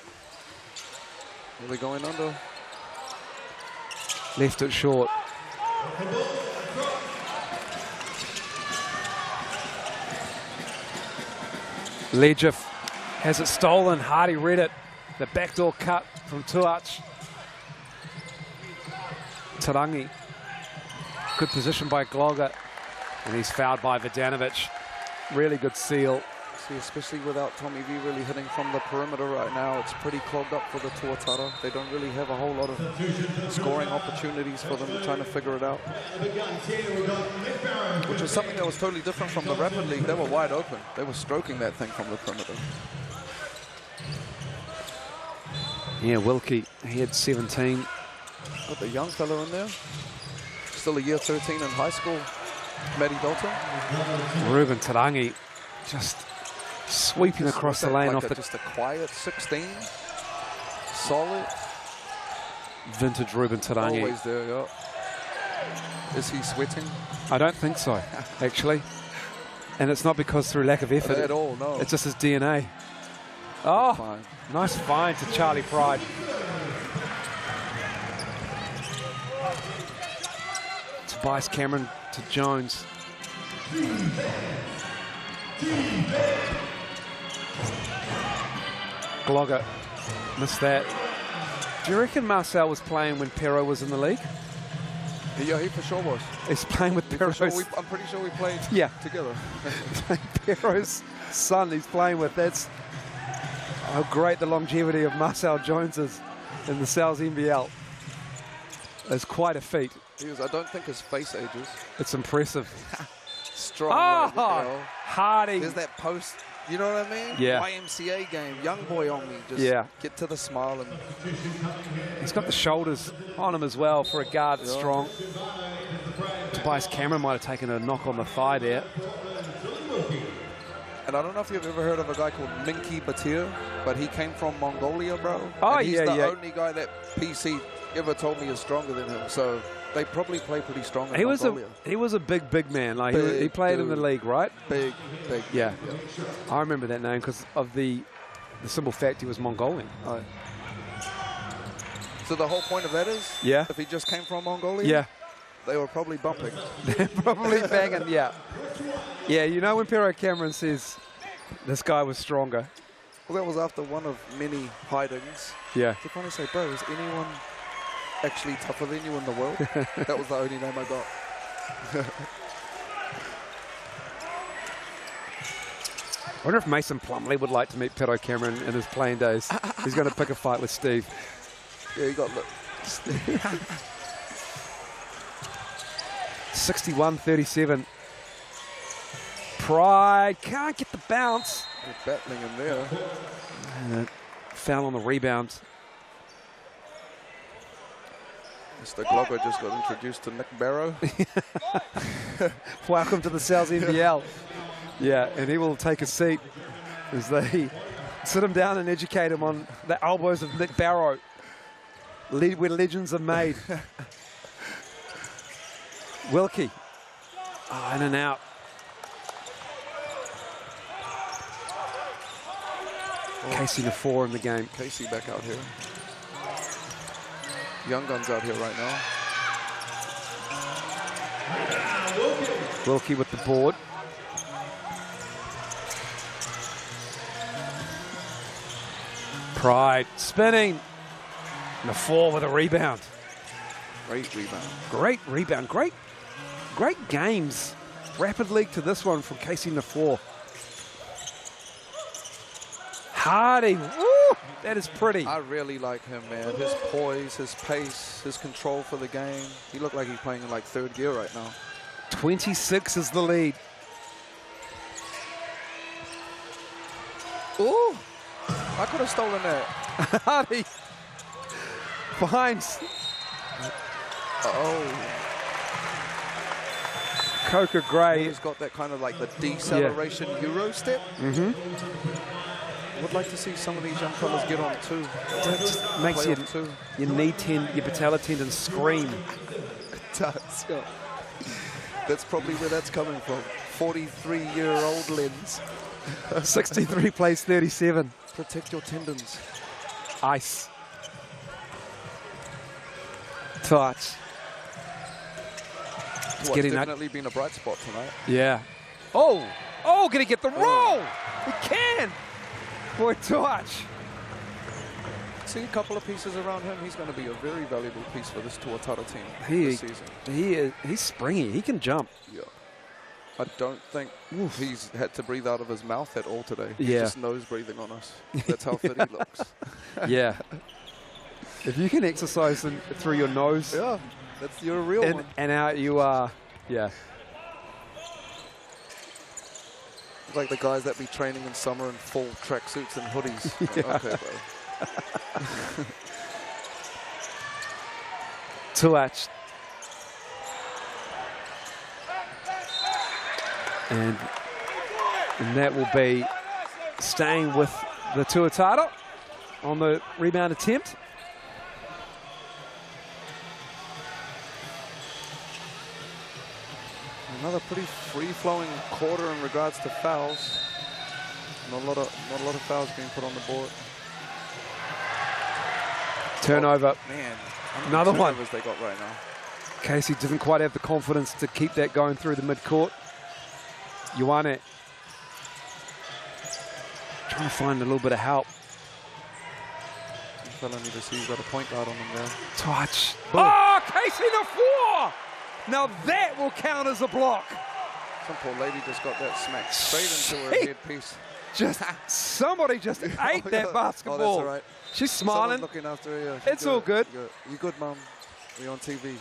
Are we going under? Left it short. Ledger has it stolen. Hardy read it. The backdoor cut from Tuach. Tarangi. Good position by Gloga. And he's fouled by Vidanovic. Really good seal. See, especially without Tommy V really hitting from the perimeter right now, it's pretty clogged up for the Tuatara. They don't really have a whole lot of scoring opportunities for them trying to figure it out. Which was something that was totally different from the Rapid League. They were wide open. They were stroking that thing from the perimeter. Yeah, Wilkie, he had 17. Got the young fella in there. Still a year 13 in high school. Matty Dalton. Ruben Tarangi just sweeping across the lane off the... Just a quiet 16. Solid. Vintage Ruben Tarangi. Always there, yeah. Is he sweating? I don't think so, actually. And it's not because through lack of effort. At all, no. It's just his DNA. Oh, Fine. Nice find to Charlie Pride. Tobias Cameron to Jones. Glogger missed that. Do you reckon Marcel was playing when Pero was in the league? Yeah, he for sure was. He's playing with Pero's... I'm pretty sure we played together. Pero's son he's playing with. That's how great the longevity of Marcel Jones is in the Sal's NBL. It's quite a feat. I don't think his face ages. It's impressive. Strong. Oh, Hardy. There's that post, you know what I mean? Yeah. YMCA game, young boy on me. Just get to the smile. And he's got the shoulders on him as well for a guard that's strong. Tobias Cameron might have taken a knock on the thigh there. And I don't know if you've ever heard of a guy called Minky Batir, but he came from Mongolia, bro. Oh, and he's yeah, the only guy that PC ever told me is stronger than him. So they probably play pretty strong in Mongolia. He was a big man. Like he played in the league, right? Big. Yeah. I remember that name because of the simple fact he was Mongolian. Oh. So the whole point of that is, if he just came from Mongolia, they were probably bumping. They're probably banging, yeah. Yeah, you know when Pero Cameron says this guy was stronger. Well, that was after one of many hidings. Yeah. To finally say, bro, is anyone actually tougher than you in the world? That was the only name I got. I wonder if Mason Plumley would like to meet Pero Cameron in his playing days. He's going to pick a fight with Steve. Yeah, he got 61-37. Pride can't get the bounce. They're battling in there. And foul on the rebound. Mr. Glover just got introduced to Nick Barrow. Welcome to the Sal's NBL. Yeah, and he will take a seat as they sit him down and educate him on the elbows of Nick Barrow, where legends are made. Wilkie, in and out. Casey Nafor in the game. Casey back out here. Young Guns out here right now. Wilkie with the board. Pride spinning. Nafor with a rebound. Great rebound. Great rebound. Great games. Rapid league to this one from Casey Nafor. Hardy. Woo! That is pretty. I really like him, man. His poise, his pace, his control for the game. He looked like he's playing in like third gear right now. 26 is the lead. Ooh! I could have stolen that. Hardy finds Oh. Coca Gray. He's got that kind of like the deceleration Euro step. Mm-hmm. Would like to see some of these young fellas get on too. That just makes Play you, on too. your knee tendon, your patella tendon scream. It does. Yeah. That's probably where that's coming from. 43-year-old Lens. 63 plays 37. Protect your tendons. Ice. Touch. It's getting that- definitely been a bright spot tonight. Yeah. Oh, gonna get the roll. He can. Boy, touch. See a couple of pieces around him. He's going to be a very valuable piece for this Tuatara team this season. He's springy. He can jump. Yeah. I don't think he's had to breathe out of his mouth at all today. He's Yeah. just nose breathing on us. That's how fit he looks. Yeah. If you can exercise through your nose Yeah, you're a real one. and out, you are. Yeah. Like the guys that be training in summer in full tracksuits and hoodies. Yeah. Okay, bro. Tuach. And that will be staying with the Tuatara on the rebound attempt. Another pretty free-flowing quarter in regards to fouls. Not a lot of fouls being put on the board. Turnover. Man, Another one. turnovers they got right now. Casey didn't quite have the confidence to keep that going through the midcourt. Ioane trying to find a little bit of help. You fella need to see he's got a point guard on him there. Touch. Oh, Casey Nafor! Now that will count as a block. Some poor lady just got that smacked straight into her headpiece. Somebody just ate that basketball. Oh, that's all right. She's Someone's smiling. looking after her. Yeah, It's all good. You good, Mum? We on TV.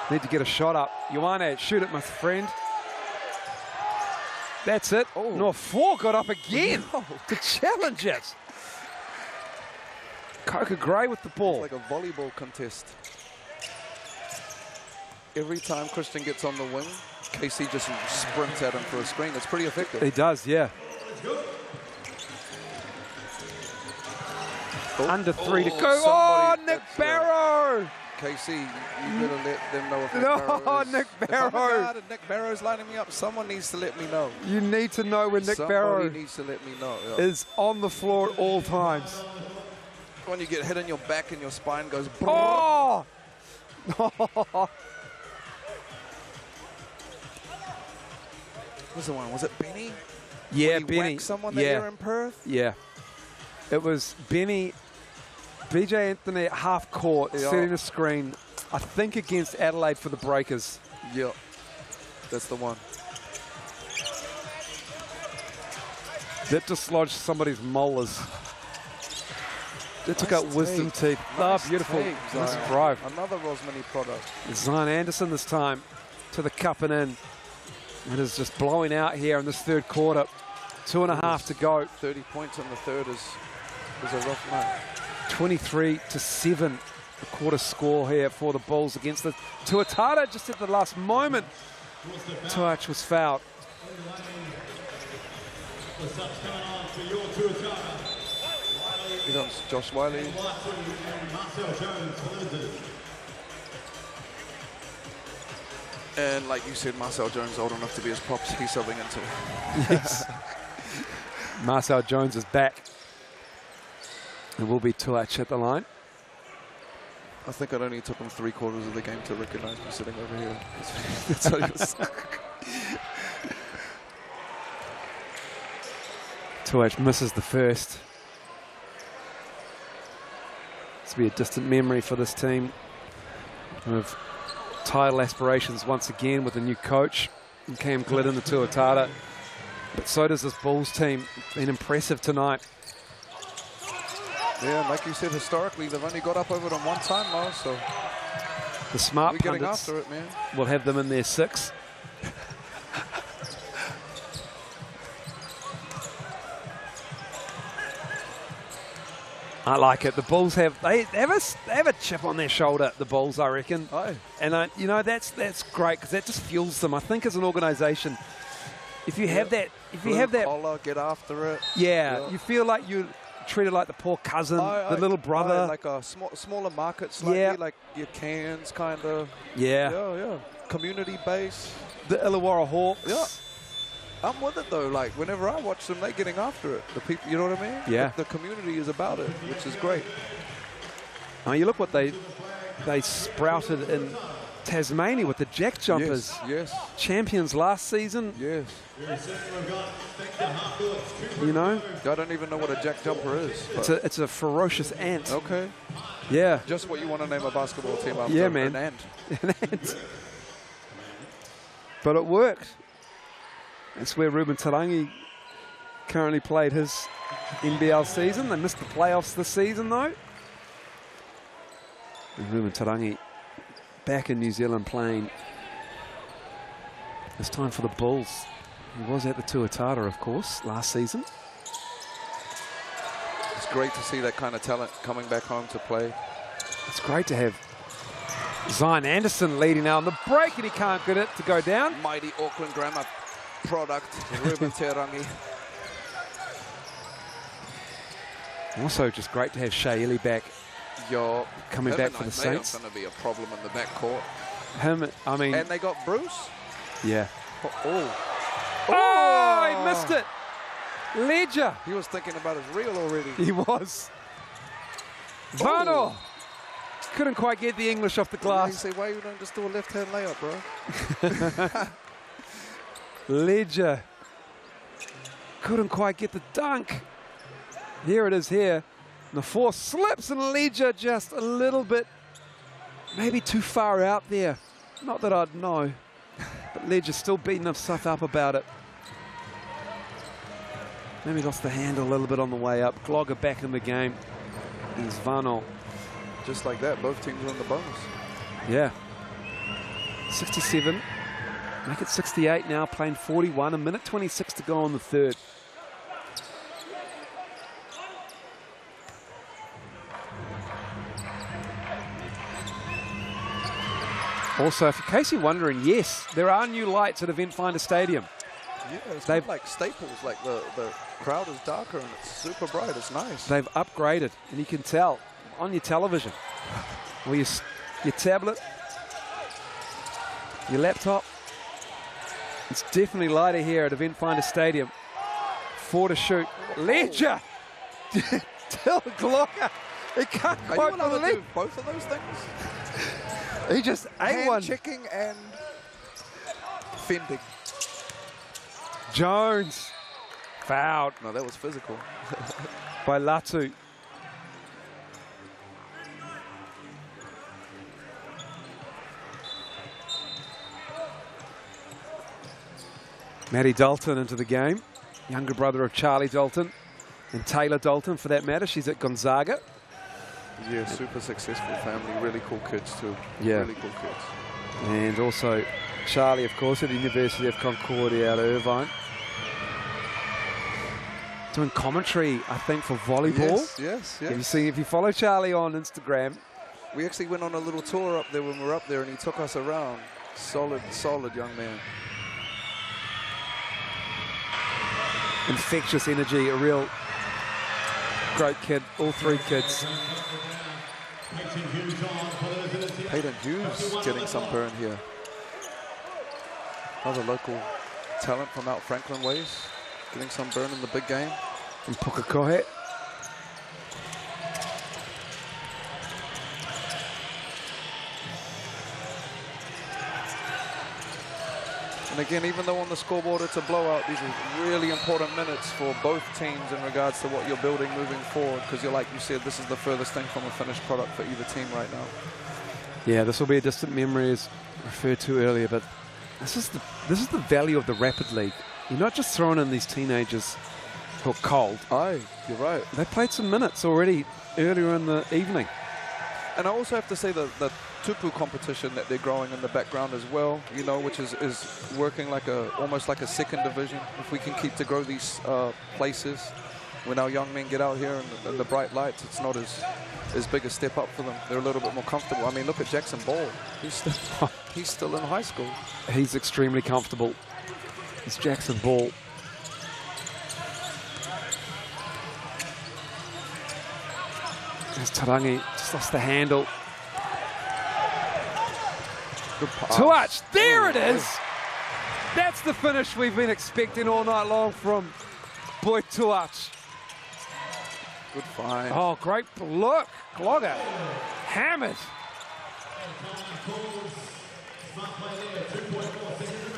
Need to get a shot up. Ioane, shoot it, my friend. That's it. Oh. Nafor got up again to challenge it. Coca Gray with the ball. It's like a volleyball contest. Every time Christian gets on the wing, Casey just sprints at him for a screen. It's pretty effective. He does, yeah. Under 3 to go. Oh, Nick Barrow! Casey, you better let them know if Nick No, Barrow is. Nick If I'm a Barrow. guard and Nick Barrow's lining me up, someone needs to let me know. You need to know when Nick Somebody Barrow needs to let me know. Yeah. is on the floor at all times. When you get hit in your back and your spine goes. Oh! What's the one? Was it Benny? Yeah, When he Benny. whacked someone that Yeah, year in Perth? yeah. It was Benny, BJ Anthony at half court, Yeah. setting a screen, I think against Adelaide for the Breakers. Yep. That's the one. That dislodged somebody's molars. That took Nice out wisdom take. teeth. Nice Oh, beautiful. take, Nice Zion. drive. Another Rosmini product. Zion Anderson this time to the cup and in. It is just blowing out here in this third quarter. 2.5 to go. 30 points in the third is a rough night. 23-7, the quarter score here for the Bulls against the Tuatara just at the last moment. Tuach was fouled. The subs coming on for your Tuatara. Here comes Josh Wiley. And Marcel Jones loses. And like you said, Marcel Jones old enough to be his props. He's subbing into. Yes. Marcel Jones is back. It will be Tuach at the line. I think it only took him 3/4 of the game to recognize me sitting over here. That's how he was. Tuach misses the first. This will be a distant memory for this team. With title aspirations once again with a new coach, Cam Glidden, the Tuatara. But so does this Bulls team. Been impressive tonight. Yeah, like you said, historically, they've only got up over them one time now, so The smart we're getting pundits after it, man. will have them in their 6. I like it. The Bulls have they have a chip on their shoulder. The Bulls, I reckon, and you know that's great because that just fuels them. I think as an organisation, if you have that, collar, get after it. Yeah, you feel like you're treated like the poor cousin, the little brother, like a smaller market, slightly like your Cairns kind of. Yeah, community base. The Illawarra Hawks. Yeah. I'm with it though. Like whenever I watch them, they're getting after it. The people, you know what I mean? Yeah. The community is about it, which is great. Now you look what they sprouted in Tasmania with the Jack Jumpers. Yes. Champions last season. Yes. You know, I don't even know what a Jack Jumper is. it's a ferocious ant. Okay. Yeah. Just what you want to name a basketball team after. Yeah, man. An ant. An ant. But it worked. That's where Ruben Tarangi currently played his NBL season. They missed the playoffs this season, though. And Ruben Tarangi back in New Zealand playing. It's time for the Bulls. He was at the Tuatara, of course, last season. It's great to see that kind of talent coming back home to play. It's great to have Zion Anderson leading now on the break, and he can't get it to go down. Mighty Auckland Grammar product, Ruben Tarangi. Also just great to have Sha'ili back. Coming back for the Saints. Going to be a problem in the backcourt. And they got Bruce. Yeah. Oh, he missed it. Ledger. He was thinking about his reel already. He was. Vano. Couldn't quite get the English off the glass. You say, why you don't just do a left-hand layup, bro? Ledger. Couldn't quite get the dunk. Here it is here. The force slips and Ledger just a little bit, maybe too far out there. Not that I'd know, but Ledger still beating himself up about it. Maybe lost the handle a little bit on the way up. Glogger back in the game. There's Vano. Just like that, both teams are in the bonus. Yeah. 67. Make it 68 now, playing 41. A minute 26 to go on the third. Also, in case you're wondering, yes, there are new lights at Eventfinda Stadium. Yeah, it's kind of like Staples, like the crowd is darker and it's super bright. It's nice. They've upgraded, and you can tell on your television, or your tablet, your laptop. It's definitely lighter here at Eventfinda Stadium. 4 to shoot. Ledger! Till Glogger. He can't quite believe both of those things. He just ate one. Checking and fending. Jones. Fouled. No, that was physical. By Latu. Matty Dalton into the game. Younger brother of Charlie Dalton. And Taylor Dalton, for that matter. She's at Gonzaga. Yeah, super successful family. Really cool kids, too. Yeah. Really cool kids. And also Charlie, of course, at the University of Concordia out of Irvine. Doing commentary, I think, for volleyball. Yes. If you follow Charlie on Instagram. We actually went on a little tour up there when we were up there, and he took us around. Solid young man. Infectious energy, a real great kid, all 3 kids. Peyton Hughes getting some burn here. Another local talent from out Franklin ways, getting some burn in the big game. from Pukekohe. And again, even though on the scoreboard it's a blowout, these are really important minutes for both teams in regards to what you're building moving forward, because you're, like you said, this is the furthest thing from a finished product for either team right now. Yeah, this will be a distant memory as referred to earlier, but this is the value of the Rapid League. You're not just throwing in these teenagers who are cold. Aye, you're right. They played some minutes already earlier in the evening. And I also have to say that the tupu competition that they're growing in the background as well, you know, which is working like almost like a second division. If we can keep to grow these places, when our young men get out here in the bright lights, it's not as big a step up for them. They're a little bit more comfortable. I mean, look at Jackson Ball. He's still in high school. He's extremely comfortable. It's Jackson Ball. There's Tarangi, just lost the handle. Good pass. Tuach, there it is. That's the finish we've been expecting all night long from boy Tuach. Good find. Oh, great look. Clogger hammered.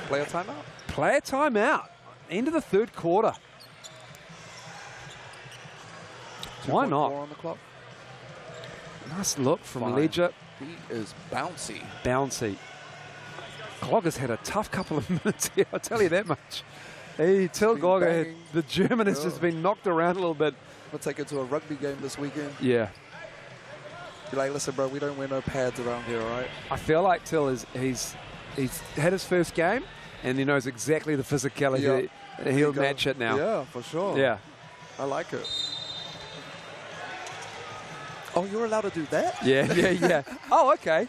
Player timeout. Player timeout. End of the third quarter. Why 2.4 not? on the clock. Nice look from Fine. Ledger. He is bouncy. Bouncy. Clogger's had a tough couple of minutes here, I'll tell you that much. Hey, tell been Clogger, banging. the German has just been knocked around a little bit. We'll take it to a rugby game this weekend. Yeah. Be like, listen, bro, we don't wear no pads around here, all right? I feel like Till he's had his first game and he knows exactly the physicality. Yeah. He'll match it now. Yeah, for sure. Yeah. I like it. Oh, you're allowed to do that? Yeah. Oh, okay.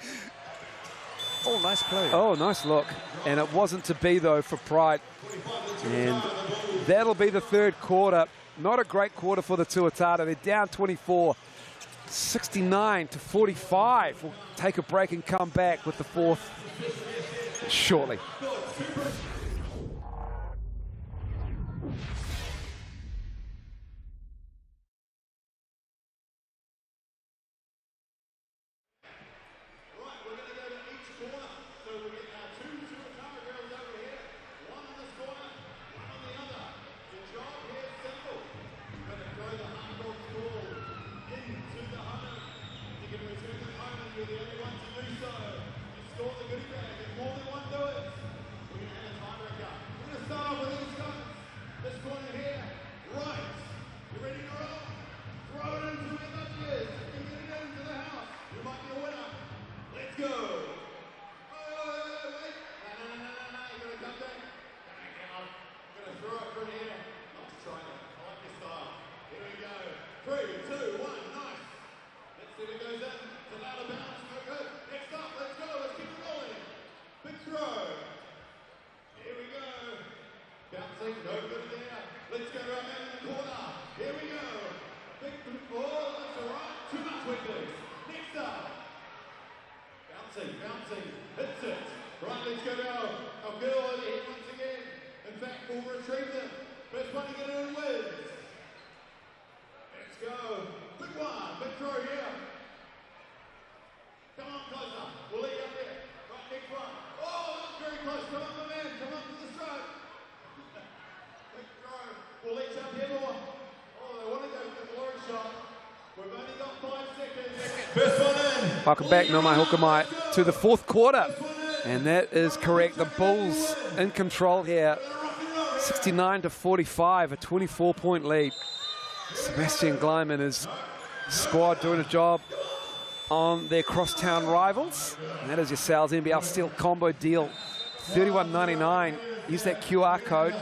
Oh, nice play. Oh, nice look. And it wasn't to be, though, for Pride. And that'll be the third quarter. Not a great quarter for the Tuatara. They're down 24, 69 to 45. We'll take a break and come back with the fourth shortly. Welcome back, Nomai Hukamai, to the fourth quarter. And that is correct. The Bulls in control here. 69 to 45, a 24-point lead. Sebastian Gleim and his squad doing a job on their crosstown rivals. And that is your Sal's NBL Steel Combo deal. $31.99. Use that QR code.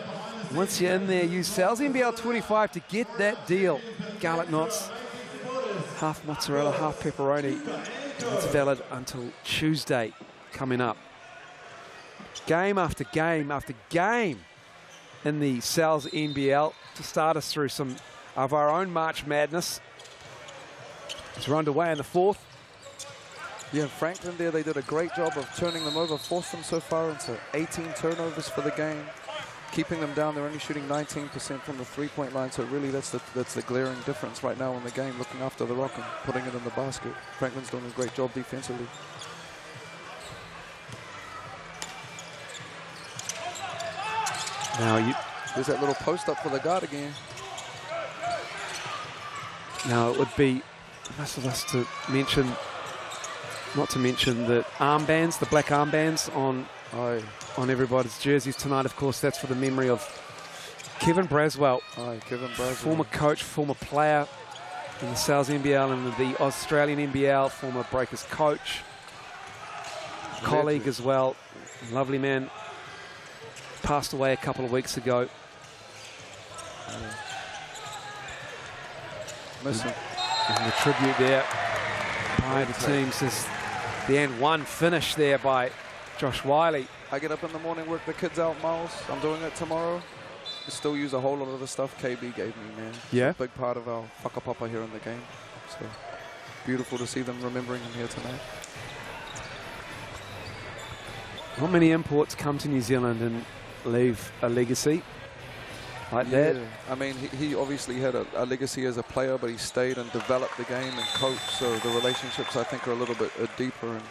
Once you're in there, use Sal's NBL 25 to get that deal. Garlic knots, half mozzarella, half pepperoni. It's valid until Tuesday coming up. Game after game after game in the Sal's NBL to start us through some of our own March Madness. As we're underway in the fourth. Yeah, Franklin there, they did a great job of turning them over, forced them so far into 18 turnovers for the game. keeping them down. They're only shooting 19% from the three-point line, so really that's the glaring difference right now in the game, looking after the rock and putting it in the basket. Franklin's doing a great job defensively. Now there's that little post up for the guard again. Now it would be nice of us to mention, not to mention the armbands, the black armbands on everybody's jerseys tonight. Of course, that's for the memory of Kevin Braswell, former coach, former player in the South NBL and the Australian NBL, former Breakers coach, colleague as well, lovely man. Passed away a couple of weeks ago. Miss him. And the tribute there by the team says the end one finish there by Josh Wiley. I get up in the morning, work the kids out, Miles. I'm doing it tomorrow. I still use a whole lot of the stuff KB gave me, man. Yeah. It's a big part of our whakapapa here in the game. So beautiful to see them remembering him here tonight. Not many imports come to New Zealand and leave a legacy like that. I mean, he obviously had a legacy as a player, but he stayed and developed the game and coached, so the relationships I think are a little bit deeper. And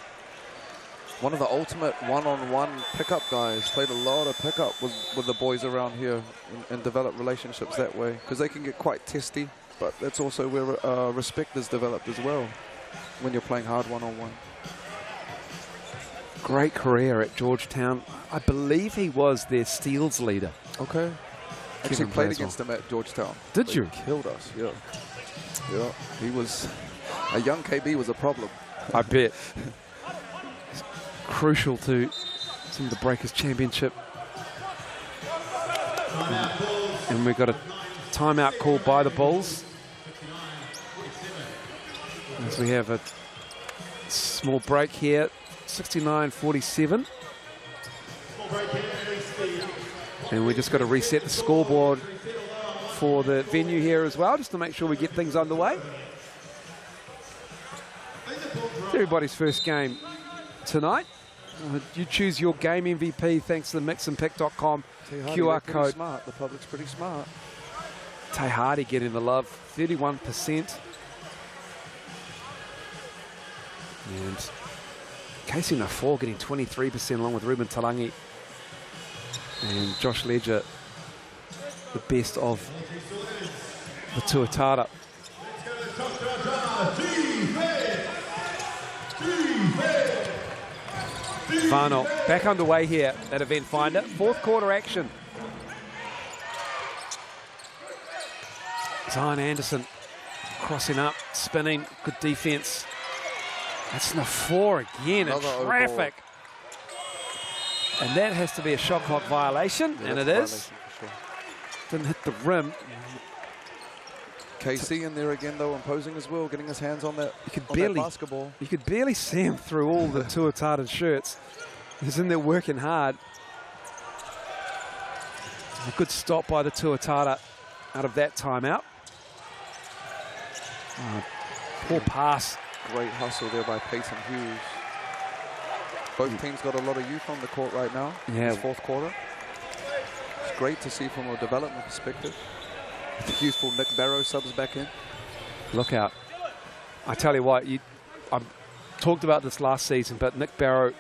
one of the ultimate one-on-one pickup guys, played a lot of pickup with the boys around here and developed relationships that way, because they can get quite testy, but that's also where respect is developed as well when you're playing hard one-on-one. Great career at Georgetown. I believe he was their steals leader. Okay. Actually played against him at Georgetown. Did you? Killed us, yeah. Yeah, he was, a young KB was a problem. I bet. Crucial to some of the Breakers Championship. And we've got a timeout called by the Bulls. As we have a small break here, 69-47. And we just got to reset the scoreboard for the venue here as well, just to make sure we get things underway. It's everybody's first game tonight. You choose your game MVP thanks to the mixandpick.com QR code. Smart. The public's pretty smart. Tay Hardy getting the love, 31%. And Casey Nafor getting 23% along with Ruben Talangi. And Josh Ledger, the best of the Tuatara. Vano back underway here at Eventfinda. Fourth quarter action. Zion Anderson crossing up, spinning, good defense. That's Nafor again in traffic. And that has to be a shot clock violation, and it is. Sure. Didn't hit the rim. KC in there again, though, imposing as well, getting his hands on that, basketball. You could barely see him through all the Tuatara shirts. He's in there working hard. A good stop by the Tuatara out of that timeout. Poor pass. Great hustle there by Peyton Hughes. Both teams got a lot of youth on the court right now in this fourth quarter. It's great to see from a development perspective. The youthful Nick Barrow subs back in. Look out. I tell you what, I talked about this last season, but Nick Barrow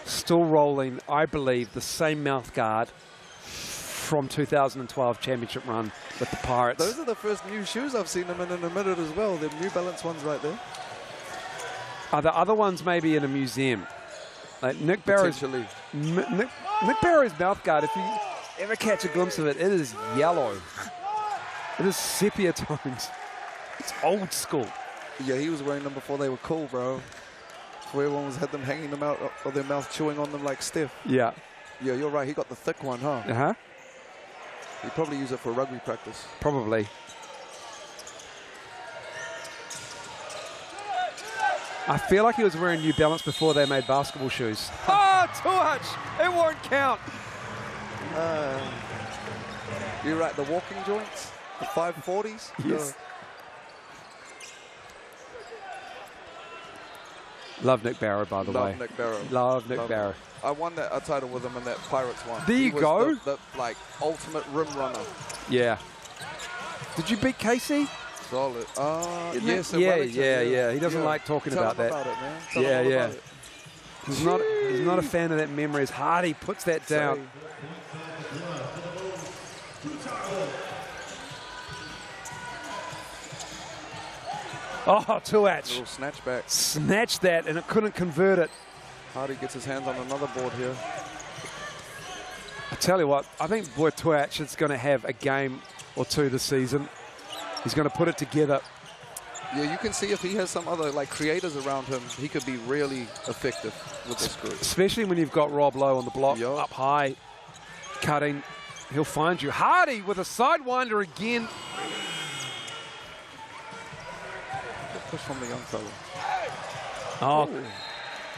still rolling, I believe, the same mouth guard from 2012 championship run with the Pirates. Those are the first new shoes I've seen him in a minute as well. The New Balance ones right there. Are the other ones maybe in a museum? Like Nick Barrow's mouth guard, if you ever catch a glimpse of it, it is yellow. It is sepia tones. It's old school. Yeah, he was wearing them before they were cool, bro. Before everyone had them hanging them out of their mouth, chewing on them like Steph. Yeah. Yeah, you're right. He got the thick one, huh? Uh-huh. He'd probably use it for rugby practice. Probably. I feel like he was wearing New Balance before they made basketball shoes. Oh, too much. It won't count. You're right. The walking joints, the 540s. Yes. Love Nick Barrow, by the way. Love Nick Barrow. Love Nick Barrow. I won a title with him in that Pirates one. There you go. The like ultimate rim runner. Yeah. Did you beat Casey? Solid. Yes. Yeah. He doesn't like talking about that. About it, man. Tell him all about it. He's not a fan of that memory as Hardy puts that down. Oh, Tuatara. Little snatch back. Snatched that and it couldn't convert it. Hardy gets his hands on another board here. I tell you what, I think boy Tuatara is going to have a game or two this season. He's going to put it together. Yeah, you can see if he has some other like creators around him, he could be really effective with this group. Especially when you've got Rob Lowe on the block, up high, cutting. He'll find you. Hardy with a sidewinder again. Push from the young fella. Oh,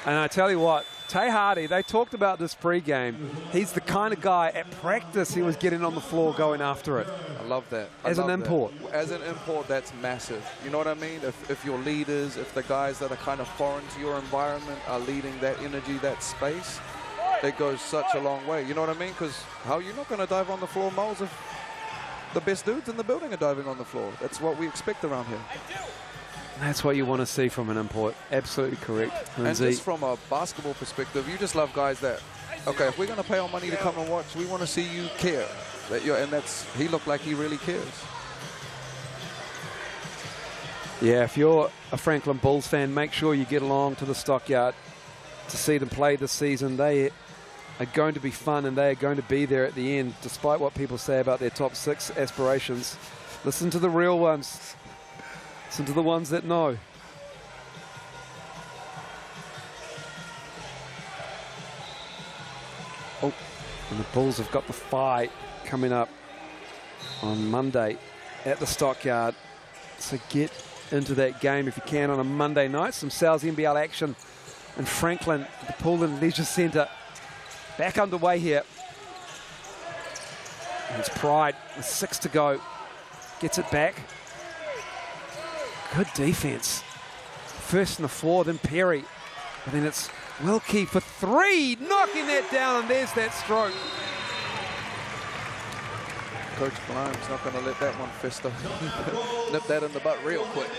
and I tell you what, Tay Hardy, they talked about this pre-game. He's the kind of guy at practice he was getting on the floor going after it. I love that. As an import. As an import, that's massive. You know what I mean? If your leaders, if the guys that are kind of foreign to your environment are leading that energy, that space, it goes such a long way. You know what I mean? Because how you're not going to dive on the floor, Miles, if the best dudes in the building are diving on the floor. That's what we expect around here. That's what you want to see from an import. Absolutely correct, Lindsay. And just from a basketball perspective, you just love guys that, okay, if we're going to pay our money to come and watch, we want to see you care. He looked like he really cares. Yeah, if you're a Franklin Bulls fan, make sure you get along to the Stockyard to see them play this season. They are going to be fun and they are going to be there at the end, despite what people say about their top 6 aspirations. Listen to the real ones. Listen to the ones that know. Oh, and the Bulls have got the fight coming up on Monday at the Stockyard. So get into that game if you can on a Monday night. Some Sal's NBL action in Franklin, the Poolin Leisure Centre. Back underway here. And it's Pride with 6 to go. Gets it back. Good defense. First on the floor, then Perry. And then it's Wilkie for 3, knocking that down, and there's that stroke. Coach Grimes not going to let that one fester. Nip that in the butt real quick.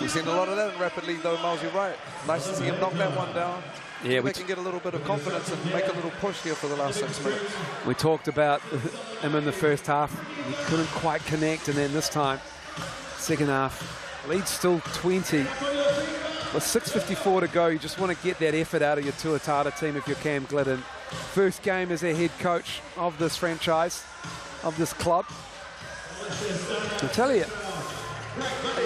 We've seen a lot of that in Rapid League though, Miles, you're right. Nice to see him knock that one down. Yeah, they can get a little bit of confidence and make a little push here for the last 6 minutes. We talked about him in the first half. He couldn't quite connect, and then this time, second half, lead still 20. With 6:54 to go, you just want to get that effort out of your Tuatara team if you're Cam Glidden. First game as a head coach of this franchise, of this club. I tell you,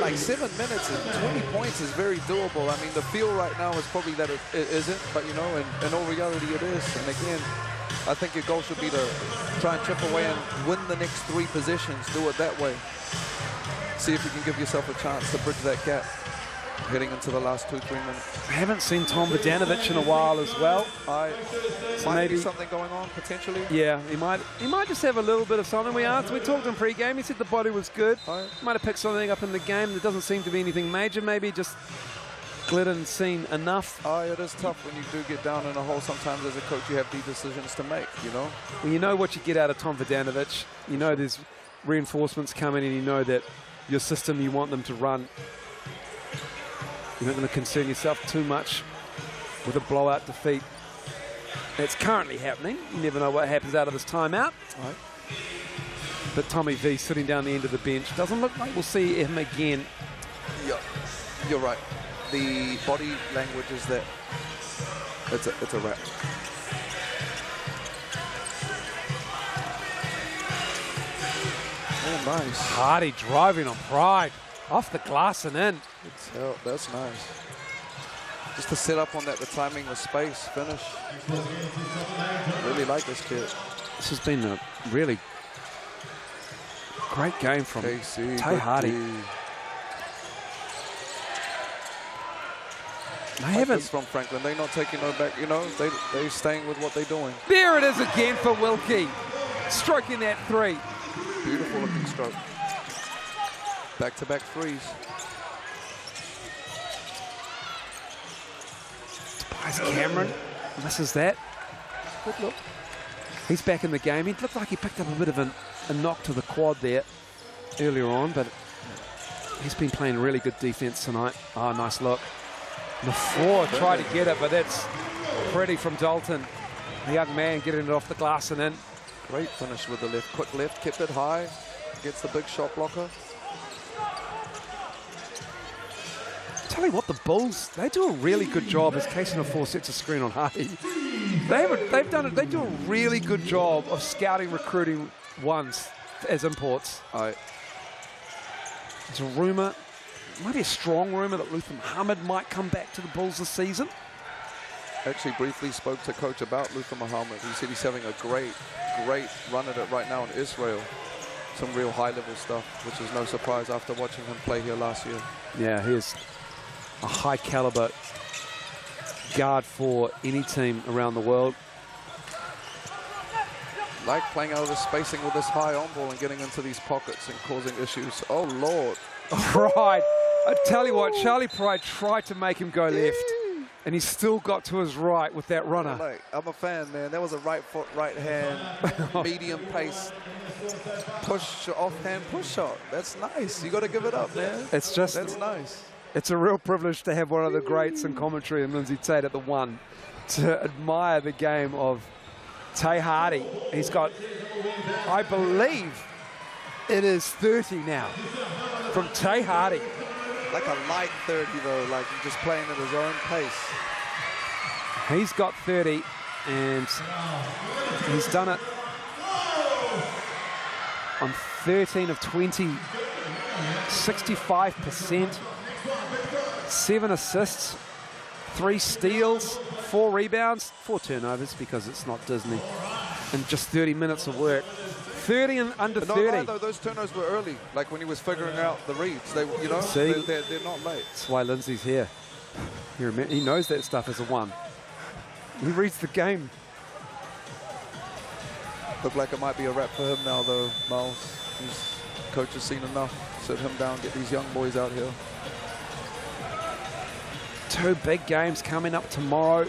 like 7 minutes and 20 points is very doable. I mean, the feel right now is probably that it isn't, but you know, in all reality it is. And again, I think your goal should be to try and chip away and win the next 3 possessions. Do it that way. See if you can give yourself a chance to bridge that gap heading into the last 2-3 minutes. I haven't seen Tom Vodanovic in a while as well. So might be something going on potentially. Yeah, he might just have a little bit of something. We talked in pre-game. He said the body was good. Might have picked something up in the game. There doesn't seem to be anything major. Maybe just Glidden seen enough. It is tough when you do get down in a hole. Sometimes as a coach you have these decisions to make, you know. Well, you know what you get out of Tom Vodanovic. You know there's reinforcements coming, and you know that your system, you want them to run. You're not going to concern yourself too much with a blowout defeat. That's currently happening. You never know what happens out of this timeout. Right. But Tommy V sitting down the end of the bench. Doesn't look like we'll see him again. Yeah, you're right. The body language is that it's a wrap. Oh, nice. Hardy driving on Pride. Off the glass and in. That's nice. Just to set up on that, the timing, the space, finish. Really like this kid. This has been a really great game from KC, Tay Hardy. They haven't from Franklin. They're not taking no back. You know, they staying with what they're doing. There it is again for Wilkie, stroking that 3. Beautiful looking stroke. Back-to-back threes. Nice Cameron. Misses that. Good look. He's back in the game. He looked like he picked up a bit of a knock to the quad there earlier on, but he's been playing really good defense tonight. Oh, nice look. The four tried to get it, but that's pretty from Dalton. The young man getting it off the glass and in. Great finish with the left. Quick left, kept it high. Gets the big shot blocker. Tell you what, the Bulls, they do a really good job, as Casey Four sets a screen on Hardy. They do a really good job of scouting, recruiting ones as imports. There's a rumour, maybe a strong rumour, that Luther Muhammad might come back to the Bulls this season. Actually briefly spoke to coach about Luther Muhammad. He said he's having a great run at it right now in Israel. Some real high-level stuff, which is no surprise after watching him play here last year. Yeah, he is a high-caliber guard for any team around the world. Like playing out of the spacing with this high on ball and getting into these pockets and causing issues. Oh, Lord. Right. I tell you what, Charlie Pride tried to make him go left, and he still got to his right with that runner. Like, I'm a fan, man. That was a right foot, right hand, medium pace, push, offhand push shot. That's nice. You got to give it up, man. It's just, that's nice. It's a real privilege to have one of the greats in commentary and Lindsay Tate at the one, to admire the game of Tay Hardy. He's got, I believe, it is 30 now from Tay Hardy. Like a light 30 though, like he's just playing at his own pace. He's got 30 and he's done it on 13 of 20, 65%, 7 assists, 3 steals, 4 rebounds, 4 turnovers because it's not Disney, and just 30 minutes of work. 30 and under 30. No, though, those turnovers were early, like when he was figuring out the reads. They, you know, see, they're not late. That's why Lindsay's here. He knows that stuff is a one. He reads the game. Look like it might be a wrap for him now, though, Miles. His coach has seen enough. Sit him down, get these young boys out here. 2 big games coming up tomorrow.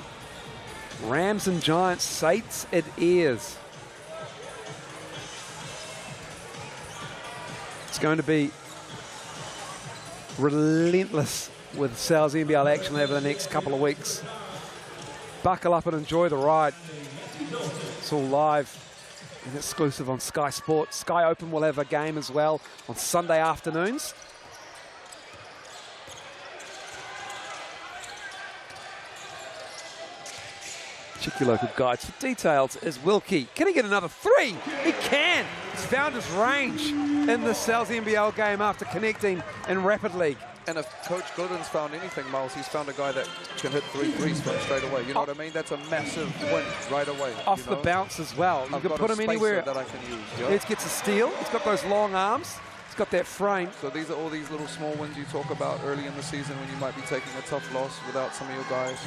Rams and Giants, Saints it is. It's going to be relentless with Sal's NBL action over the next couple of weeks. Buckle up and enjoy the ride. It's all live and exclusive on Sky Sports. Sky Open will have a game as well on Sunday afternoons. Check your local guides for details. Is Wilkie. Can he get another 3? He can. He's found his range in the Sal's NBL game after connecting in Rapid League. And if Coach Glidden's found anything, Miles, he's found a guy that can hit 3 threes from straight away. You know what I mean? That's a massive win right away. Off the bounce as well. You can put him anywhere. That I can use. Yeah? He gets a steal. He's got those long arms. He's got that frame. So these are all these little small wins you talk about early in the season when you might be taking a tough loss without some of your guys.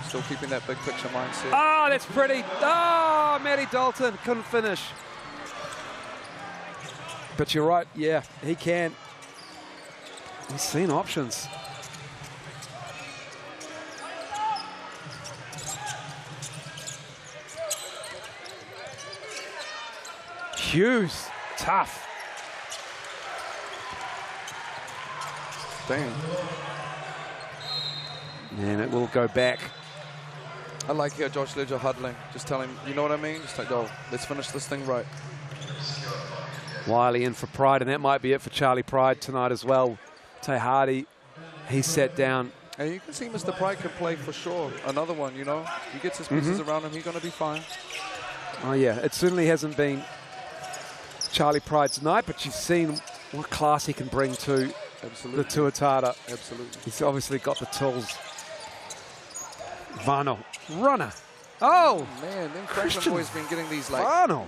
Still keeping that big picture mindset. Oh, that's pretty. Oh, Matty Dalton couldn't finish. But you're right. Yeah, he can. He's seen options. Hughes, tough. Damn. And it will go back. I like here Josh Ledger huddling. Just tell him, you know what I mean? Just like, oh, let's finish this thing right. Wiley in for Pride, and that might be it for Charlie Pride tonight as well. Tay Hardy, he sat down. And you can see Mr. Pride can play for sure. Another one, you know. He gets his pieces around him, he's going to be fine. Oh, yeah, it certainly hasn't been Charlie Pride's night, but you've seen what class he can bring to the Tuatara. Absolutely. He's obviously got the tools. Vano, runner. Oh, man, them Franklin boys been getting these like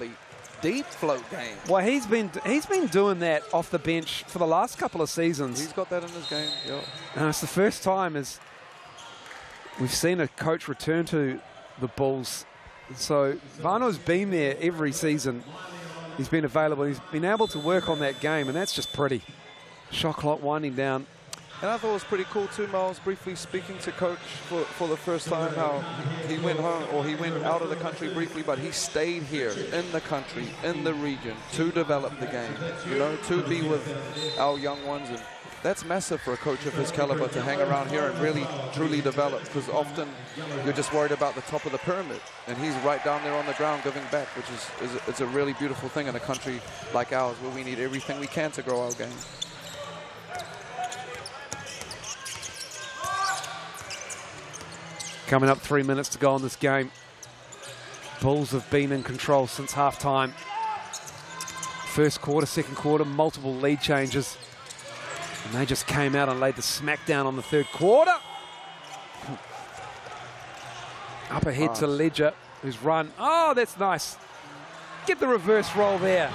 deep float games. Well, he's been doing that off the bench for the last couple of seasons. He's got that in his game. Yeah. And it's the first time as we've seen a coach return to the Bulls. So Vano's been there every season. He's been available. He's been able to work on that game, and that's just pretty. Shot clock winding down. And I thought it was pretty cool too, Miles, briefly speaking to Coach for the first time, how he went home, or he went out of the country briefly, but he stayed here in the country, in the region, to develop the game, you know, to be with our young ones. And that's massive for a coach of his caliber, to hang around here and really, truly develop, because often you're just worried about the top of the pyramid. And he's right down there on the ground giving back, which is it's a really beautiful thing in a country like ours, where we need everything we can to grow our game. Coming up 3 minutes to go in this game. Bulls have been in control since half-time. First quarter, second quarter, multiple lead changes. And they just came out and laid the smackdown on the third quarter. Up ahead to Ledger, who's run. Oh, that's nice. Get the reverse roll there.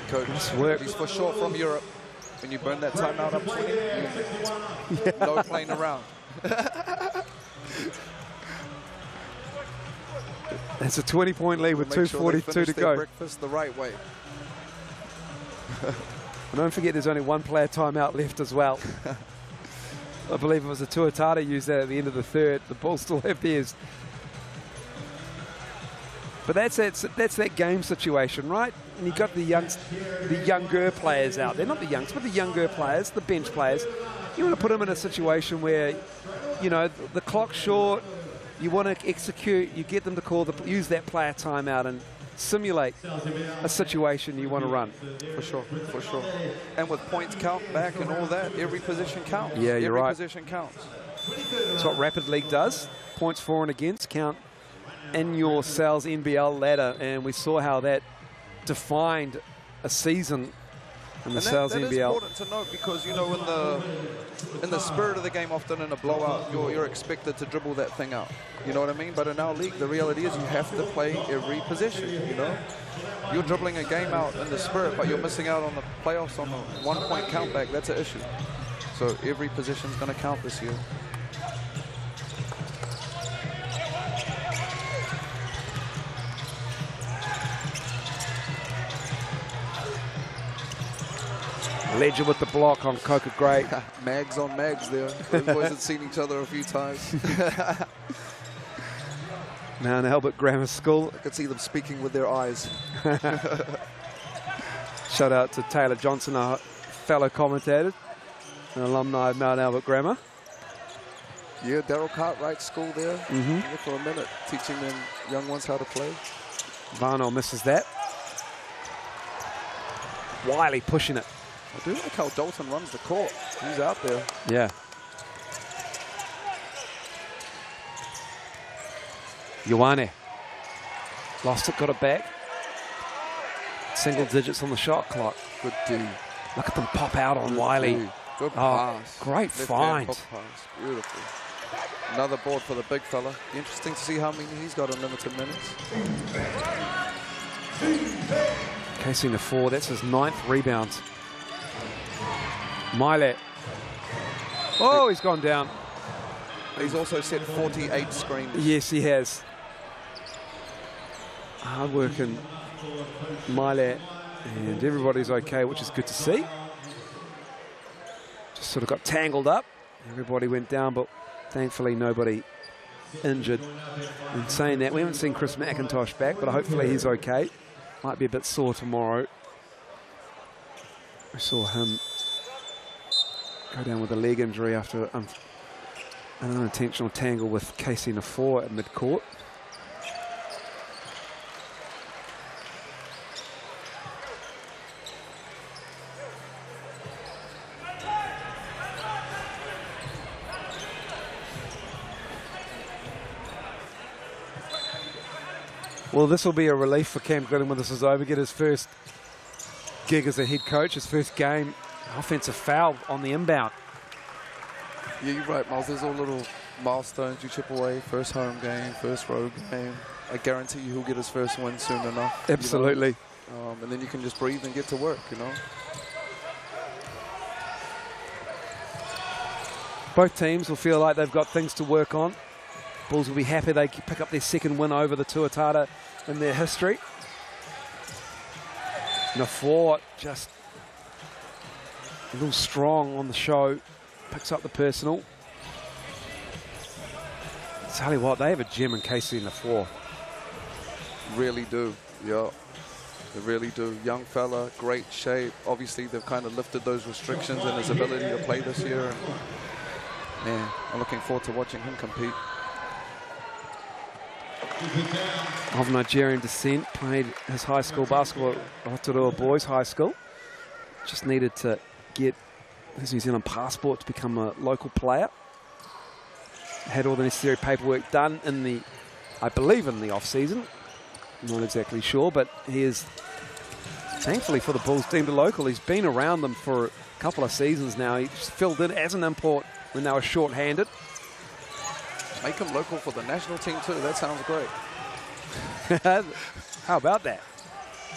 Coach, Nice work. he's for sure from Europe. When you burn that timeout up 20, no playing around. That's a 20-point lead with Make sure they 2:42 finish to their go. breakfast the right way. And don't forget there's only one player timeout left as well. I believe it was the Tuatara used that at the end of the third. The Bulls still have theirs. But that's that game situation, right? And you've got the younger players out there. Not the youngs, but the younger players, the bench players. You want to put them in a situation where, you know, the clock's short, you want to execute, you get them to use that player timeout and simulate a situation you want to run. For sure, for sure. And with points count back and all that, every position counts. Yeah, you're right. Every position counts. That's what Rapid League does. Points for and against count in your Sal's NBL ladder, and we saw how that defined a season in the Sal's that NBL. is important to note, because, you know, in the spirit of the game, often in a blowout, you're expected to dribble that thing out. You know what I mean? But in our league, the reality is you have to play every position, you know? You're dribbling a game out in the spirit, but you're missing out on the playoffs on the 1 point count back. That's an issue. So every position's going to count this year. Ledger with the block on Coca Gray. Mags on mags there. The boys had seen each other a few times. Mount Albert Grammar School. I could see them speaking with their eyes. Shout out to Taylor Johnson, our fellow commentator, an alumni of Mount Albert Grammar. Yeah, Daryl Cartwright's school there. Yeah, for a minute, teaching them young ones how to play. Varno misses that. Wiley pushing it. I do like how Dalton runs the court. He's out there. Yeah. Ioane. Lost it, got it back. Single digits on the shot clock. Good D. Look at them pop out on Wiley. D. Good Oh, pass. great Left-hand find. hook pass. Beautiful. Another board for the big fella. Interesting to see how many he's got in limited minutes. Casey Nafor, that's his 9th rebound. Miley. Oh, he's gone down. He's also set 48 screens. Yes, he has. Hard working Miley, and everybody's okay, which is good to see. Just sort of got tangled up. Everybody went down, but thankfully nobody injured. In saying that, we haven't seen Chris McIntosh back, but hopefully he's okay. Might be a bit sore tomorrow. I saw him go down with a leg injury after an unintentional tangle with Casey Nafor at mid-court. Well, this will be a relief for Cam Glidden when this is over. Get his first gig as a head coach, his first game. Offensive foul on the inbound. Yeah, you're right, Miles. There's all little milestones you chip away. First home game, first road game. I guarantee you he'll get his first win soon enough. Absolutely. You know? And then you can just breathe and get to work, you know. Both teams will feel like they've got things to work on. Bulls will be happy they pick up their second win over the Tuatara in their history. Nafor just a little strong on the show. Picks up the personal. Tell you what, they have a gem in Casey in the 4. Really do, yeah. They really do. Young fella, great shape. Obviously, they've kind of lifted those restrictions in his ability to play this year. And man, I'm looking forward to watching him compete. Of Nigerian descent, played his high school basketball at Rotorua Boys High School. Just needed to get his New Zealand passport to become a local player. Had all the necessary paperwork done in the, I believe in the off-season. Not exactly sure, but he is, thankfully for the Bulls, deemed a local. He's been around them for a couple of seasons now. He just filled in as an import when they were short-handed. Make him local for the national team too. That sounds great. How about that?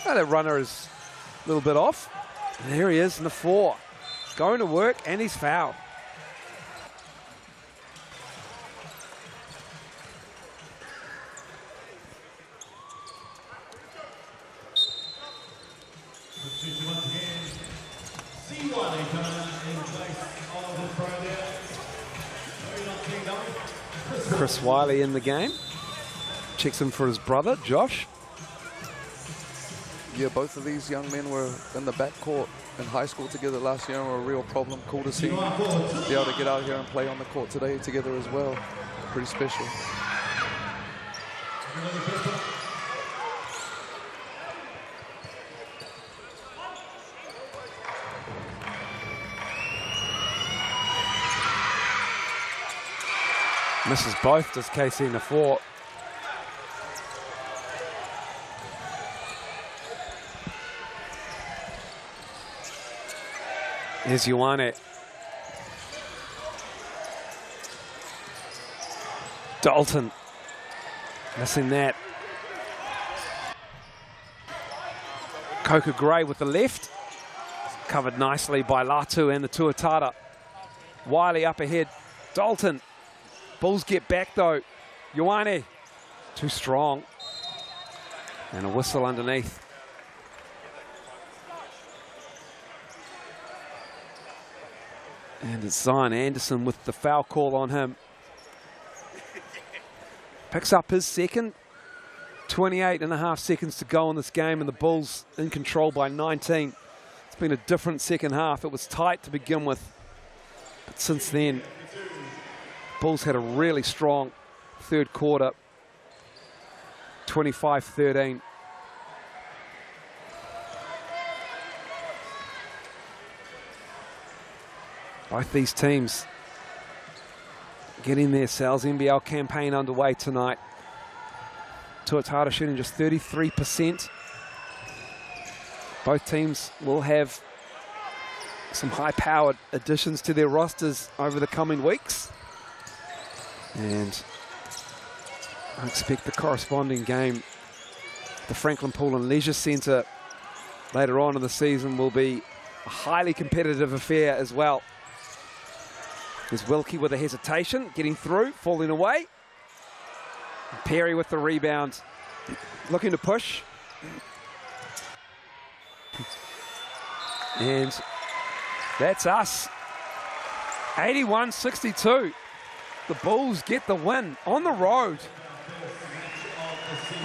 Oh, that runner is a little bit off. And there he is in the 4. Going to work, and he's fouled. Chris Wiley in the game. Checks in for his brother, Josh. Yeah, both of these young men were in the backcourt in high school together last year and were a real problem. Cool to see be able to get out here and play on the court today together as well. Pretty special. Misses both, does Casey in the 4. Here's Ioane. Dalton. Missing that. Coca Gray with the left. Covered nicely by Latu and the Tuatara. Wiley up ahead. Dalton. Bulls get back though. Ioane. Too strong. And a whistle underneath. And it's Zion Anderson with the foul call on him. Picks up his second. 28.5 seconds to go in this game, and the Bulls in control by 19. It's been a different second half. It was tight to begin with, but since then, Bulls had a really strong third quarter. 25-13. Both these teams getting their Sales NBL campaign underway tonight. Tuatara shooting just 33%. Both teams will have some high-powered additions to their rosters over the coming weeks. And I expect the corresponding game, the Franklin Pool and Leisure Centre later on in the season, will be a highly competitive affair as well. There's Wilkie with a hesitation, getting through, falling away. Perry with the rebound, looking to push. And that's us. 81-62. The Bulls get the win on the road.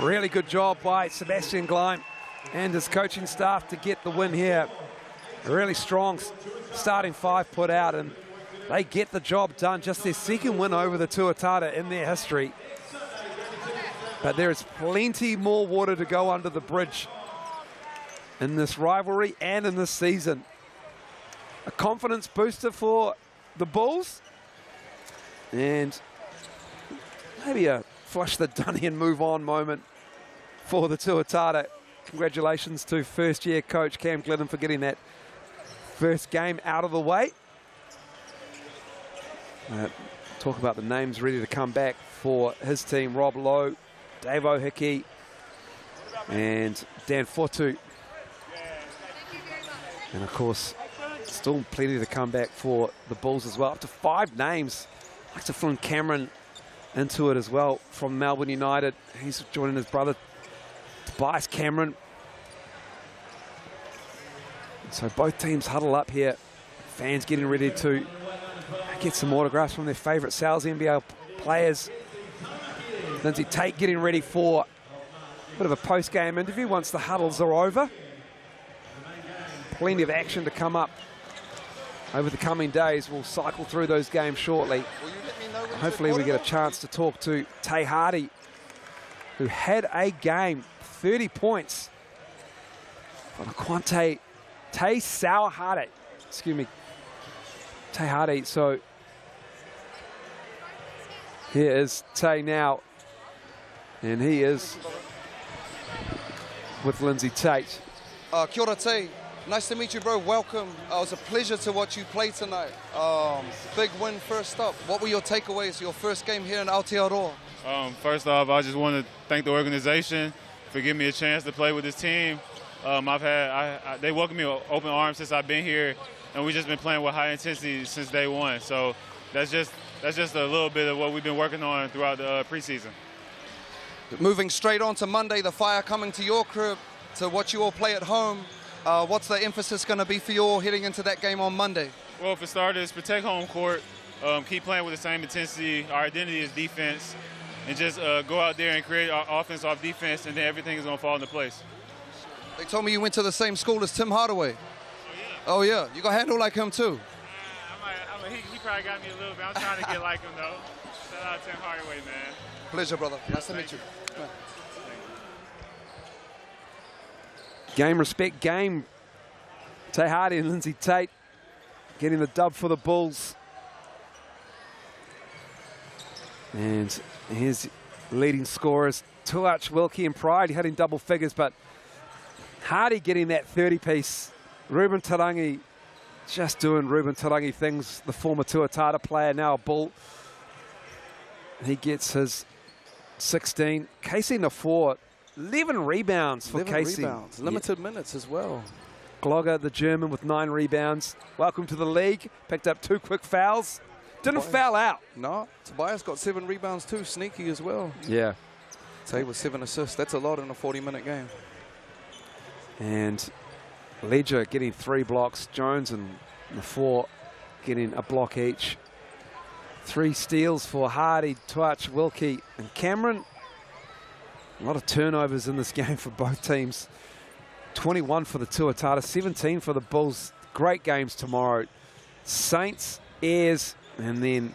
Really good job by Sebastian Gleim and his coaching staff to get the win here. A really strong starting 5 put out, and they get the job done. Just their second win over the Tuatara in their history. But there is plenty more water to go under the bridge in this rivalry and in this season. A confidence booster for the Bulls. And maybe a flush the dunny and move on moment for the Tuatara. Congratulations to first-year coach Cam Glidden for getting that first game out of the way. Talk about the names ready to come back for his team. Rob Lowe, Dave O'Hickey, and Dan Fotu. And of course, still plenty to come back for the Bulls as well. Up to 5 names. I'd like to throw Cameron into it as well from Melbourne United. He's joining his brother, Tobias Cameron. So both teams huddle up here Fans getting ready to get some autographs from their favourite Sal's NBL players. Lindsay Tate getting ready for a bit of a post-game interview once the huddles are over. Plenty of action to come up over the coming days. We'll cycle through those games shortly. Hopefully we get a chance to talk to Tay Hardy, who had a game, 30 points. On a Quante Tay Sauhardi, excuse me, Tay Hardy. So here is Tay now, and he is with Lindsay Tate. Kia ora, Tay. Nice to meet you, bro. Welcome. It was a pleasure to watch you play tonight. Big win first up. What were your takeaways, your first game here in Aotearoa? First off, I just want to thank the organization for giving me a chance to play with this team. They welcomed me with open arms since I've been here, and we've just been playing with high intensity since day one. So that's just a little bit of what we've been working on throughout the preseason. Moving straight on to Monday, the Fire coming to your crib to watch you all play at home. What's the emphasis going to be for you all heading into that game on Monday? Well, for starters, protect home court, keep playing with the same intensity. Our identity is defense, and just go out there and create our offense off defense, and then everything is going to fall into place. They told me you went to the same school as Tim Hardaway. Oh, yeah. You got handle like him, too. He probably got me a little bit. I'm trying to get like him, though. Shout out Tim Hardaway, man. Pleasure, brother. Nice to meet you. Game respect game. Tay Hardy and Lindsay Tate getting the dub for the Bulls. And here's leading scorers, Tuach, Wilkie and Pride hitting double figures, but Hardy getting that 30-piece. Ruben Tarangi just doing Ruben Tarangi things, the former Tuatara player, now a Bull. He gets his 16. Casey Nafor, 11 rebounds for 11 Casey. Rebounds. Limited minutes as well. Glogger, the German, with 9 rebounds. Welcome to the league. Picked up 2 quick fouls. Didn't foul out. No, Tobias got 7 rebounds too, sneaky as well. Yeah. Tay with 7 assists. That's a lot in a 40-minute game. And Ledger getting 3 blocks. Jones and Nafor getting a block each. 3 steals for Hardy, Tuach, Wilkie and Cameron. A lot of turnovers in this game for both teams. 21 for the Tuatara, 17 for the Bulls. Great games tomorrow. Saints, Airs, and then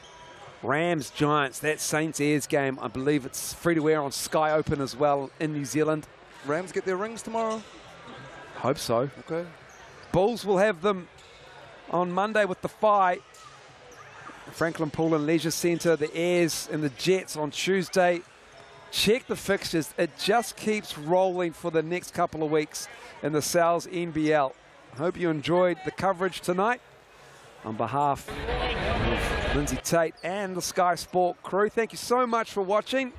Rams, Giants. That Saints Airs game, I believe it's free to air on Sky Open as well in New Zealand. Rams get their rings tomorrow? Hope so. Okay. Bulls will have them on Monday with the Phi. Franklin Pool and Leisure Centre, the Airs and the Jets on Tuesday. Check the fixtures. It just keeps rolling for the next couple of weeks in the Sal's NBL. I hope you enjoyed the coverage tonight. On behalf of Lindsay Tate and the Sky Sport crew, thank you so much for watching.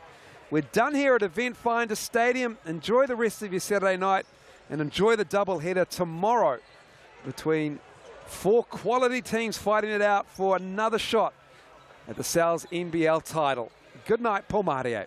We're done here at Eventfinda Stadium. Enjoy the rest of your Saturday night and enjoy the doubleheader tomorrow between 4 quality teams fighting it out for another shot at the Sal's NBL title. Good night, Paul Maharia.